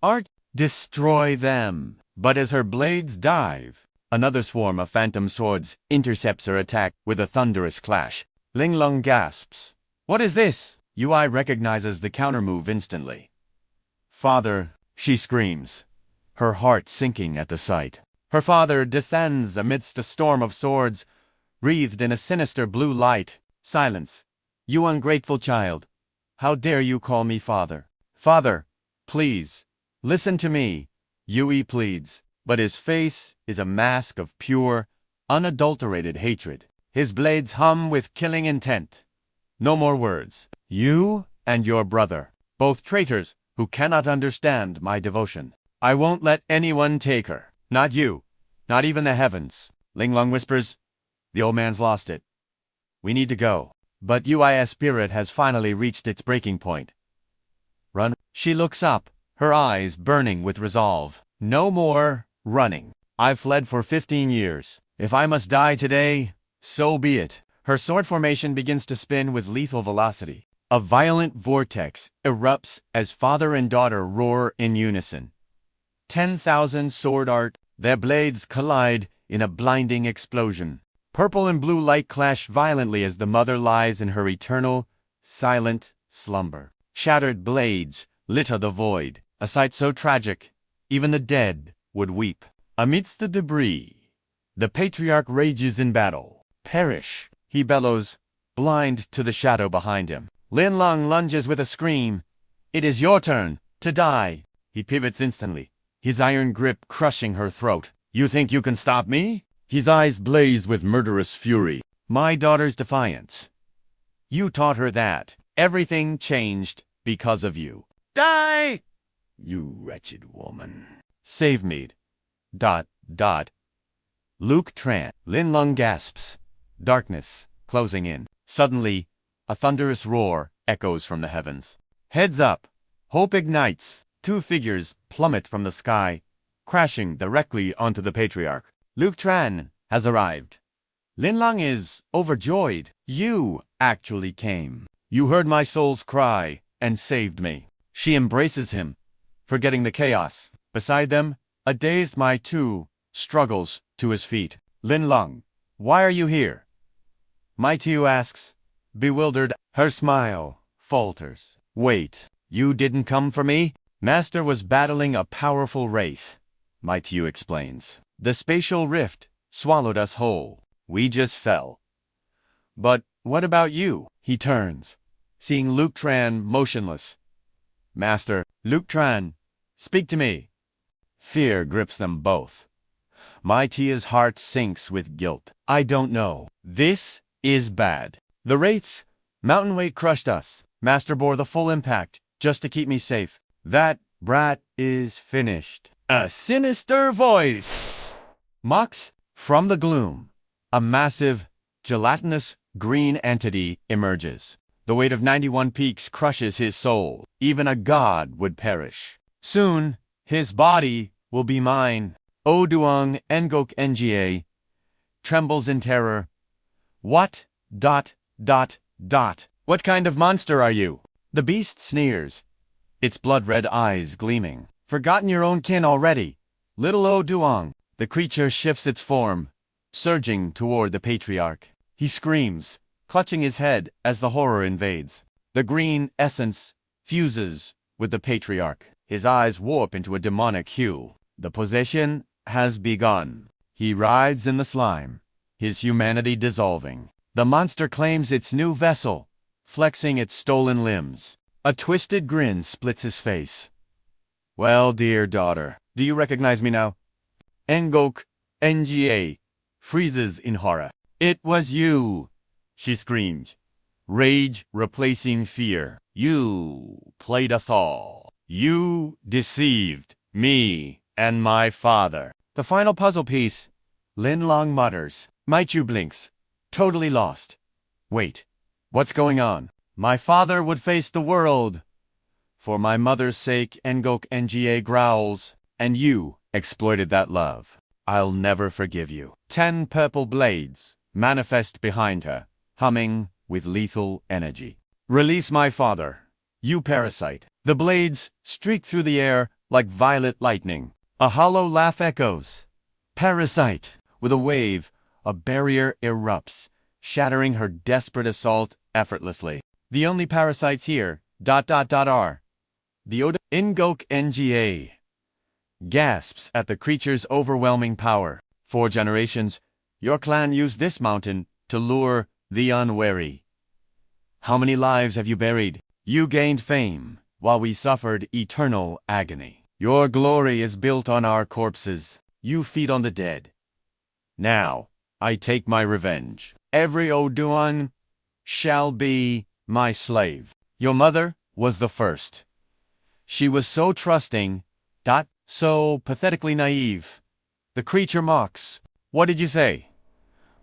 [SPEAKER 1] Art, destroy them. But as her blades dive, another swarm of phantom swords intercepts her attack with a thunderous clash. Ling Lung gasps. What is this? Yui recognizes the countermove instantly. "Father," she screams, her heart sinking at the sight. Her father descends amidst a storm of swords, wreathed in a sinister blue light. "Silence! You ungrateful child! How dare you call me father? Father, please, listen to me," Yui pleads, but his face is a mask of pure, unadulterated hatred. His blades hum with killing intent. "No more words. You and your brother, both traitors who cannot understand my devotion. I won't let anyone take her. Not you, not even the heavens." Linglong whispers, "The old man's lost it. We need to go." But Yui's spirit has finally reached its breaking point. "Run." She looks up, her eyes burning with resolve. "No more running. I've fled for 15 years. If I must die today, so be it." Her sword formation begins to spin with lethal velocity. A violent vortex erupts as father and daughter roar in unison. 10,000 sword art, their blades collide in a blinding explosion. Purple and blue light clash violently as the mother lies in her eternal, silent slumber. Shattered blades litter the void, a sight so tragic, even the dead would weep. Amidst the debris, the patriarch rages in battle. "Perish!" he bellows, blind to the shadow behind him. Linlong lunges with a scream. "It is your turn to die." He pivots instantly, his iron grip crushing her throat. "You think you can stop me?" His eyes blaze with murderous fury. "My daughter's defiance. You taught her that. Everything changed because of you. Die! You wretched woman. Save me. ... Lu Chen." Linlong gasps. Darkness closing in. Suddenly, a thunderous roar echoes from the heavens. Heads up! Hope ignites. Two figures plummet from the sky, crashing directly onto the patriarch. Lu Chen has arrived. Linlong is overjoyed. "You actually came. You heard my soul's cry and saved me." She embraces him, forgetting the chaos. Beside them, a dazed Mai Tu struggles to his feet. "Linlong, why are you here?" Mai Tu asks, bewildered. Her smile falters. "Wait, you didn't come for me?" "Master was battling a powerful wraith," Mai Tu explains. "The spatial rift swallowed us whole. We just fell." "But what about you?" He turns, seeing Lu Chen motionless. "Master." "Lu Chen, speak to me." Fear grips them both. Mai Tia's heart sinks with guilt. "I don't know. This is bad. The wraiths, mountain weight crushed us. Master bore the full impact just to keep me safe. That brat is finished." A sinister voice mocks from the gloom. A massive, gelatinous green entity emerges. The weight of 91 peaks crushes his soul. Even a god would perish. "Soon, his body will be mine." Oduang Ngok Nga trembles in terror. What? ... What kind of monster are you?" The beast sneers, its blood-red eyes gleaming. "Forgotten your own kin already, little Oduang." The creature shifts its form, surging toward the patriarch. He screams, clutching his head as the horror invades. The green essence fuses with the patriarch. His eyes warp into a demonic hue. The possession has begun. He writhes in the slime, his humanity dissolving. The monster claims its new vessel, flexing its stolen limbs. A twisted grin splits his face. "Well, dear daughter, do you recognize me now?" Ngok Nga freezes in horror. "It was you!" she screams, rage replacing fear. "You played us all. You deceived me and my father." The final puzzle piece, Linlong mutters. Mai Tu blinks, totally lost. "Wait, what's going on?" "My father would face the world. For my mother's sake," Ngok Nga growls. "And you exploited that love. I'll never forgive you." 10 purple blades manifest behind her, humming with lethal energy. "Release my father, you parasite." The blades streak through the air like violet lightning. A hollow laugh echoes. "Parasite!" With a wave, a barrier erupts, shattering her desperate assault effortlessly. The only parasites here, are. The Ingok Nga gasps at the creature's overwhelming power. 4 generations, your clan used this mountain to lure the unwary. How many lives have you buried? You gained fame, while we suffered eternal agony. Your glory is built on our corpses. You feed on the dead. Now, I take my revenge. Every Oduan shall be my slave. Your mother was the first. She was so trusting, so pathetically naive. The creature mocks. What did you say?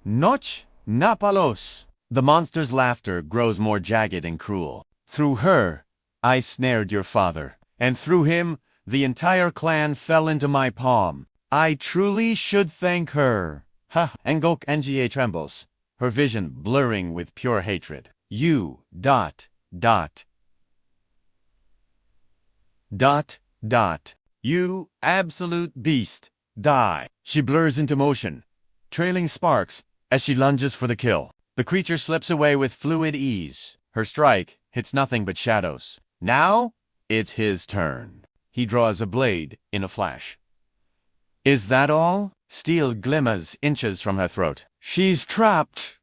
[SPEAKER 1] Noch napalos. The monster's laughter grows more jagged and cruel. Through her, I snared your father, and through him, the entire clan fell into my palm. I truly should thank her. Ha! Ngok Nga trembles, her vision blurring with pure hatred. You, You absolute beast. Die. She blurs into motion, trailing sparks as she lunges for the kill. The creature slips away with fluid ease. Her strike hits nothing but shadows. Now, it's his turn. He draws a blade in a flash. Is that all? Steel glimmers inches from her throat. She's trapped.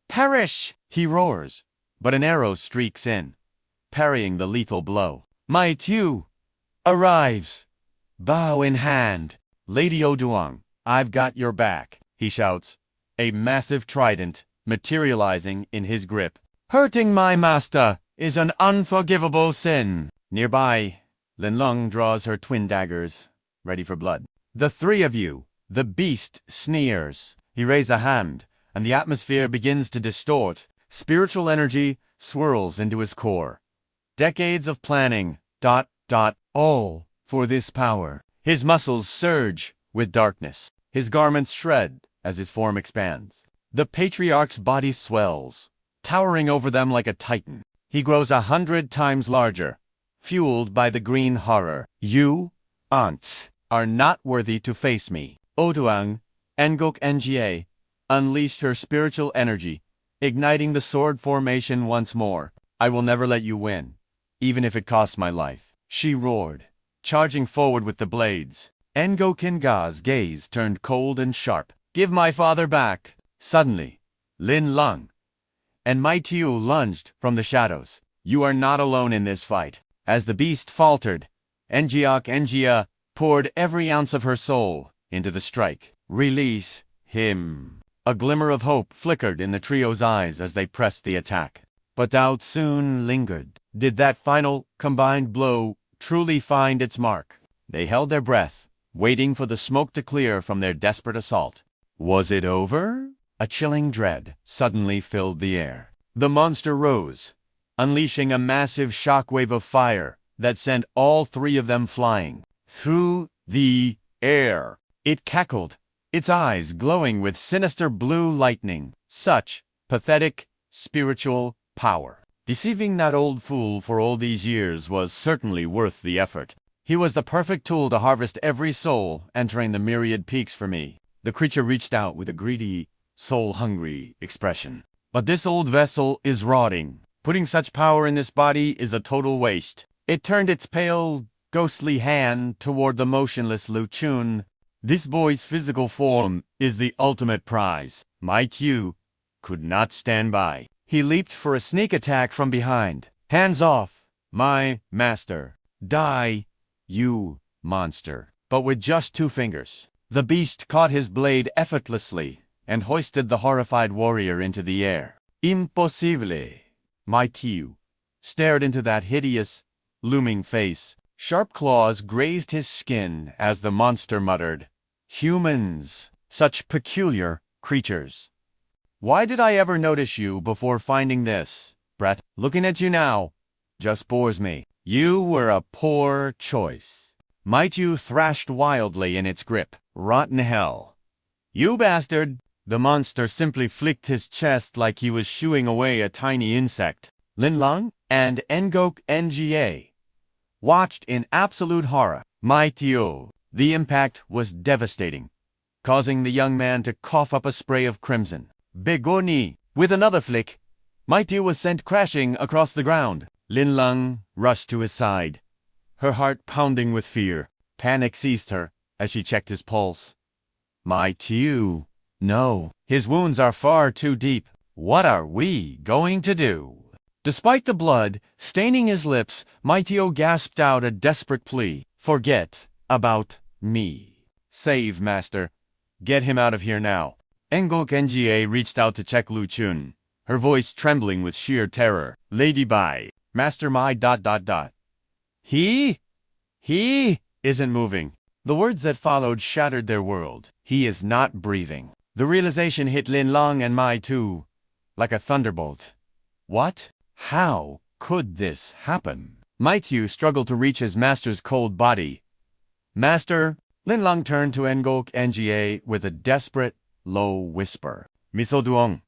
[SPEAKER 1] Perish! He roars, but an arrow streaks in, parrying the lethal blow. My Tew arrives, bow in hand. Lady Oduang, I've got your back, he shouts, a massive trident materializing in his grip. Hurting my master is an unforgivable sin. Nearby, Linlong draws her twin daggers, ready for blood. The 3 of you, the beast sneers. He raises a hand, and the atmosphere begins to distort. Spiritual energy swirls into his core. Decades of planning, all for this power. His muscles surge with darkness. His garments shred as his form expands. The patriarch's body swells, towering over them like a titan. He grows 100 times larger, fueled by the green horror. You, aunts, are not worthy to face me. Oduang, Ngok Nga, unleashed her spiritual energy, igniting the sword formation once more. I will never let you win, even if it costs my life. She roared, charging forward with the blades. Ngok Nga's gaze turned cold and sharp. Give my father back. Suddenly, Lin Lung and Mai Tiu lunged from the shadows. You are not alone in this fight. As the beast faltered, Ngiok Nga poured every ounce of her soul into the strike. Release him. A glimmer of hope flickered in the trio's eyes as they pressed the attack. But doubt soon lingered. Did that final, combined blow truly find its mark? They held their breath, waiting for the smoke to clear from their desperate assault. Was it over? A chilling dread suddenly filled the air. The monster rose, unleashing a massive shockwave of fire that sent all 3 of them flying through the air. It cackled, its eyes glowing with sinister blue lightning. Such pathetic spiritual power. Deceiving that old fool for all these years was certainly worth the effort. He was the perfect tool to harvest every soul entering the myriad peaks for me. The creature reached out with a greedy, soul-hungry expression. But this old vessel is rotting. Putting such power in this body is a total waste. It turned its pale, ghostly hand toward the motionless Lu Chen. This boy's physical form is the ultimate prize. Mai Tiu could not stand by. He leaped for a sneak attack from behind. Hands off, my master. Die, you monster. But with just 2 fingers. The beast caught his blade effortlessly and hoisted the horrified warrior into the air. Impossible. Mai Tiu stared into that hideous, looming face. Sharp claws grazed his skin as the monster muttered, Humans, such peculiar creatures. Why did I ever notice you before finding this, Brett? Looking at you now just bores me. You were a poor choice. Mai Tiu thrashed wildly in its grip. Rotten hell. You bastard! The monster simply flicked his chest like he was shooing away a tiny insect. Lin Lung and Ngok Nga watched in absolute horror. Mai Tiu. The impact was devastating, causing the young man to cough up a spray of crimson. Begoni! With another flick, Maitiu was sent crashing across the ground. Lin Lung rushed to his side, her heart pounding with fear. Panic seized her as she checked his pulse. Maitiu, no, his wounds are far too deep. What are we going to do? Despite the blood staining his lips, Maitiu gasped out a desperate plea. Forget about me. Save, master. Get him out of here now. Engok Nga reached out to check Lu Chen, her voice trembling with sheer terror. Lady Bai, Master Mai ... He isn't moving. The words that followed shattered their world. He is not breathing. The realization hit Lin Lung and Mai too, like a thunderbolt. What? How could this happen? Maitiu struggled to reach his master's cold body. Master, Lin Lung turned to Engok Nga with a desperate, low whisper. Miso Duong,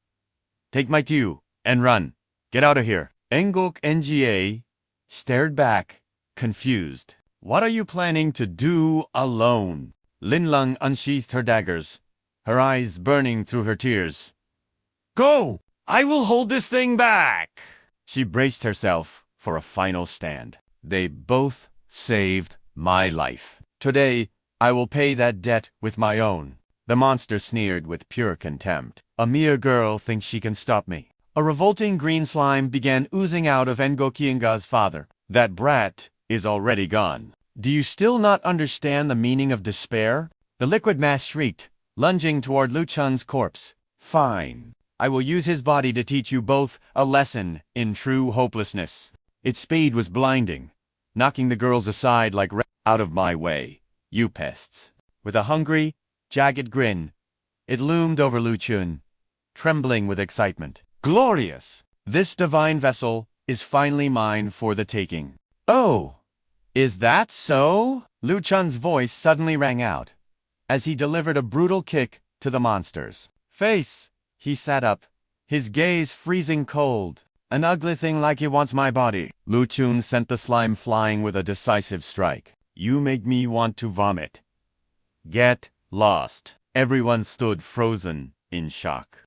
[SPEAKER 1] take Maitiu and run. Get out of here. Engok Nga stared back, confused. What are you planning to do alone? Lin Lung unsheathed her daggers, her eyes burning through her tears. Go! I will hold this thing back! She braced herself for a final stand. They both saved my life. Today, I will pay that debt with my own. The monster sneered with pure contempt. A mere girl thinks she can stop me. A revolting green slime began oozing out of Engok Nga's father. That brat is already gone. Do you still not understand the meaning of despair? The liquid mass shrieked, lunging toward Lu Chen's corpse. Fine. I will use his body to teach you both a lesson in true hopelessness. Its speed was blinding, knocking the girls aside like out of my way, you pests. With a hungry, jagged grin, it loomed over Lu Chen, trembling with excitement. Glorious! This divine vessel is finally mine for the taking. Oh, is that so? Lu Chen's voice suddenly rang out, as he delivered a brutal kick to the monster's face. He sat up, his gaze freezing cold. An ugly thing like he wants my body. Lu Chen sent the slime flying with a decisive strike. You make me want to vomit. Get lost. Everyone stood frozen in shock.